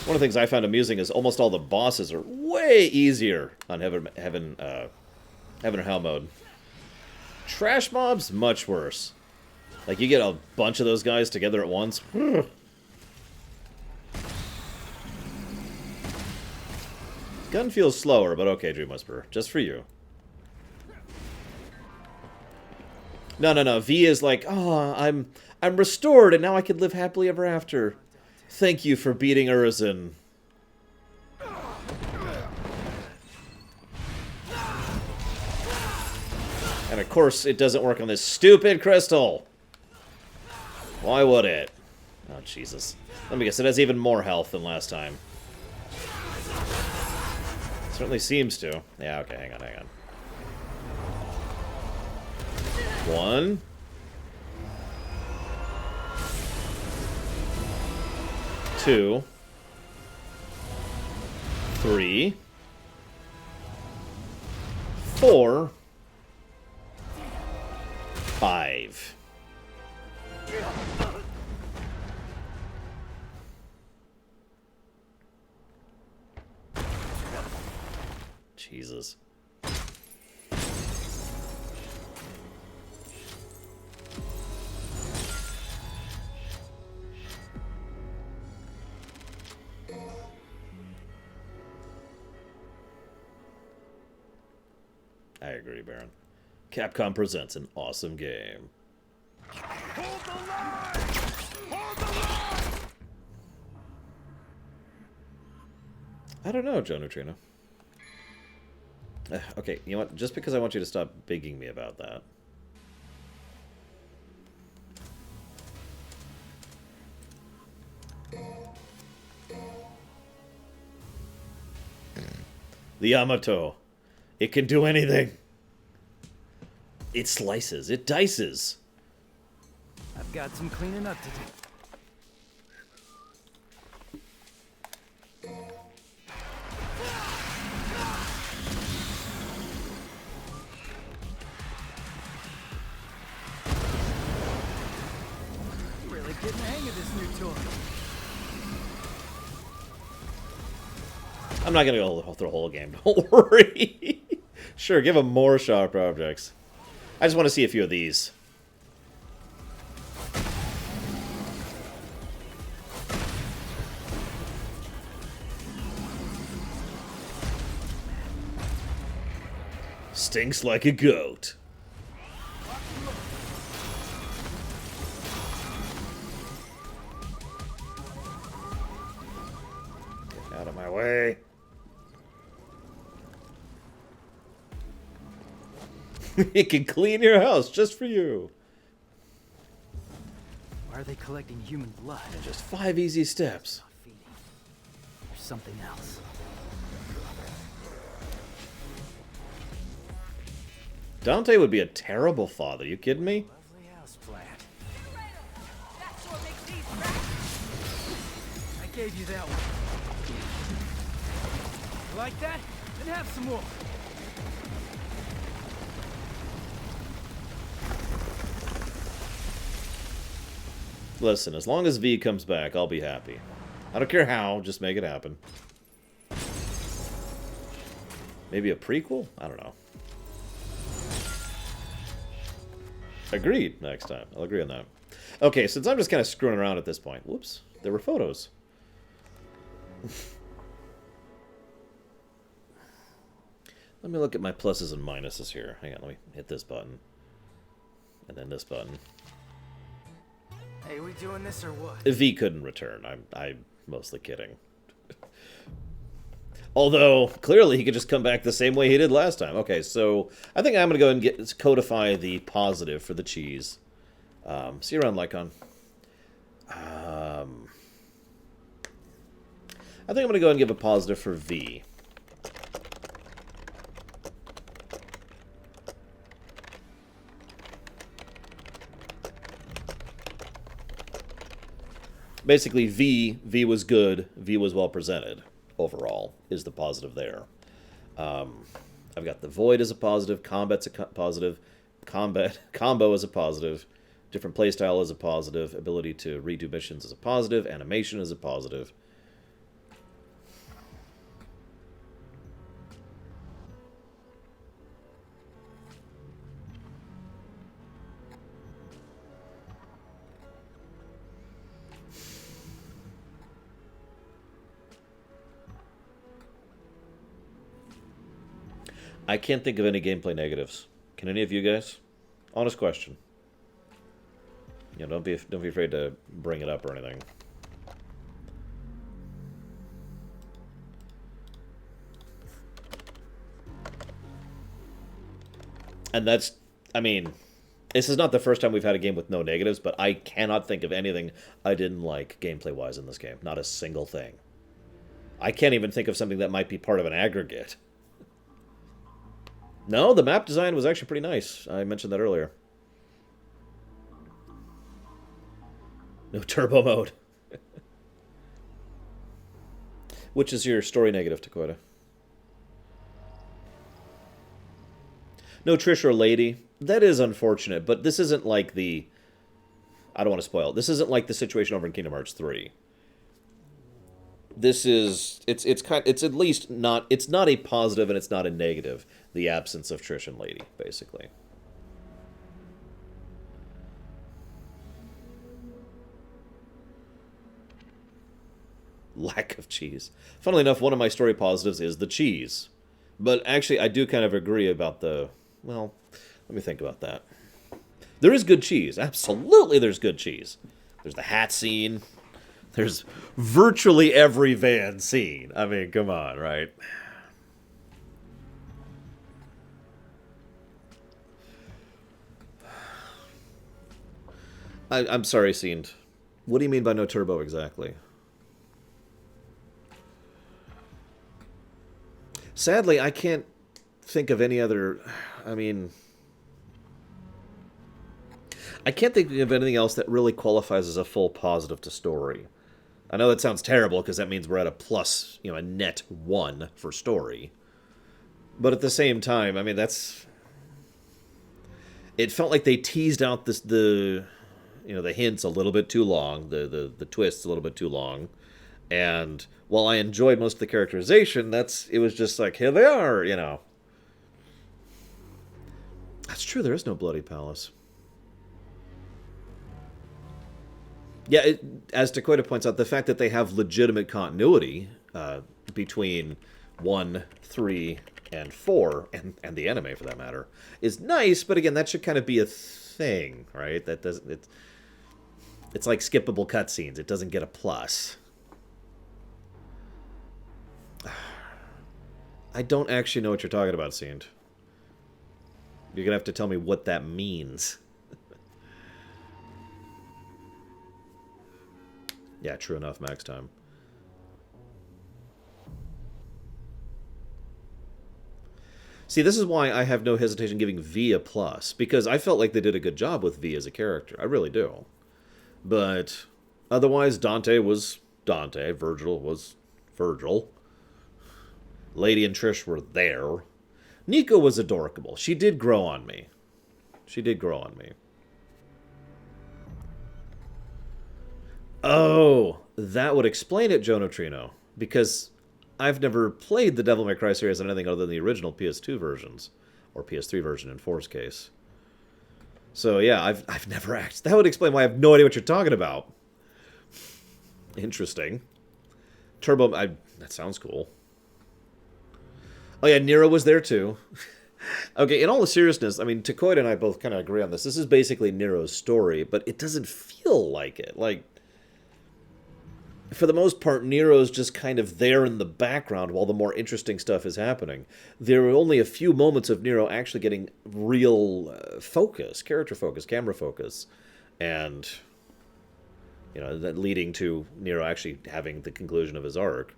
One of the things I found amusing is almost all the bosses are way easier on Heaven or Hell mode. Trash mobs, much worse. Like, you get a bunch of those guys together at once. Gun feels slower, but okay, Dream Whisperer. Just for you. No. V is like, oh, I'm restored, and now I can live happily ever after. Thank you for beating Urizen. And of course, it doesn't work on this stupid crystal. Why would it? Oh, Jesus. Let me guess, it has even more health than last time. Certainly seems to. Yeah, okay, hang on. 1. 2. 3. 4. 5. Jesus. I agree, Baron. Capcom presents an awesome game.
Hold the line! Hold the line!
I don't know, Joe Neutrino. Okay, you know what? Just because I want you to stop bigging me about that. The Yamato. It can do anything. It slices. It dices.
I've got some cleaning up to do. Really getting the hang of this new toy.
I'm not gonna go through the whole game. Don't worry. Sure, give him more sharp objects. I just want to see a few of these. Stinks like a goat. Get out of my way. It can clean your house just for you.
Why are they collecting human blood?
Just 5 easy steps.
There's something else.
Dante would be a terrible father. You kidding me?
Lovely house plant. I gave you that one. You like that? Then have some more.
Listen, as long as V comes back, I'll be happy. I don't care how, just make it happen. Maybe a prequel? I don't know. Agreed next time. I'll agree on that. Okay, since I'm just kind of screwing around at this point. Whoops, there were photos. Let me look at my pluses and minuses here. Hang on, let me hit this button. And then this button.
Hey, we doing this or what?
V couldn't return. I'm mostly kidding. Although, clearly he could just come back the same way he did last time. Okay, so I think I'm going to go and codify the positive for the cheese. See you around, Lycon. I think I'm going to go and give a positive for V. Basically, V was good, V was well presented, overall, is the positive there. I've got the Void as a positive, Combat's a positive, Combo is a positive, different playstyle is a positive, ability to redo missions is a positive, animation is a positive. I can't think of any gameplay negatives. Can any of you guys? Honest question. You know, don't be afraid to bring it up or anything. And that's, I mean, this is not the first time we've had a game with no negatives, but I cannot think of anything I didn't like gameplay-wise in this game. Not a single thing. I can't even think of something that might be part of an aggregate. No, the map design was actually pretty nice. I mentioned that earlier. No turbo mode. Which is your story negative, Takoda? No Trish or Lady. That is unfortunate, but this isn't like the... I don't want to spoil it. This isn't like the situation over in Kingdom Hearts 3. This is... It's at least not... It's not a positive and it's not a negative. The absence of Trish and Lady, basically. Lack of cheese. Funnily enough, one of my story positives is the cheese. But actually, I do kind of agree about the... Well, let me think about that. There is good cheese. Absolutely there's good cheese. There's the hat scene. There's virtually every van scene. I mean, come on, right? I'm sorry, Scene. What do you mean by no turbo exactly? Sadly, I can't think of any other... I mean... I can't think of anything else that really qualifies as a full positive to story. I know that sounds terrible, because that means we're at a plus, a net 1 for story. But at the same time, I mean, that's... It felt like they teased out the hints a little bit too long, the twists a little bit too long. And while I enjoyed most of the characterization, it was just like, here they are, That's true, there is no Bloody Palace. Yeah, as Dakota points out, the fact that they have legitimate continuity between 1, 3, and 4, and the anime for that matter, is nice, but again, that should kind of be a thing, right? That doesn't... It's like skippable cutscenes. It doesn't get a plus. I don't actually know what you're talking about, Seend. You're going to have to tell me what that means. Yeah, true enough, max time. See, this is why I have no hesitation giving V a plus, because I felt like they did a good job with V as a character. I really do. But otherwise, Dante was Dante. Virgil was Virgil. Lady and Trish were there. Nico was adorable. She did grow on me. She did grow on me. Oh, that would explain it, Joe Neutrino. Because I've never played the Devil May Cry series on anything other than the original PS2 versions. Or PS3 version in 4's case. So yeah, I've never actually... That would explain why I have no idea what you're talking about. Interesting. Turbo... that sounds cool. Oh yeah, Nero was there too. Okay, in all the seriousness, I mean, Takoida and I both kind of agree on this. This is basically Nero's story, but it doesn't feel like it. Like, for the most part, Nero's just kind of there in the background while the more interesting stuff is happening. There are only a few moments of Nero actually getting real focus, character focus, camera focus, and, that leading to Nero actually having the conclusion of his arc.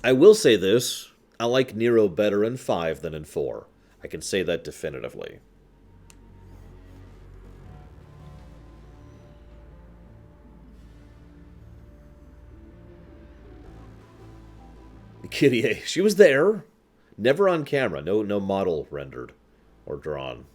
I will say this, I like Nero better in 5 than in 4. I can say that definitively. Kyrie, she was there. Never on camera. No model rendered or drawn.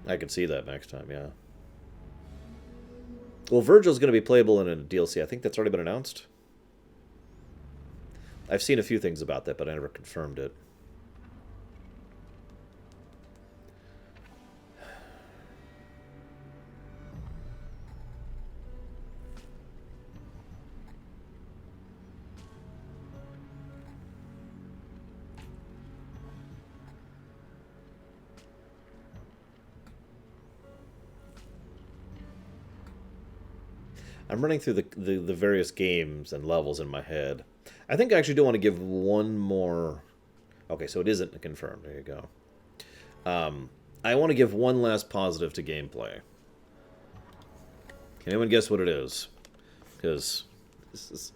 I could see that next time, yeah. Well, Virgil's going to be playable in a DLC. I think that's already been announced. I've seen a few things about that, but I never confirmed it. I'm running through the various games and levels in my head. I think I actually do want to give one more... Okay, so it isn't confirmed. There you go. I want to give one last positive to gameplay. Can anyone guess what it is? Because this is...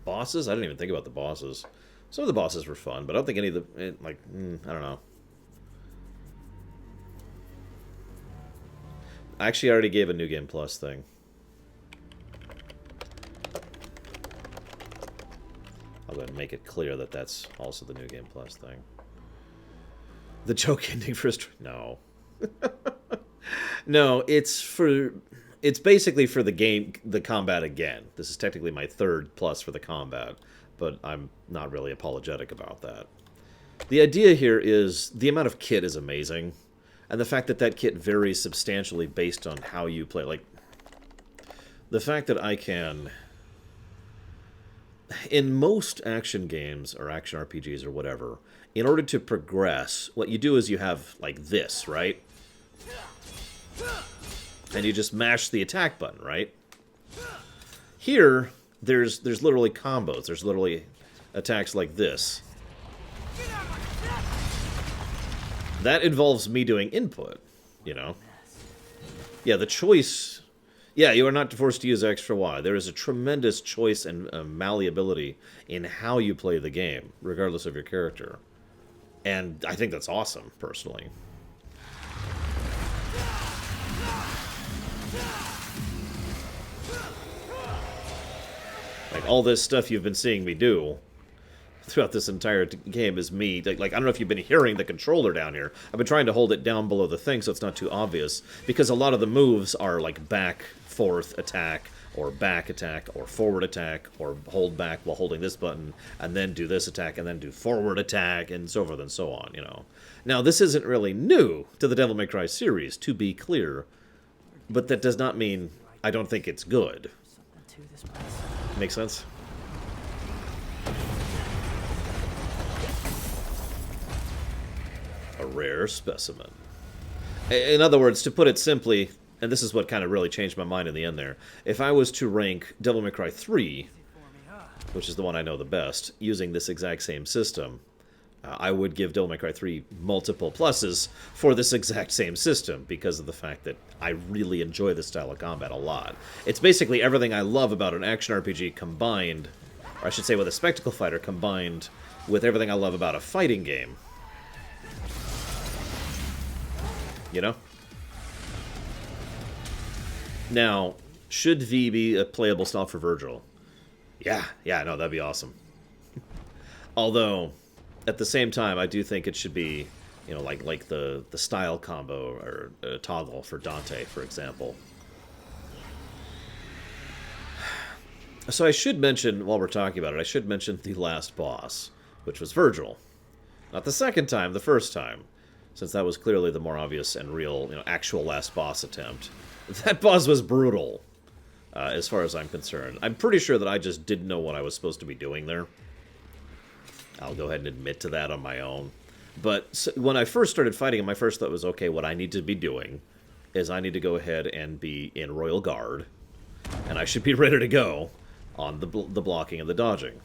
Bosses? I didn't even think about the bosses. Some of the bosses were fun, but I don't think any of the... I don't know. Actually, I already gave a New Game Plus thing. I'll go ahead and make it clear that that's also the New Game Plus thing. The joke ending for... No. No, it's for... It's basically for the game, the combat again. This is technically my third plus for the combat. but I'm not really apologetic about that. The idea here is the amount of kit is amazing, and the fact that that kit varies substantially based on how you play. Like, the fact that I can... In most action games, or action RPGs, or whatever, in order to progress, what you do is you have, like, this, right? And you just mash the attack button, right? Here, there's literally combos. There's literally attacks like this. That involves me doing input, you know? Yeah, the choice... Yeah, you are not forced to use X for Y. There is a tremendous choice and malleability in how you play the game, regardless of your character. And I think that's awesome, personally. Like, all this stuff you've been seeing me do throughout this entire game is me. Like, I don't know if you've been hearing the controller down here. I've been trying to hold it down below the thing so it's not too obvious, because a lot of the moves are like back, forth attack, or back attack, or forward attack, or hold back while holding this button, and then do this attack, and then do forward attack, and so forth and so on, you know. Now, this isn't really new to the Devil May Cry series, to be clear, but that does not mean I don't think it's good. Make sense? A rare specimen. In other words, to put it simply, and this is what kind of really changed my mind in the end there, if I was to rank Devil May Cry 3, which is the one I know the best, using this exact same system, I would give Devil May Cry 3 multiple pluses for this exact same system, because of the fact that I really enjoy this style of combat a lot. It's basically everything I love about an action RPG combined, or I should say with a spectacle fighter combined with everything I love about a fighting game. You know? Now, should V be a playable style for Virgil? Yeah, no, that'd be awesome. Although, at the same time, I do think it should be, you know, like the style combo or toggle for Dante, for example. So I should mention, while we're talking about it, I should mention the last boss, which was Virgil. Not the second time, the first time, since that was clearly the more obvious and real, you know, actual last boss attempt. That boss was brutal, as far as I'm concerned. I'm pretty sure that I just didn't know what I was supposed to be doing there. I'll go ahead and admit to that on my own. But when I first started fighting him, my first thought was, okay, what I need to be doing is I need to go ahead and be in Royal Guard, and I should be ready to go on the blocking and the dodging.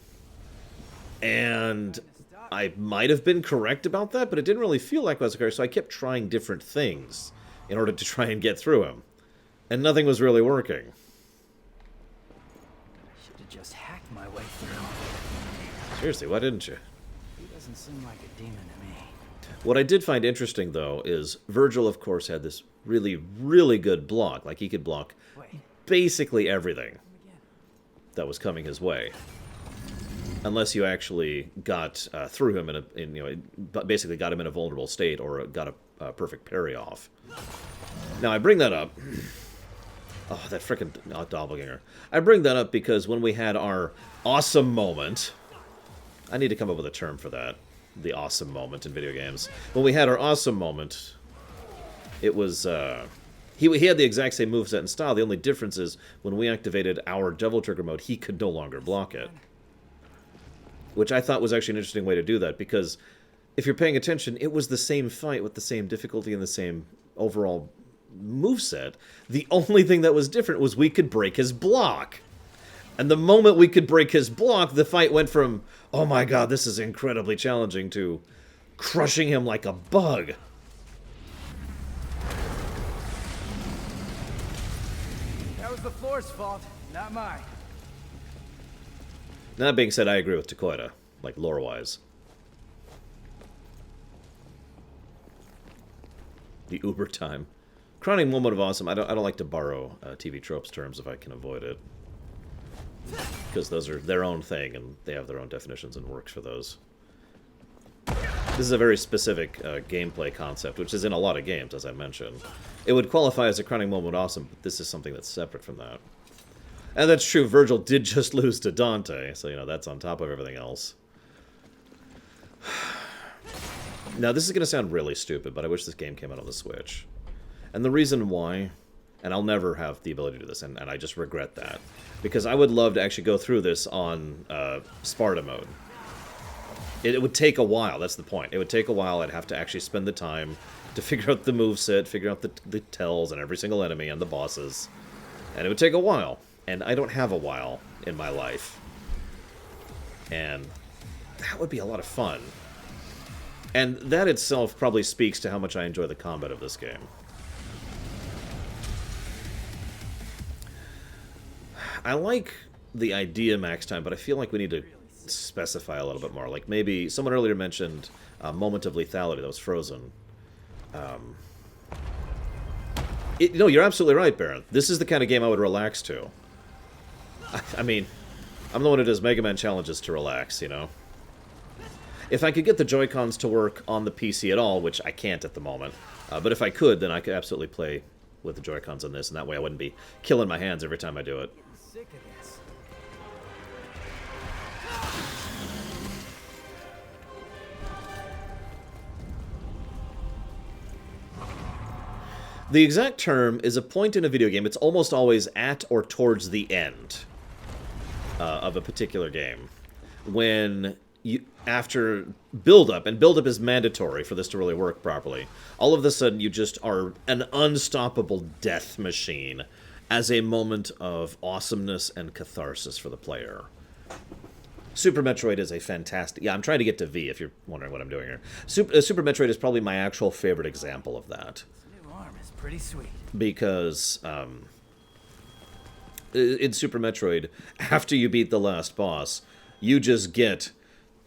And I might have been correct about that, but it didn't really feel like I was correct, so I kept trying different things in order to try and get through him. And nothing was really working.
Should have just hacked my way through.
Seriously, why didn't you?
He doesn't seem like a demon to me.
What I did find interesting, though, is Virgil, of course, had this really, really good block. Like, he could block basically everything that was coming his way. Unless you actually got through him in you know, basically got him in a vulnerable state or got a perfect parry off. Now, I bring that up. Oh, that frickin' doppelganger. I bring that up because when we had our awesome moment... I need to come up with a term for that. The awesome moment in video games. When we had our awesome moment, it was... He had the exact same moveset and style. The only difference is when we activated our Devil Trigger mode, he could no longer block it. Which I thought was actually an interesting way to do that, because if you're paying attention, it was the same fight with the same difficulty and the same overall moveset. The only thing that was different was we could break his block. And the moment we could break his block, the fight went from, oh my god, this is incredibly challenging, to crushing him like a bug.
That was the floor's fault, not mine.
That being said, I agree with Takoida, like lore-wise. The Uber time. Crowning moment of awesome. I don't like to borrow TV tropes terms if I can avoid it, because those are their own thing and they have their own definitions and works for those. This is a very specific gameplay concept, which is in a lot of games, as I mentioned. It would qualify as a crowning moment awesome, but this is something that's separate from that. And that's true, Virgil did just lose to Dante, so, you know, that's on top of everything else. Now, this is going to sound really stupid, but I wish this game came out on the Switch. And the reason why, and I'll never have the ability to do this, and I just regret that, because I would love to actually go through this on Sparta mode. It would take a while, that's the point. It would take a while, I'd have to actually spend the time to figure out the moveset, figure out the tells on every single enemy and the bosses. And it would take a while. And I don't have a while in my life. And that would be a lot of fun. And that itself probably speaks to how much I enjoy the combat of this game. I like the idea max time, but I feel like we need to specify a little bit more. Like maybe someone earlier mentioned Moment of Lethality that was frozen. No, you're absolutely right, Baron. This is the kind of game I would relax to. I mean, I'm the one who does Mega Man challenges to relax, you know? If I could get the Joy-Cons to work on the PC at all, which I can't at the moment, but if I could, then I could absolutely play with the Joy-Cons on this, and that way I wouldn't be killing my hands every time I do it.
Sick of this.
The exact term is a point in a video game. It's almost always at or towards the end of a particular game. When you, after build-up, and build-up is mandatory for this to really work properly, all of a sudden you just are an unstoppable death machine as a moment of awesomeness and catharsis for the player. Super Metroid is a fantastic... Yeah, I'm trying to get to V, if you're wondering what I'm doing here. Super Metroid is probably my actual favorite example of that.
Pretty sweet.
Because in Super Metroid, after you beat the last boss, you just get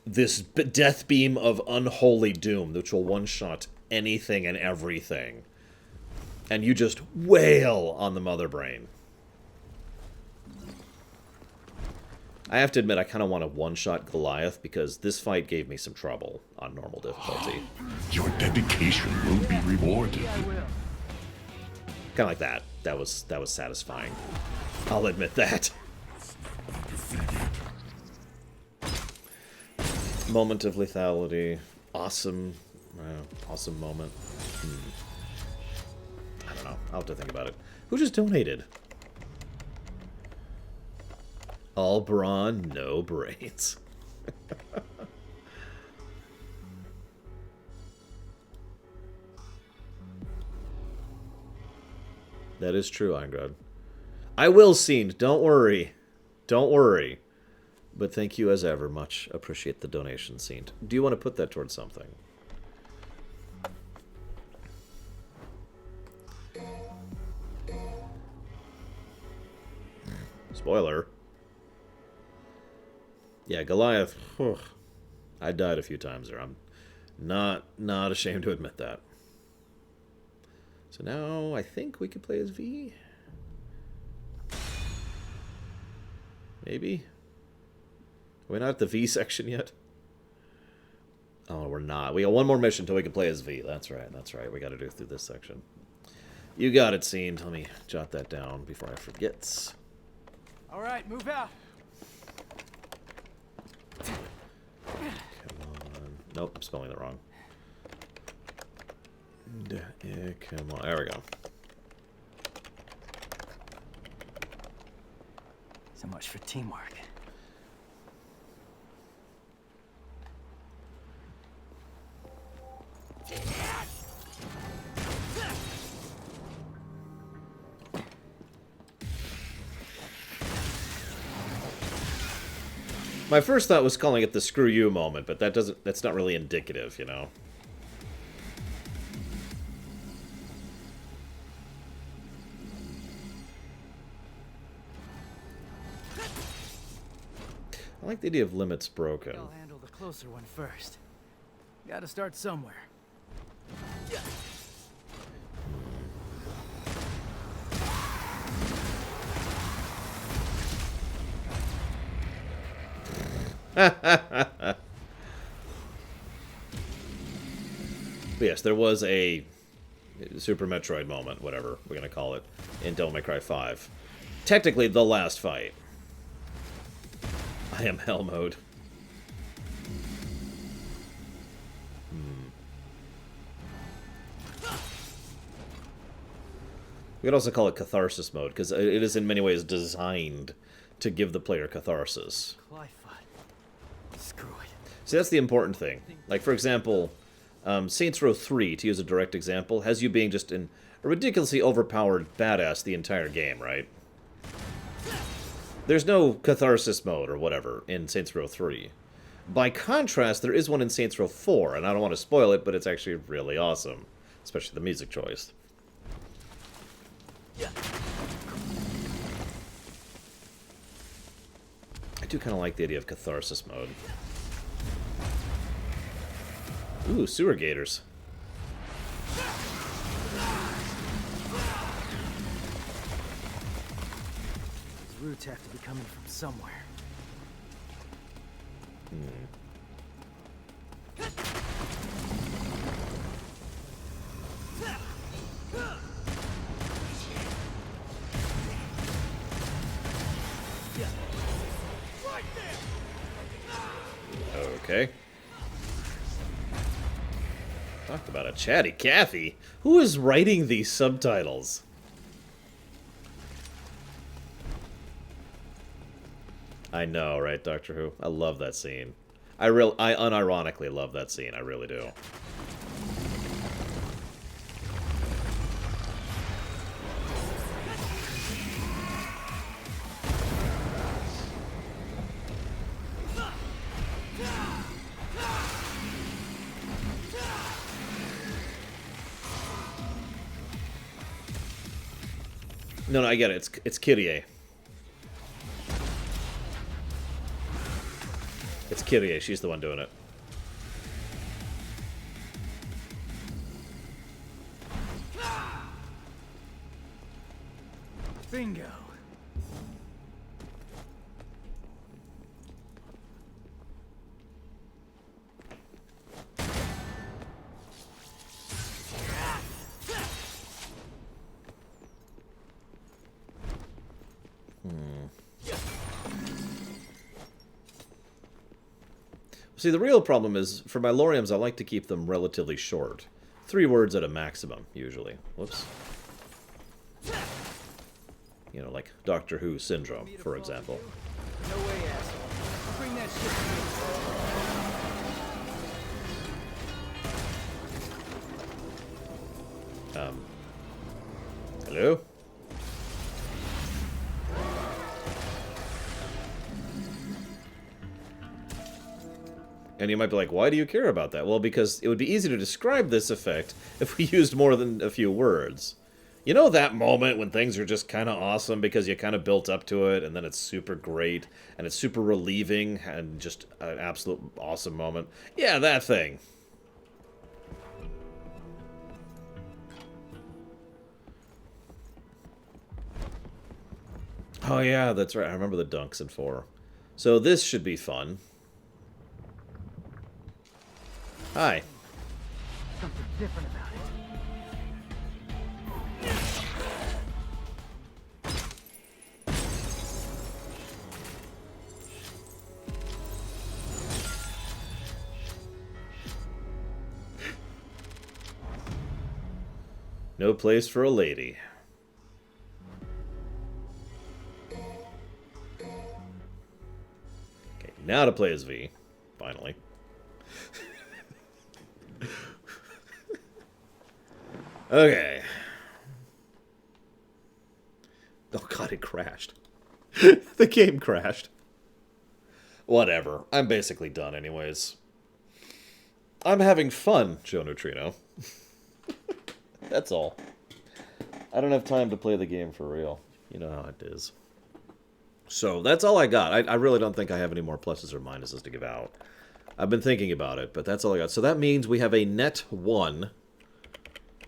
this death beam of unholy doom, which will one-shot anything and everything. And you just wail on the Mother Brain. I have to admit, I kind of want to one-shot Goliath, because this fight gave me some trouble on normal difficulty.
Your dedication will be rewarded.
Kind of like that. That was satisfying. I'll admit that. Moment of Lethality. Awesome. Awesome moment. I don't know. I'll have to think about it. Who just donated? All brawn, no brains. That is true, Eingrad. I will, Scene. Don't worry. Don't worry. But thank you as ever. Much appreciate the donation, Scene. Do you want to put that towards something? Spoiler. Yeah, Goliath. Whew, I died a few times there. I'm not ashamed to admit that. So now I think we could play as V. Maybe? Are we not at the V section yet? Oh, we're not. We got one more mission until we can play as V. That's right, that's right. We got to do through this section. You got it, Scene. Let me jot that down before I forget.
All right, move out.
Come on. Nope, I'm spelling it wrong. Yeah, come on. There we go.
So much for teamwork.
My first thought was calling it the screw you moment, but that's not really indicative, you know. I like the idea of limits broken.
I'll handle the closer one first. Gotta start somewhere.
But yes, there was a Super Metroid moment, whatever we're gonna call it, in Devil May Cry 5. technically the last fight. I am hell mode. We could also call it catharsis mode, because it is in many ways designed to give the player catharsis.
Screw it.
See, that's the important thing. Like, for example, Saints Row 3, to use a direct example, has you being just a ridiculously overpowered badass the entire game, right? There's no catharsis mode or whatever in Saints Row 3. By contrast, there is one in Saints Row 4, and I don't want to spoil it, but it's actually really awesome. Especially the music choice. I do kind of like the idea of catharsis mode. Ooh, sewer gators.
These roots have to be coming from somewhere.
Okay. Talked about a chatty Cathy. Who is writing these subtitles? I know, right, Doctor Who? I love that scene. I unironically love that scene. I really do. No, I get it. It's Kyrie. It's Kyrie. She's the one doing it.
Bingo.
See, the real problem is, for my Loriums, I like to keep them relatively short. 3 words at a maximum, usually. Whoops. You know, like Doctor Who Syndrome, for example.
No way, asshole. Bring that shit to me.
Hello? And you might be like, why do you care about that? Well, because it would be easy to describe this effect if we used more than a few words. You know that moment when things are just kind of awesome because you kind of built up to it, and then it's super great, and it's super relieving, and just an absolute awesome moment? Yeah, that thing. Oh yeah, that's right. I remember the dunks in 4. So this should be fun. Hi.
Something different about it.
No place for a lady. Okay, now to play as V, finally. Okay. Oh god, it crashed. The game crashed. Whatever. I'm basically done anyways. I'm having fun, Joe Neutrino. That's all. I don't have time to play the game for real. You know how it is. So, that's all I got. I really don't think I have any more pluses or minuses to give out. I've been thinking about it, but that's all I got. So that means we have a net 1.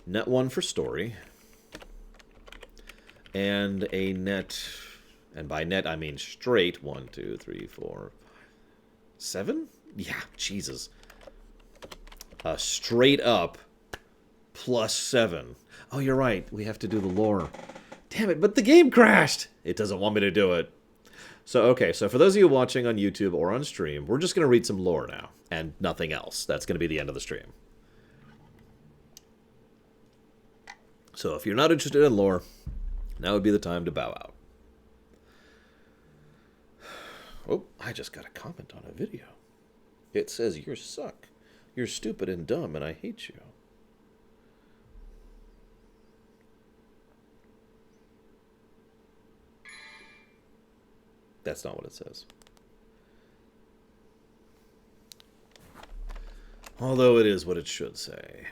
Net 1 for story. And a net... And by net, I mean straight. 1, 2, 3, 4, 7? Yeah, Jesus. Straight up +7. Oh, you're right. We have to do the lore. Damn it, but the game crashed! It doesn't want me to do it. So, okay, so for those of you watching on YouTube or on stream, we're just going to read some lore now, and nothing else. That's going to be the end of the stream. So if you're not interested in lore, now would be the time to bow out. Oh, I just got a comment on a video. It says, "You suck. You're stupid and dumb, and I hate you." That's not what it says. Although it is what it should say.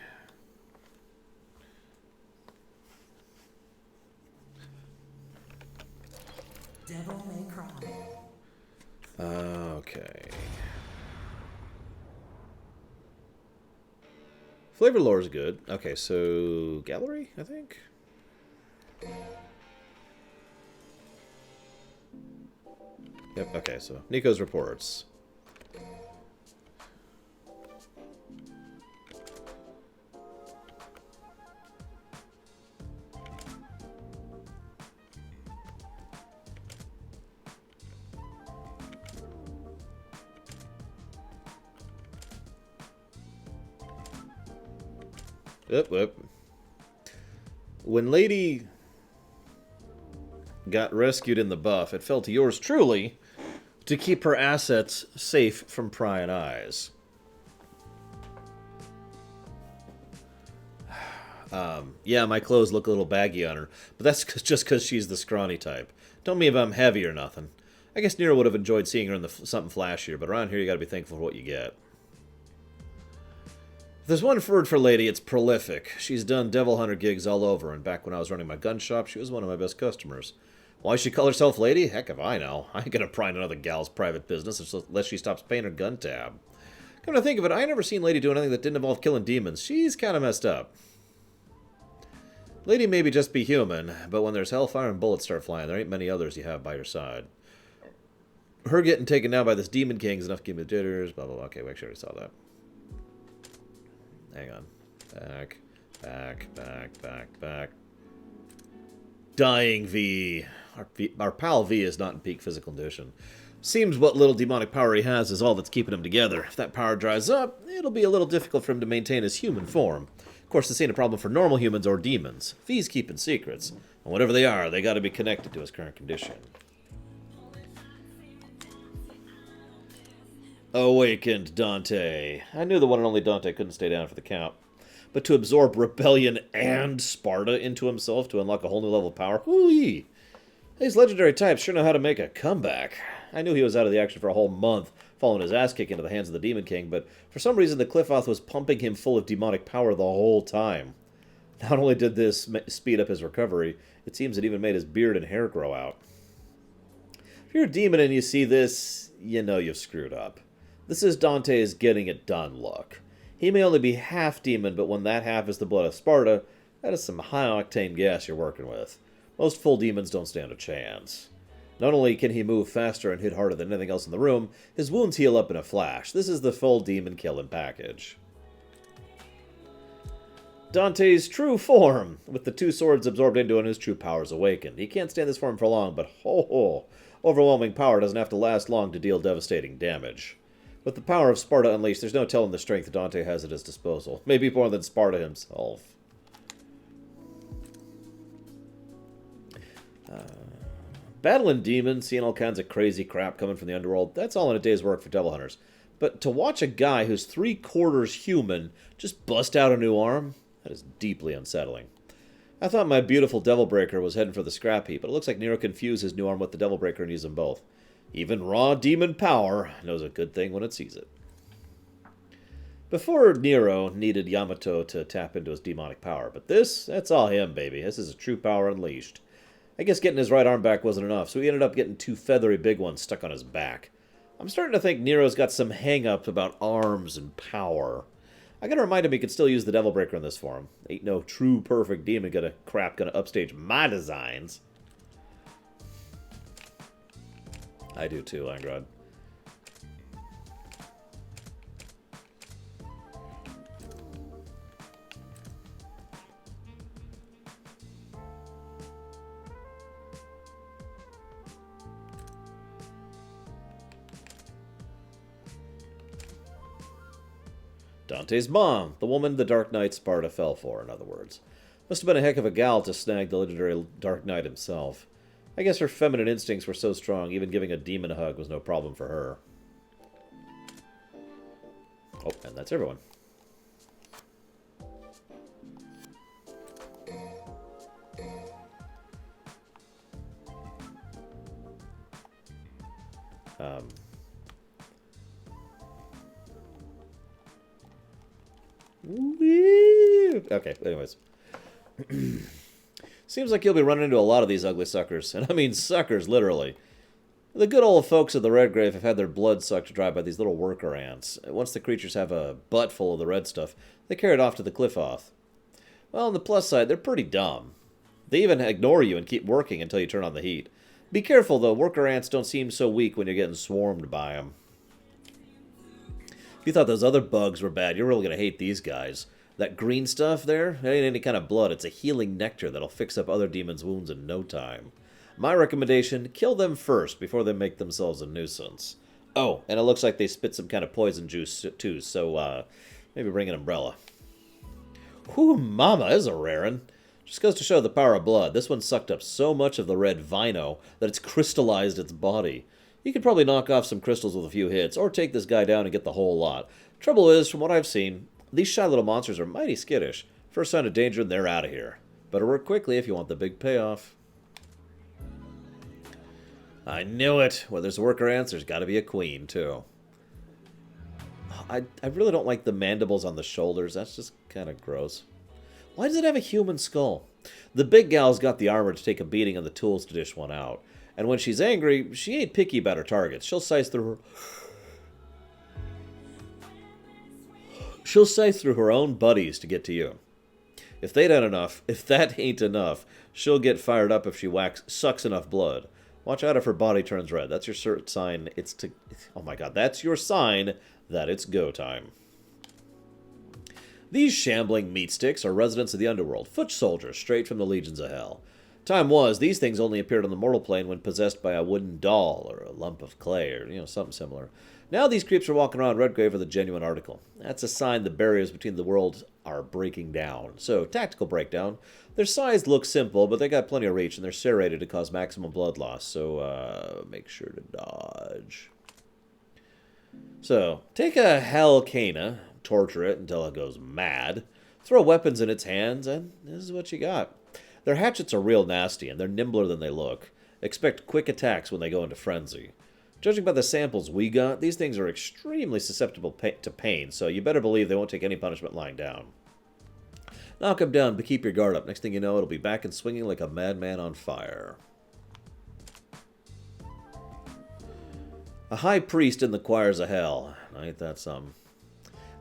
Devil May Cry.
Okay. Flavor lore is good. Okay, so gallery, I think. Yep, okay, so Nico's reports. Yep. When Lady got rescued in the buff, it fell to yours truly to keep her assets safe from prying eyes. Yeah, my clothes look a little baggy on her, but that's just because she's the scrawny type. Don't mean if I'm heavy or nothing. I guess Nero would have enjoyed seeing her in something flashier, but around here you gotta be thankful for what you get. If there's one word for Lady, it's prolific. She's done Devil Hunter gigs all over, and back when I was running my gun shop, she was one of my best customers. Why she call herself Lady? Heck if I know. I ain't gonna pry another gal's private business unless she stops paying her gun tab. Come to think of it, I never seen Lady do anything that didn't involve killing demons. She's kinda messed up. Lady maybe just be human, but when there's hellfire and bullets start flying, there ain't many others you have by your side. Her getting taken down by this Demon King is enough to give me the jitters, blah blah blah. Okay, we actually already saw that. Hang on. Back. Dying V. Our pal V is not in peak physical condition. Seems what little demonic power he has is all that's keeping him together. If that power dries up, it'll be a little difficult for him to maintain his human form. Of course, this ain't a problem for normal humans or demons. V's keeping secrets. And whatever they are, they gotta be connected to his current condition. Awakened Dante. I knew the one and only Dante couldn't stay down for the count. But to absorb rebellion and Sparta into himself to unlock a whole new level of power, whoo-wee! These legendary types sure know how to make a comeback. I knew he was out of the action for a whole month, following his ass kick into the hands of the Demon King, but for some reason the Qliphoth was pumping him full of demonic power the whole time. Not only did this speed up his recovery, it seems it even made his beard and hair grow out. If you're a demon and you see this, you know you've screwed up. This is Dante's getting it done look. He may only be half demon, but when that half is the blood of Sparta, that is some high-octane gas you're working with. Most full demons don't stand a chance. Not only can he move faster and hit harder than anything else in the room, his wounds heal up in a flash. This is the full demon killing package. Dante's true form, with the two swords absorbed into him, his true powers awakened. He can't stand this form for long, but overwhelming power doesn't have to last long to deal devastating damage. With the power of Sparta unleashed, there's no telling the strength Dante has at his disposal. Maybe more than Sparta himself. Battling demons, seeing all kinds of crazy crap coming from the underworld, that's all in a day's work for Devil Hunters. But to watch a guy who's 3/4 human just bust out a new arm, that is deeply unsettling. I thought my beautiful Devil Breaker was heading for the scrap heap, but it looks like Nero confused his new arm with the Devil Breaker and used them both. Even raw demon power knows a good thing when it sees it. Before, Nero needed Yamato to tap into his demonic power, but that's all him, baby. This is a true power unleashed. I guess getting his right arm back wasn't enough, so he ended up getting two feathery big ones stuck on his back. I'm starting to think Nero's got some hang-ups about arms and power. I gotta remind him he can still use the Devil Breaker in this form. Ain't no true perfect demon gonna upstage my designs. I do too, Langrod. Dante's mom, the woman the Dark Knight Sparta fell for, in other words. Must have been a heck of a gal to snag the legendary Dark Knight himself. I guess her feminine instincts were so strong, even giving a demon a hug was no problem for her. Oh, and that's everyone. Okay, anyways. Seems like you'll be running into a lot of these ugly suckers. And I mean suckers, literally. The good old folks of the Redgrave have had their blood sucked dry by these little worker ants. Once the creatures have a butt full of the red stuff, they carry it off to the Qliphoth. Well, on the plus side, they're pretty dumb. They even ignore you and keep working until you turn on the heat. Be careful, though. Worker ants don't seem so weak when you're getting swarmed by them. If you thought those other bugs were bad, you're really going to hate these guys. That green stuff there, it ain't any kind of blood. It's a healing nectar that'll fix up other demons' wounds in no time. My recommendation, kill them first before they make themselves a nuisance. Oh, and it looks like they spit some kind of poison juice, too, so maybe bring an umbrella. Whew, mama is a rare one. Just goes to show the power of blood. This one sucked up so much of the red vino that it's crystallized its body. You could probably knock off some crystals with a few hits, or take this guy down and get the whole lot. Trouble is, from what I've seen, these shy little monsters are mighty skittish. First sign of danger and they're out of here. Better work quickly if you want the big payoff. I knew it. Where there's worker ants, there's got to be a queen, too. I really don't like the mandibles on the shoulders. That's just kind of gross. Why does it have a human skull? The big gal's got the armor to take a beating and the tools to dish one out. And when she's angry, she ain't picky about her targets. She'll slice through her own buddies to get to you. If that ain't enough, she'll get fired up if she sucks enough blood. Watch out if her body turns red. That's your sign. Oh my god, that's your sign that it's go time. These shambling meat sticks are residents of the underworld, foot soldiers straight from the legions of hell. Time was, these things only appeared on the mortal plane when possessed by a wooden doll or a lump of clay or, something similar. Now these creeps are walking around Redgrave with a genuine article. That's a sign the barriers between the worlds are breaking down. So, tactical breakdown. Their size looks simple, but they got plenty of reach, and they're serrated to cause maximum blood loss, so make sure to dodge. So, take a Hellcana, torture it until it goes mad, throw weapons in its hands, and this is what you got. Their hatchets are real nasty, and they're nimbler than they look. Expect quick attacks when they go into frenzy. Judging by the samples we got, these things are extremely susceptible to pain, so you better believe they won't take any punishment lying down. Knock them down, but keep your guard up. Next thing you know, it'll be back and swinging like a madman on fire. A high priest in the choirs of hell. Ain't that some?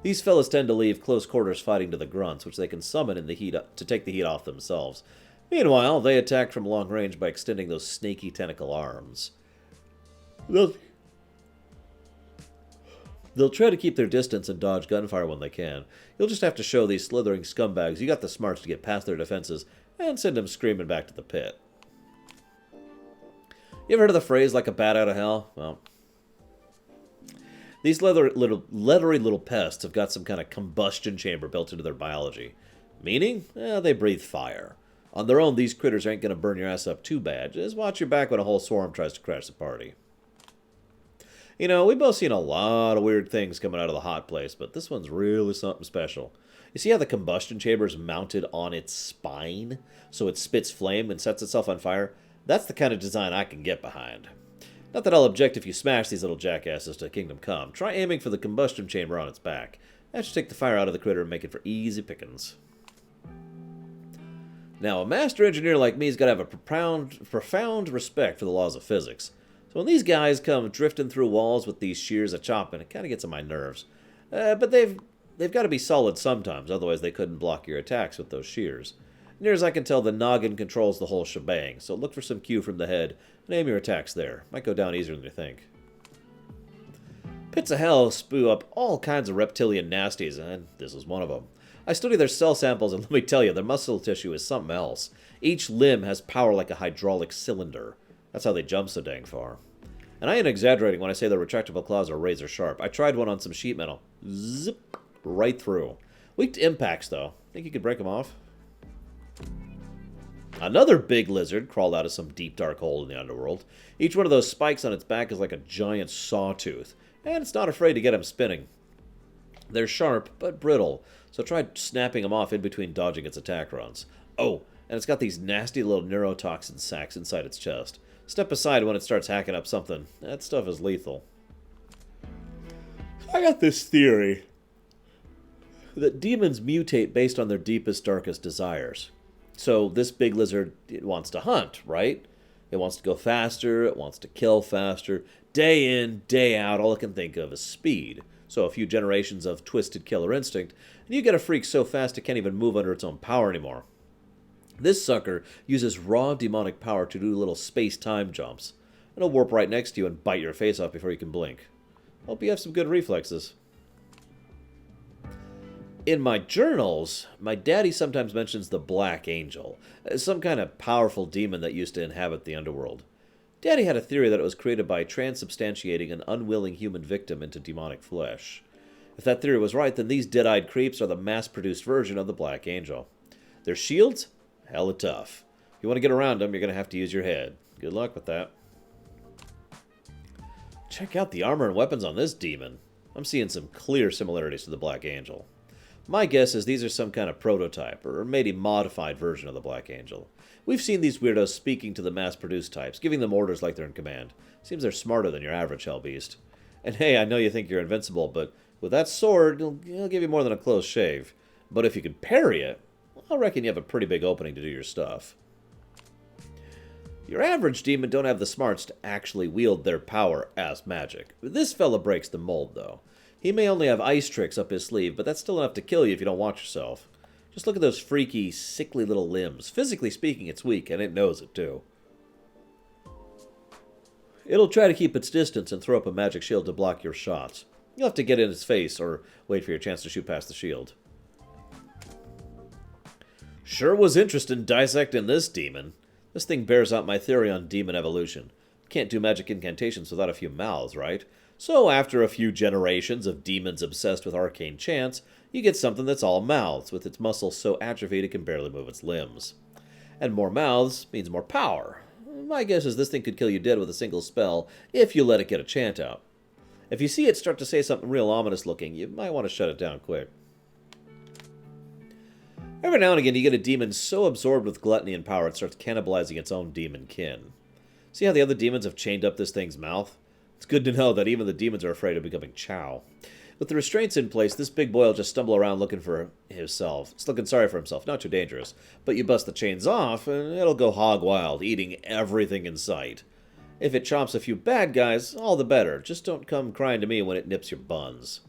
These fellas tend to leave close quarters fighting to the grunts, which they can summon in the heat to take the heat off themselves. Meanwhile, they attack from long range by extending those snaky tentacle arms. They'll try to keep their distance and dodge gunfire when they can. You'll just have to show these slithering scumbags you got the smarts to get past their defenses and send them screaming back to the pit. You ever heard of the phrase, like a bat out of hell? Well, these leathery little pests have got some kind of combustion chamber built into their biology. Meaning, they breathe fire. On their own, these critters ain't going to burn your ass up too bad. Just watch your back when a whole swarm tries to crash the party. We've both seen a lot of weird things coming out of the hot place, but this one's really something special. You see how the combustion chamber is mounted on its spine, so it spits flame and sets itself on fire? That's the kind of design I can get behind. Not that I'll object if you smash these little jackasses to Kingdom Come. Try aiming for the combustion chamber on its back. That should take the fire out of the critter and make it for easy pickings. Now, a master engineer like me's got to have a profound respect for the laws of physics. So when these guys come drifting through walls with these shears a-chopping, it kind of gets on my nerves. But they've got to be solid sometimes, otherwise they couldn't block your attacks with those shears. Near as I can tell, the noggin controls the whole shebang, so look for some cue from the head and aim your attacks there. Might go down easier than you think. Pits of hell spew up all kinds of reptilian nasties, and this is one of them. I studied their cell samples, and let me tell you, their muscle tissue is something else. Each limb has power like a hydraulic cylinder. That's how they jump so dang far. And I ain't exaggerating when I say their retractable claws are razor sharp. I tried one on some sheet metal. Zip! right through. Weak to impacts, though. Think you could break them off? Another big lizard crawled out of some deep dark hole in the underworld. Each one of those spikes on its back is like a giant sawtooth, and it's not afraid to get him spinning. They're sharp, but brittle, so try snapping them off in between dodging its attack runs. Oh, and it's got these nasty little neurotoxin sacs inside its chest. Step aside when it starts hacking up something. That stuff is lethal. I got this theory that demons mutate based on their deepest, darkest desires. So this big lizard, it wants to hunt, right? It wants to go faster, it wants to kill faster. Day in, day out, all it can think of is speed. So a few generations of twisted killer instinct, and you get a freak so fast it can't even move under its own power anymore. This sucker uses raw demonic power to do little space-time jumps. It'll warp right next to you and bite your face off before you can blink. Hope you have some good reflexes. In my journals, my daddy sometimes mentions the Black Angel, some kind of powerful demon that used to inhabit the underworld. Daddy had a theory that it was created by transubstantiating an unwilling human victim into demonic flesh. If that theory was right, then these dead-eyed creeps are the mass-produced version of the Black Angel. Their shields? Hella tough. If you want to get around them, you're going to have to use your head. Good luck with that. Check out the armor and weapons on this demon. I'm seeing some clear similarities to the Black Angel. My guess is these are some kind of prototype, or maybe modified version of the Black Angel. We've seen these weirdos speaking to the mass-produced types, giving them orders like they're in command. Seems they're smarter than your average Hellbeast. And hey, I know you think you're invincible, but with that sword, it'll give you more than a close shave. But if you can parry it, I reckon you have a pretty big opening to do your stuff. Your average demon don't have the smarts to actually wield their power as magic. This fella breaks the mold, though. He may only have ice tricks up his sleeve, but that's still enough to kill you if you don't watch yourself. Just look at those freaky, sickly little limbs. Physically speaking, it's weak, and it knows it, too. It'll try to keep its distance and throw up a magic shield to block your shots. You'll have to get in its face, or wait for your chance to shoot past the shield. Sure was interested dissecting this demon. This thing bears out my theory on demon evolution. Can't do magic incantations without a few mouths, right? So after a few generations of demons obsessed with arcane chants, you get something that's all mouths, with its muscles so atrophied it can barely move its limbs. And more mouths means more power. My guess is this thing could kill you dead with a single spell, if you let it get a chant out. If you see it start to say something real ominous looking, you might want to shut it down quick. Every now and again you get a demon so absorbed with gluttony and power it starts cannibalizing its own demon kin. See how the other demons have chained up this thing's mouth? It's good to know that even the demons are afraid of becoming chow. With the restraints in place, this big boy will just stumble around looking for himself. It's looking sorry for himself, not too dangerous. But you bust the chains off, and it'll go hog wild, eating everything in sight. If it chomps a few bad guys, all the better. Just don't come crying to me when it nips your buns.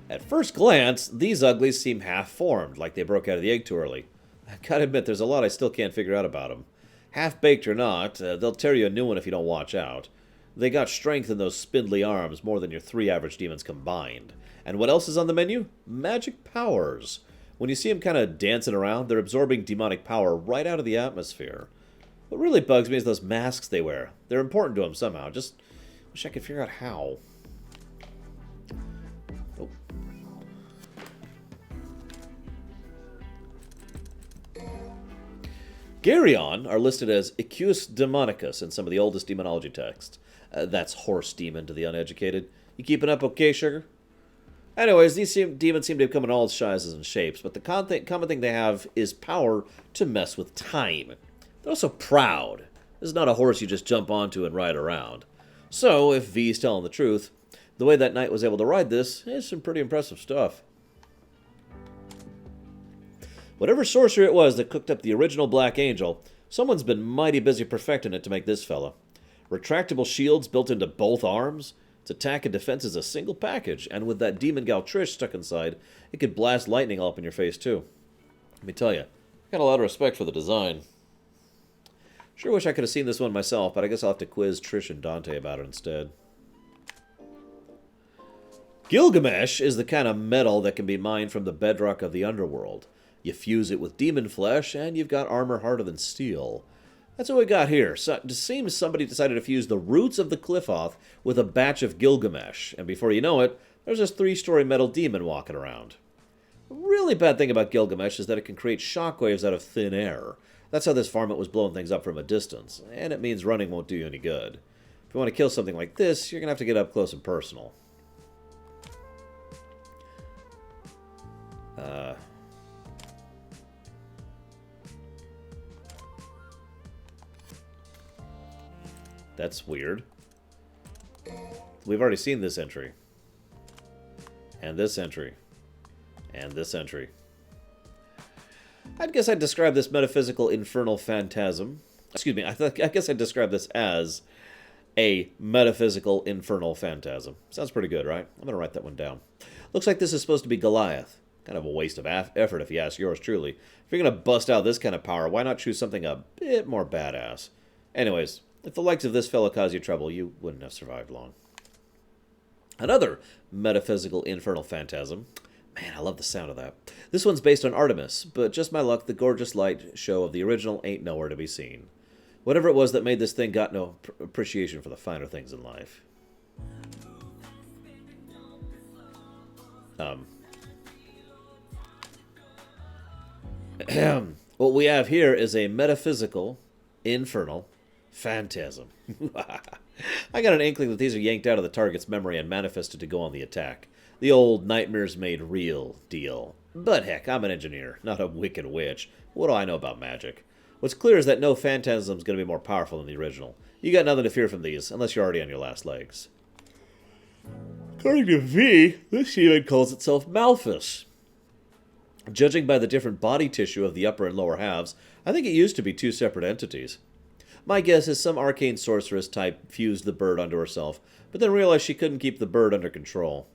At first glance, these uglies seem half-formed, like they broke out of the egg too early. I gotta admit, there's a lot I still can't figure out about them. Half-baked or not, they'll tear you a new one if you don't watch out. They got strength in those spindly arms, more than your 3 average demons combined. And what else is on the menu? Magic powers. When you see them kind of dancing around, they're absorbing demonic power right out of the atmosphere. What really bugs me is those masks they wear. They're important to them somehow. Just wish I could figure out how. Oh. Geryon are listed as Equus Demonicus in some of the oldest demonology texts. That's horse demon to the uneducated. You keeping up okay, sugar? Anyways, these demons seem to come in all sizes and shapes, but the common thing they have is power to mess with time. They're also proud. This is not a horse you just jump onto and ride around. So, if V's telling the truth, the way that knight was able to ride this is some pretty impressive stuff. Whatever sorcerer it was that cooked up the original Black Angel, someone's been mighty busy perfecting it to make this fella. Retractable shields built into both arms. Its attack and defense is a single package, and with that demon gal Trish stuck inside, it could blast lightning all up in your face too. Let me tell you, I got a lot of respect for the design. Sure wish I could have seen this one myself, but I guess I'll have to quiz Trish and Dante about it instead. Gilgamesh is the kind of metal that can be mined from the bedrock of the underworld. You fuse it with demon flesh, and you've got armor harder than steel. That's what we got here. So, it seems somebody decided to fuse the roots of the Qliphoth with a batch of Gilgamesh, and before you know it, there's this 3-story metal demon walking around. The really bad thing about Gilgamesh is that it can create shockwaves out of thin air. That's how this varmint was blowing things up from a distance, and it means running won't do you any good. If you want to kill something like this, you're going to have to get up close and personal. That's weird. We've already seen this entry. And this entry. And this entry. I guess I'd describe this metaphysical infernal phantasm. Excuse me, I guess I'd describe this as a metaphysical infernal phantasm. Sounds pretty good, right? I'm going to write that one down. Looks like this is supposed to be Goliath. Kind of a waste of effort if you ask yours truly. If you're going to bust out this kind of power, why not choose something a bit more badass? Anyways, if the likes of this fella caused you trouble, you wouldn't have survived long. Another metaphysical infernal phantasm. Man, I love the sound of that. This one's based on Artemis, but just my luck, the gorgeous light show of the original ain't nowhere to be seen. Whatever it was that made this thing got no appreciation for the finer things in life. What we have here is a metaphysical, infernal phantasm. I got an inkling that these are yanked out of the target's memory and manifested to go on the attack. The old nightmares made real deal. But heck, I'm an engineer, not a wicked witch. What do I know about magic? What's clear is that no phantasm's going to be more powerful than the original. You got nothing to fear from these, unless you're already on your last legs. According to V, this demon calls itself Malphus. Judging by the different body tissue of the upper and lower halves, I think it used to be 2 separate entities. My guess is some arcane sorceress type fused the bird onto herself, but then realized she couldn't keep the bird under control.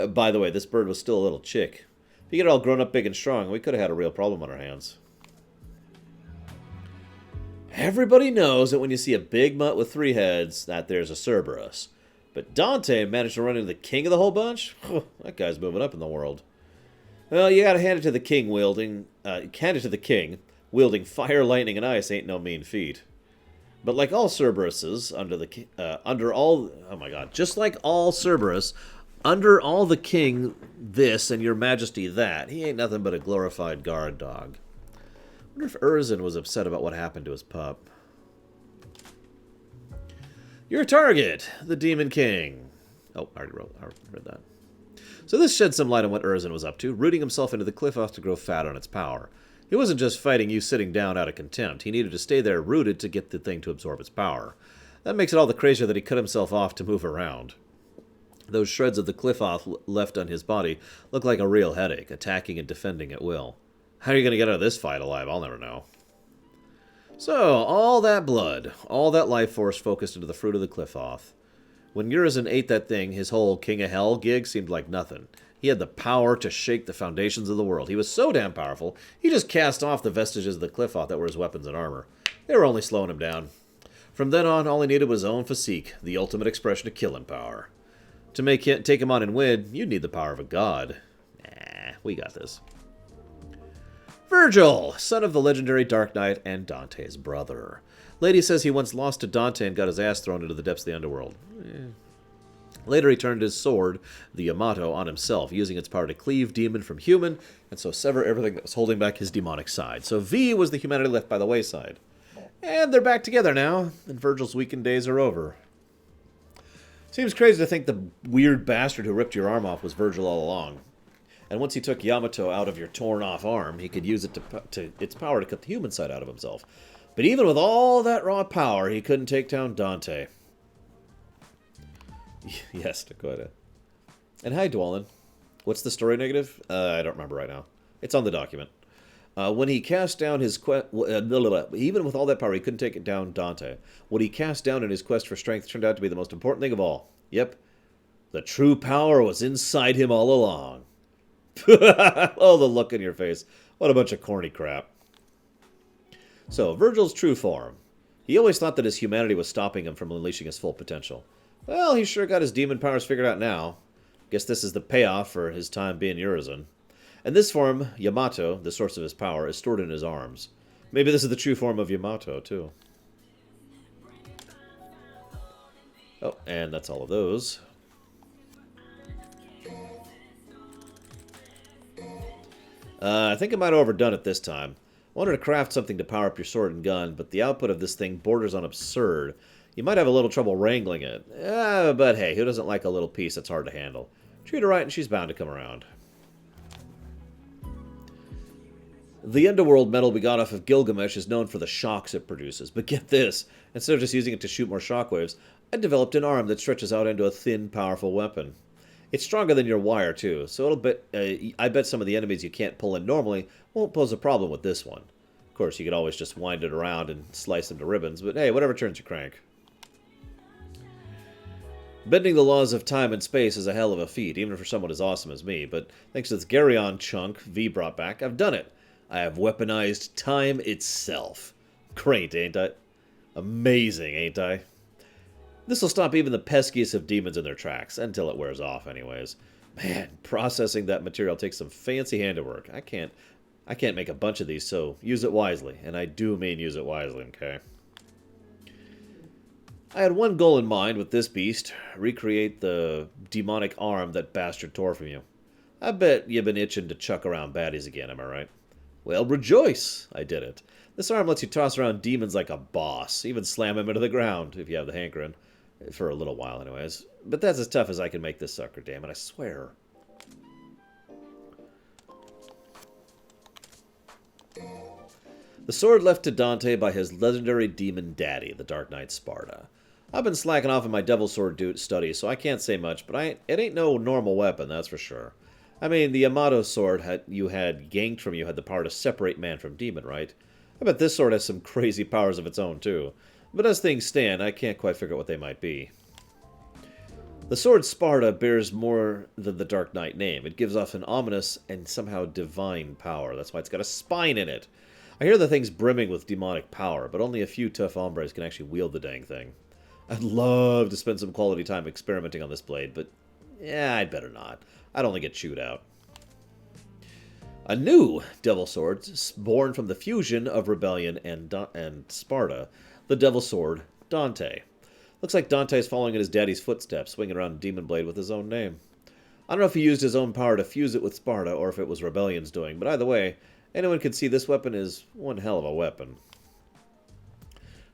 By the way, this bird was still a little chick. If you get it all grown up big and strong, we could have had a real problem on our hands. Everybody knows that when you see a big mutt with 3 heads, that there's a Cerberus. But Dante managed to run into the king of the whole bunch? That guy's moving up in the world. Well, you gotta hand it to the king wielding fire, lightning, and ice ain't no mean feat. But like all Cerberuses, just like all Cerberus, under all the king this and your majesty that, he ain't nothing but a glorified guard dog. I wonder if Urizen was upset about what happened to his pup. Your target, the Demon King. Oh, I already read that. So this sheds some light on what Urizen was up to, rooting himself into the Qliphoth to grow fat on its power. He wasn't just fighting you sitting down out of contempt. He needed to stay there rooted to get the thing to absorb its power. That makes it all the crazier that he cut himself off to move around. Those shreds of the Qliphoth left on his body look like a real headache, attacking and defending at will. How are you going to get out of this fight alive? I'll never know. So, all that blood, all that life force focused into the fruit of the Qliphoth. When Urizen ate that thing, his whole King of Hell gig seemed like nothing. He had the power to shake the foundations of the world. He was so damn powerful, he just cast off the vestiges of the Qliphoth that were his weapons and armor. They were only slowing him down. From then on, all he needed was his own physique, the ultimate expression of killing power. To take him on and win, you'd need the power of a god. Nah, we got this. Virgil, son of the legendary Dark Knight and Dante's brother. Lady says he once lost to Dante and got his ass thrown into the depths of the underworld. Later he turned his sword, the Yamato, on himself, using its power to cleave demon from human, and so sever everything that was holding back his demonic side. So V was the humanity left by the wayside. And they're back together now, and Virgil's weakened days are over. Seems crazy to think the weird bastard who ripped your arm off was Virgil all along. And once he took Yamato out of your torn-off arm, he could use it to its power to cut the human side out of himself. But even with all that raw power, he couldn't take down Dante. Yes, Dakota. And hi, Dwalin. What's the story negative? I don't remember right now. It's on the document. When he cast down his quest... even with all that power, he couldn't take it down Dante. What he cast down in his quest for strength turned out to be the most important thing of all. Yep. The true power was inside him all along. Oh, the look in your face. What a bunch of corny crap. So, Virgil's true form. He always thought that his humanity was stopping him from unleashing his full potential. Well, he's sure got his demon powers figured out now. Guess this is the payoff for his time being Urizen. And this form, Yamato, the source of his power, is stored in his arms. Maybe this is the true form of Yamato, too. Oh, and that's all of those. I think I might have overdone it this time. I wanted to craft something to power up your sword and gun, but the output of this thing borders on absurd. You might have a little trouble wrangling it. But hey, who doesn't like a little piece that's hard to handle? Treat her right and she's bound to come around. The Underworld metal we got off of Gilgamesh is known for the shocks it produces. But get this, instead of just using it to shoot more shockwaves, I developed an arm that stretches out into a thin, powerful weapon. It's stronger than your wire, too, so I bet some of the enemies you can't pull in normally won't pose a problem with this one. Of course, you could always just wind it around and slice them to ribbons, but hey, whatever turns your crank. Bending the laws of time and space is a hell of a feat, even for someone as awesome as me, but thanks to this Garyon chunk V brought back, I've done it. I have weaponized time itself. Great, ain't I? Amazing, ain't I? This will stop even the peskiest of demons in their tracks, until it wears off anyways. Man, processing that material takes some fancy handiwork. I can't make a bunch of these, so use it wisely. And I do mean use it wisely, okay? I had one goal in mind with this beast. Recreate the demonic arm that bastard tore from you. I bet you've been itching to chuck around baddies again, am I right? Well, rejoice! I did it. This arm lets you toss around demons like a boss, even slam him into the ground, if you have the hankering. For a little while, anyways. But that's as tough as I can make this sucker, damn it, I swear. The sword left to Dante by his legendary demon daddy, the Dark Knight Sparta. I've been slacking off in my Devil Sword studies, so I can't say much, but it ain't no normal weapon, that's for sure. I mean, the Yamato sword you had yanked from you had the power to separate man from demon, right? I bet this sword has some crazy powers of its own, too. But as things stand, I can't quite figure out what they might be. The sword Sparta bears more than the Dark Knight name. It gives off an ominous and somehow divine power. That's why it's got a spine in it. I hear the thing's brimming with demonic power, but only a few tough hombres can actually wield the dang thing. I'd love to spend some quality time experimenting on this blade, but yeah, I'd better not. I'd only get chewed out. A new Devil Sword, born from the fusion of Rebellion and Sparta, the Devil Sword, Dante. Looks like Dante's following in his daddy's footsteps, swinging around a demon blade with his own name. I don't know if he used his own power to fuse it with Sparta, or if it was Rebellion's doing, but either way, anyone can see this weapon is one hell of a weapon.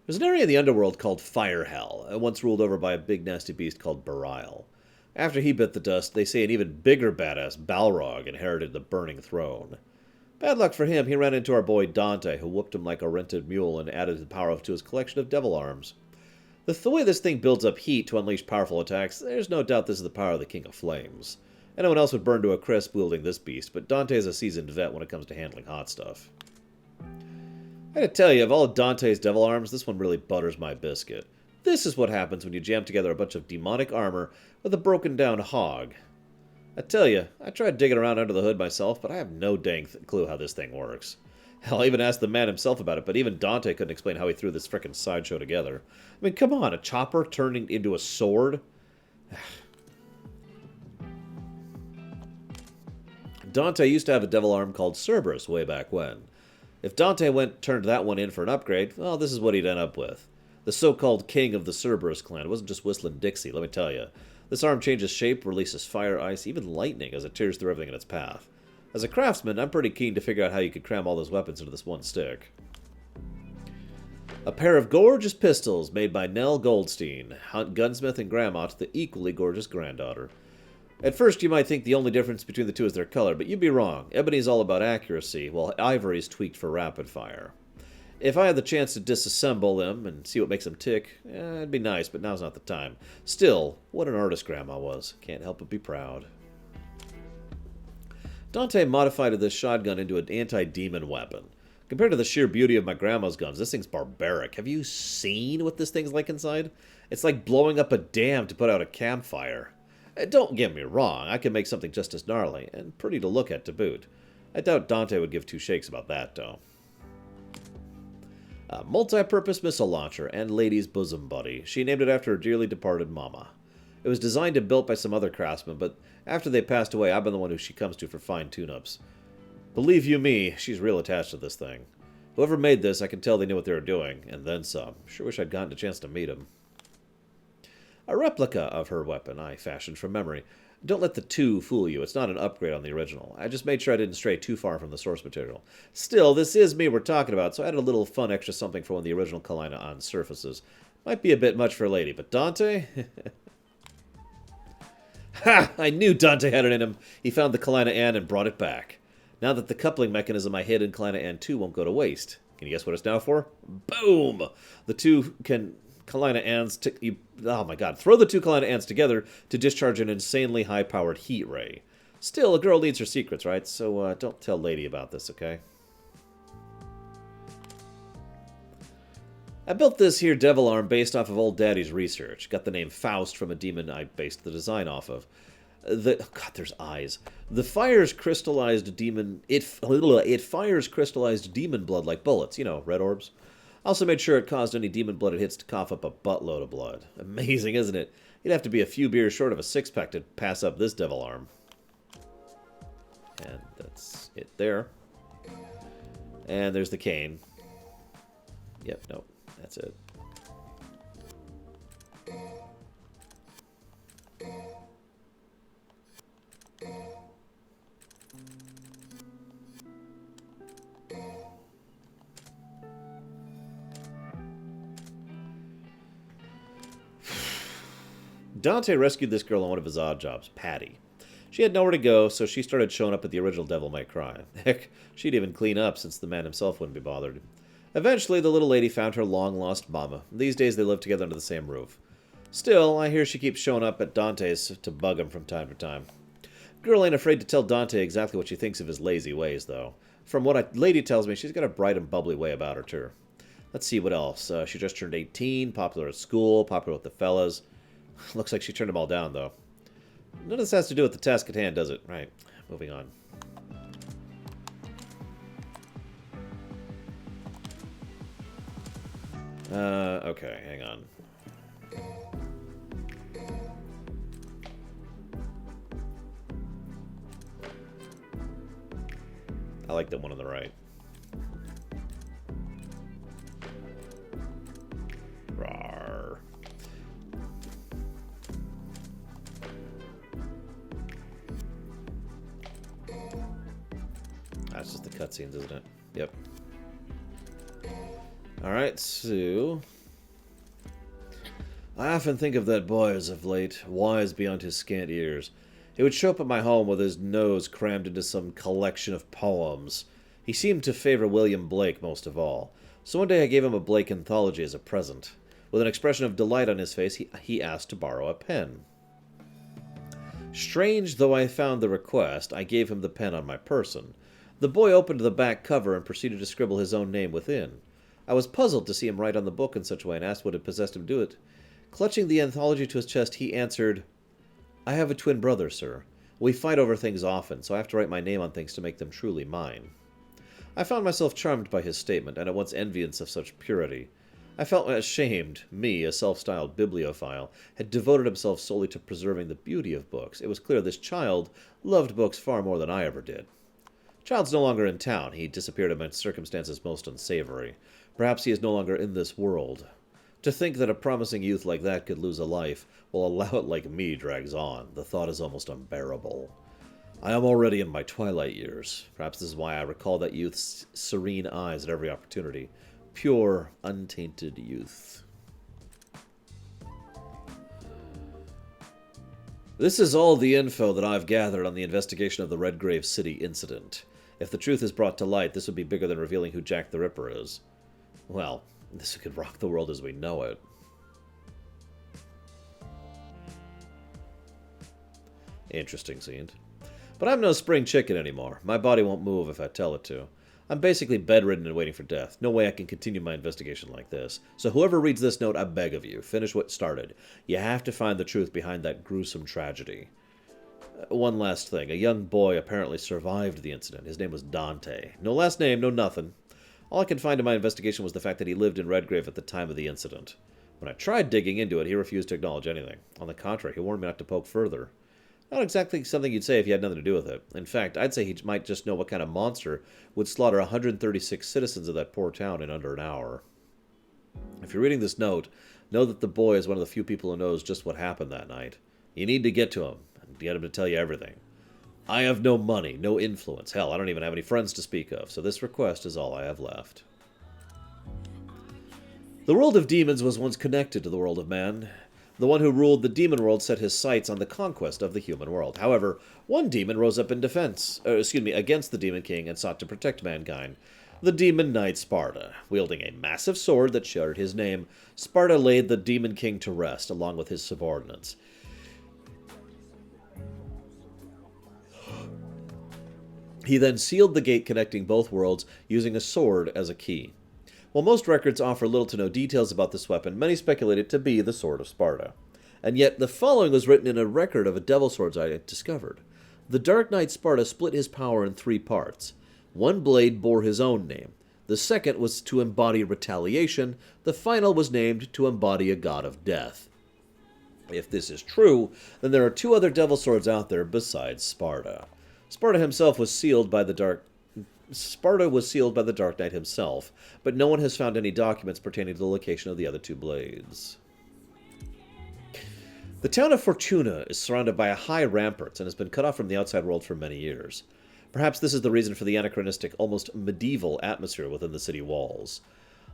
There's an area in the underworld called Fire Hell, once ruled over by a big nasty beast called Belial. After he bit the dust, they say an even bigger badass, Balrog, inherited the Burning Throne. Bad luck for him, he ran into our boy Dante, who whooped him like a rented mule and added the power to his collection of devil arms. The way this thing builds up heat to unleash powerful attacks, there's no doubt this is the power of the King of Flames. Anyone else would burn to a crisp wielding this beast, but Dante is a seasoned vet when it comes to handling hot stuff. I gotta tell you, of all Dante's devil arms, this one really butters my biscuit. This is what happens when you jam together a bunch of demonic armor with a broken down hog. I tell you, I tried digging around under the hood myself, but I have no dang clue how this thing works. Hell, I even asked the man himself about it, but even Dante couldn't explain how he threw this frickin' sideshow together. I mean, come on, a chopper turning into a sword? Dante used to have a devil arm called Cerberus way back when. If Dante turned that one in for an upgrade, well, this is what he'd end up with. The so-called king of the Cerberus clan wasn't just whistling Dixie, let me tell you. This arm changes shape, releases fire, ice, even lightning as it tears through everything in its path. As a craftsman, I'm pretty keen to figure out how you could cram all those weapons into this one stick. A pair of gorgeous pistols made by Nell Goldstein, gunsmith and grandma to the equally gorgeous granddaughter. At first, you might think the only difference between the two is their color, but you'd be wrong. Ebony's all about accuracy, while Ivory's tweaked for rapid fire. If I had the chance to disassemble them and see what makes them tick, it'd be nice, but now's not the time. Still, what an artist Grandma was. Can't help but be proud. Dante modified this shotgun into an anti-demon weapon. Compared to the sheer beauty of my grandma's guns, this thing's barbaric. Have you seen what this thing's like inside? It's like blowing up a dam to put out a campfire. Don't get me wrong, I can make something just as gnarly, and pretty to look at to boot. I doubt Dante would give two shakes about that, though. A multi-purpose missile launcher and lady's bosom buddy. She named it after her dearly departed mama. It was designed and built by some other craftsmen, but after they passed away, I've been the one who she comes to for fine tune-ups. Believe you me, she's real attached to this thing. Whoever made this, I can tell they knew what they were doing, and then some. Sure wish I'd gotten a chance to meet him. A replica of her weapon I fashioned from memory. Don't let the 2 fool you. It's not an upgrade on the original. I just made sure I didn't stray too far from the source material. Still, this is me we're talking about, so I added a little fun extra something for when the original Kalina on surfaces. Might be a bit much for a lady, but Dante? Ha! I knew Dante had it in him. He found the Kalina Ann and brought it back. Now that the coupling mechanism I hid in Kalina Ann 2 won't go to waste. Can you guess what it's now for? Boom! The 2 can... Kalina Anns... oh my god. Throw the 2 Kalina Anns together to discharge an insanely high-powered heat ray. Still, a girl needs her secrets, right? So don't tell Lady about this, okay? I built this here devil arm based off of old Daddy's research. Got the name Faust from a demon I based the design off of. Oh god, there's eyes. The fires crystallized demon... It fires crystallized demon blood like bullets. You know, red orbs. I also made sure it caused any demon-blooded hits to cough up a buttload of blood. Amazing, isn't it? You'd have to be a few beers short of a six-pack to pass up this devil arm. And that's it there. And there's the cane. Yep, nope. That's it. Dante rescued this girl on one of his odd jobs, Patty. She had nowhere to go, so she started showing up at the original Devil May Cry. Heck, she'd even clean up since the man himself wouldn't be bothered. Eventually, the little lady found her long-lost mama. These days, they live together under the same roof. Still, I hear she keeps showing up at Dante's to bug him from time to time. Girl ain't afraid to tell Dante exactly what she thinks of his lazy ways, though. From what a lady tells me, she's got a bright and bubbly way about her, too. Let's see what else. She just turned 18, popular at school, popular with the fellas. Looks like she turned them all down, though. None of this has to do with the task at hand, does it? Right. Moving on. Okay, hang on. I like the one on the right. Rawr. That's just the cutscenes, isn't it? Yep. Alright, so... I often think of that boy as of late, wise beyond his scant years. He would show up at my home with his nose crammed into some collection of poems. He seemed to favor William Blake most of all, so one day I gave him a Blake anthology as a present. With an expression of delight on his face, he asked to borrow a pen. Strange though I found the request, I gave him the pen on my person. The boy opened the back cover and proceeded to scribble his own name within. I was puzzled to see him write on the book in such a way and asked what had possessed him to do it. Clutching the anthology to his chest, he answered, I have a twin brother, sir. We fight over things often, so I have to write my name on things to make them truly mine. I found myself charmed by his statement, and at once envious of such purity. I felt ashamed, me, a self-styled bibliophile, had devoted himself solely to preserving the beauty of books. It was clear this child loved books far more than I ever did. Child's no longer in town. He disappeared amidst circumstances most unsavory. Perhaps he is no longer in this world. To think that a promising youth like that could lose a life, while a lout like me drags on, the thought is almost unbearable. I am already in my twilight years. Perhaps this is why I recall that youth's serene eyes at every opportunity. Pure, untainted youth. This is all the info that I've gathered on the investigation of the Redgrave City incident. If the truth is brought to light, this would be bigger than revealing who Jack the Ripper is. Well, this could rock the world as we know it. Interesting scene. But I'm no spring chicken anymore. My body won't move if I tell it to. I'm basically bedridden and waiting for death. No way I can continue my investigation like this. So whoever reads this note, I beg of you, finish what started. You have to find the truth behind that gruesome tragedy. One last thing. A young boy apparently survived the incident. His name was Dante. No last name, no nothing. All I could find in my investigation was the fact that he lived in Redgrave at the time of the incident. When I tried digging into it, he refused to acknowledge anything. On the contrary, he warned me not to poke further. Not exactly something you'd say if you had nothing to do with it. In fact, I'd say he might just know what kind of monster would slaughter 136 citizens of that poor town in under an hour. If you're reading this note, know that the boy is one of the few people who knows just what happened that night. You need to get to him, to get him to tell you everything. I have no money, no influence. Hell, I don't even have any friends to speak of, so this request is all I have left. The world of demons was once connected to the world of man. The one who ruled the demon world set his sights on the conquest of the human world. However, one demon rose up in against the Demon King and sought to protect mankind. The Demon Knight Sparda. Wielding a massive sword that shared his name, Sparda laid the Demon King to rest, along with his subordinates. He then sealed the gate connecting both worlds, using a sword as a key. While most records offer little to no details about this weapon, many speculate it to be the Sword of Sparda. And yet, the following was written in a record of a devil swords I had discovered. The Dark Knight Sparda split his power in 3 parts. One blade bore his own name. The second was to embody retaliation. The final was named to embody a god of death. If this is true, then there are 2 other devil swords out there besides Sparda. Sparda himself was sealed by the Dark Knight himself, but no one has found any documents pertaining to the location of the other 2 blades. The town of Fortuna is surrounded by a high ramparts and has been cut off from the outside world for many years. Perhaps this is the reason for the anachronistic, almost medieval atmosphere within the city walls.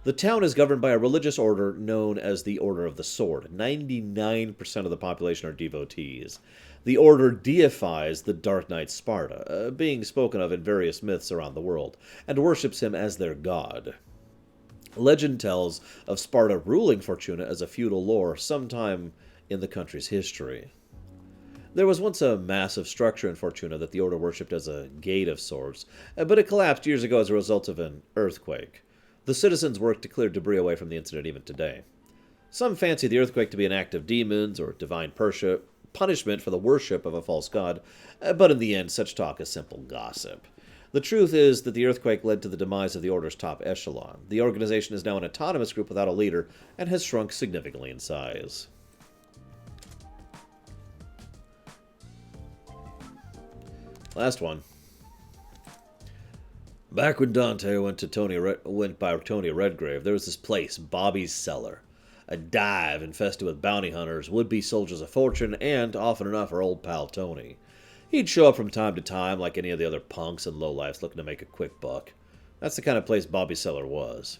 The town is governed by a religious order known as the Order of the Sword. 99% of the population are devotees. The order deifies the Dark Knight Sparda, being spoken of in various myths around the world, and worships him as their god. Legend tells of Sparda ruling Fortuna as a feudal lord sometime in the country's history. There was once a massive structure in Fortuna that the order worshipped as a gate of sorts, but it collapsed years ago as a result of an earthquake. The citizens worked to clear debris away from the incident even today. Some fancy the earthquake to be an act of demons or divine punishment for the worship of a false god, but in the end such talk is simple gossip. The truth is that the earthquake led to the demise of the Order's top echelon. The organization is now an autonomous group without a leader and has shrunk significantly in size. Last one. Back when Dante went by Tony Redgrave, there was this place, Bobby's Cellar. A dive infested with bounty hunters, would-be soldiers of fortune, and, often enough, our old pal Tony. He'd show up from time to time like any of the other punks and lowlifes looking to make a quick buck. That's the kind of place Bobby's Cellar was.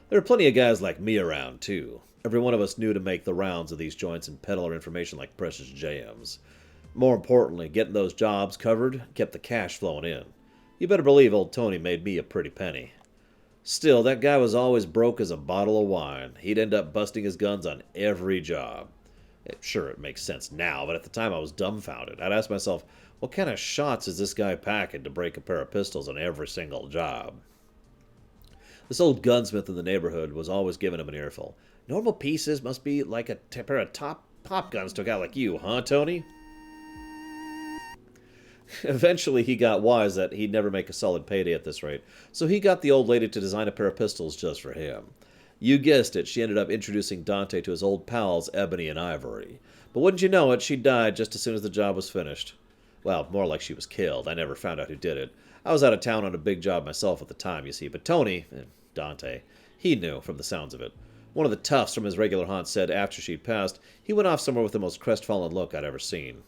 There were plenty of guys like me around, too. Every one of us knew to make the rounds of these joints and peddle our information like precious jams. More importantly, getting those jobs covered kept the cash flowing in. You better believe old Tony made me a pretty penny. Still, that guy was always broke as a bottle of wine. He'd end up busting his guns on every job. Sure, it makes sense now, but at the time I was dumbfounded. I'd ask myself, what kind of shots is this guy packing to break a pair of pistols on every single job? This old gunsmith in the neighborhood was always giving him an earful. Normal pieces must be like a pair of top pop guns to a guy like you, huh, Tony? Eventually, he got wise that he'd never make a solid payday at this rate, so he got the old lady to design a pair of pistols just for him. You guessed it, she ended up introducing Dante to his old pals, Ebony and Ivory. But wouldn't you know it, she died just as soon as the job was finished. Well, more like she was killed. I never found out who did it. I was out of town on a big job myself at the time, you see, but Tony, Dante, he knew from the sounds of it. One of the toughs from his regular haunt said after she'd passed, he went off somewhere with the most crestfallen look I'd ever seen.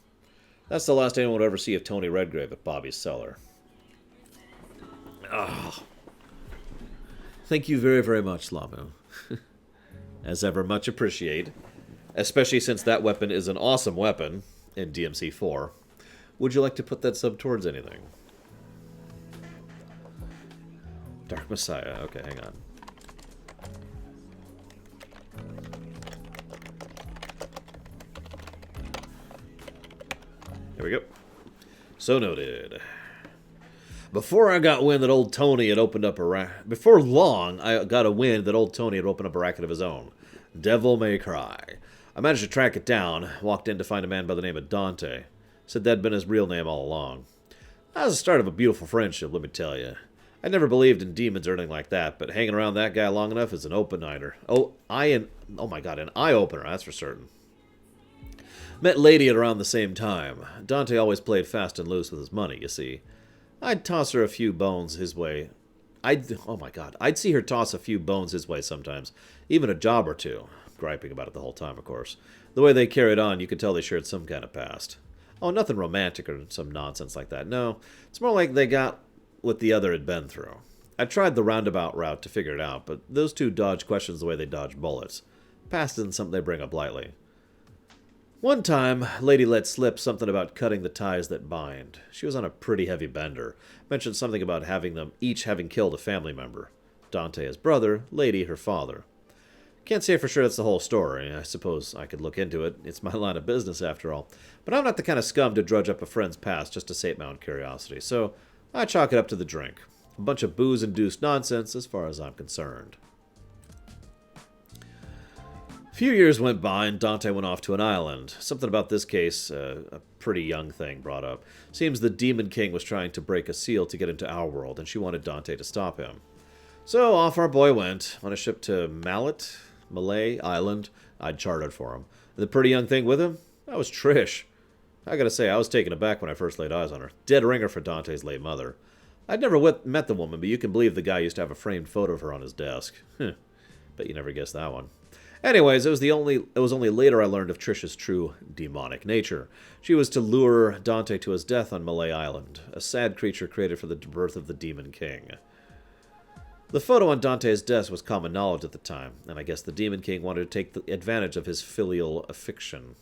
That's the last anyone would ever see of Tony Redgrave at Bobby's Cellar. Oh. Thank you very, very much, Lamu. As ever, much appreciate. Especially since that weapon is an awesome weapon in DMC4. Would you like to put that sub towards anything? Dark Messiah. Okay, hang on. There we go. So noted. Before I got wind that old Tony had opened up a racket... Before long, I got a wind that old Tony had opened up a racket of his own. Devil May Cry. I managed to track it down, walked in to find a man by the name of Dante. Said that'd been his real name all along. That was the start of a beautiful friendship, let me tell you. I never believed in demons or anything like that, but hanging around that guy long enough is an open-nighter. Oh my god, an eye-opener, that's for certain. Met Lady at around the same time. Dante always played fast and loose with his money, you see. I'd toss her a few bones his way. I'd see her toss a few bones his way sometimes. Even a job or two. Griping about it the whole time, of course. The way they carried on, you could tell they shared some kind of past. Oh, nothing romantic or some nonsense like that. No, it's more like they got what the other had been through. I tried the roundabout route to figure it out, but those two dodge questions the way they dodge bullets. Past isn't something they bring up lightly. One time, Lady let slip something about cutting the ties that bind. She was on a pretty heavy bender. Mentioned something about having them each having killed a family member. Dante his brother, Lady her father. Can't say for sure that's the whole story. I suppose I could look into it. It's my line of business, after all. But I'm not the kind of scum to drudge up a friend's past just to sate my own curiosity, so I chalk it up to the drink. A bunch of booze-induced nonsense as far as I'm concerned. A few years went by and Dante went off to an island. Something about this case, a pretty young thing brought up. Seems the Demon King was trying to break a seal to get into our world, and she wanted Dante to stop him. So off our boy went, on a ship to Malay Island. I'd chartered for him. And the pretty young thing with him? That was Trish. I gotta say, I was taken aback when I first laid eyes on her. Dead ringer for Dante's late mother. I'd never met the woman, but you can believe the guy used to have a framed photo of her on his desk. Bet you never guessed that one. Anyways, it was only later I learned of Trish's true demonic nature. She was to lure Dante to his death on Malay Island, a sad creature created for the birth of the Demon King. The photo on Dante's desk was common knowledge at the time, and I guess the Demon King wanted to take advantage of his filial affection.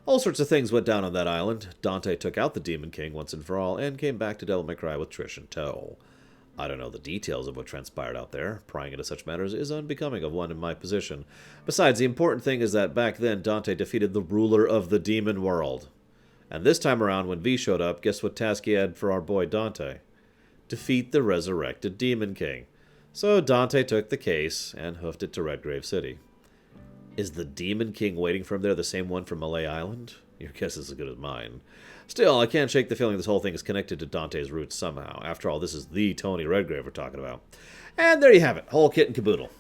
All sorts of things went down on that island. Dante took out the Demon King once and for all, and came back to Devil May Cry with Trish in tow. I don't know the details of what transpired out there. Prying into such matters is unbecoming of one in my position. Besides, the important thing is that back then Dante defeated the ruler of the demon world. And this time around, when V showed up, guess what task he had for our boy Dante? Defeat the resurrected Demon King. So Dante took the case and hoofed it to Redgrave City. Is the Demon King waiting for him there the same one from Malay Island? Your guess is as good as mine. Still, I can't shake the feeling this whole thing is connected to Dante's roots somehow. After all, this is the Tony Redgrave we're talking about. And there you have it, whole kit and caboodle.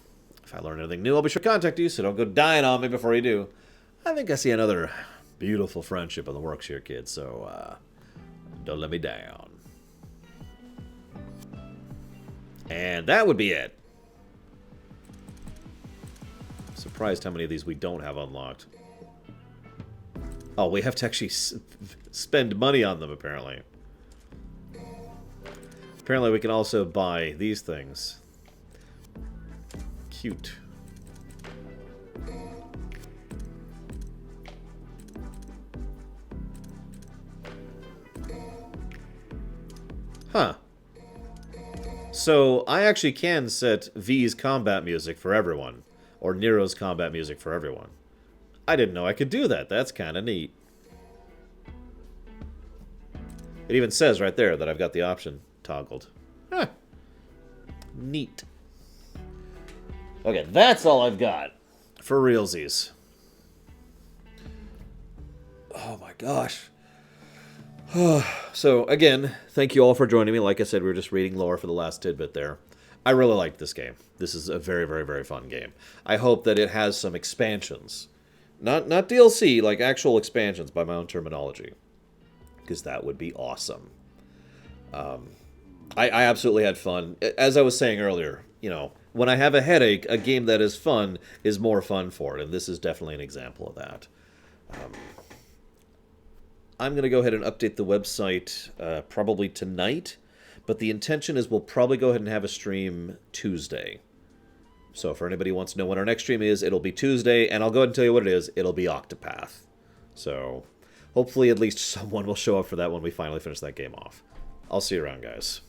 If I learn anything new, I'll be sure to contact you, so don't go dying on me before you do. I think I see another beautiful friendship in the works here, kids, so don't let me down. And that would be it. Surprised how many of these we don't have unlocked. Oh, we have to actually spend money on them, apparently. Apparently we can also buy these things. Cute. Huh. So, I actually can set V's combat music for everyone. Or Nero's combat music for everyone. I didn't know I could do that. That's kind of neat. It even says right there that I've got the option toggled. Huh. Neat. Okay, that's all I've got. For realsies. Oh my gosh. So, again, thank you all for joining me. Like I said, we were just reading lore for the last tidbit there. I really liked this game. This is a very, very, very fun game. I hope that it has some expansions. Not DLC, like actual expansions by my own terminology. Because that would be awesome. I absolutely had fun. As I was saying earlier, you know, when I have a headache, a game that is fun is more fun for it. And this is definitely an example of that. I'm going to go ahead and update the website probably tonight. But the intention is we'll probably go ahead and have a stream Tuesday. So for anybody who wants to know when our next stream is, it'll be Tuesday. And I'll go ahead and tell you what it is. It'll be Octopath. So hopefully at least someone will show up for that when we finally finish that game off. I'll see you around, guys.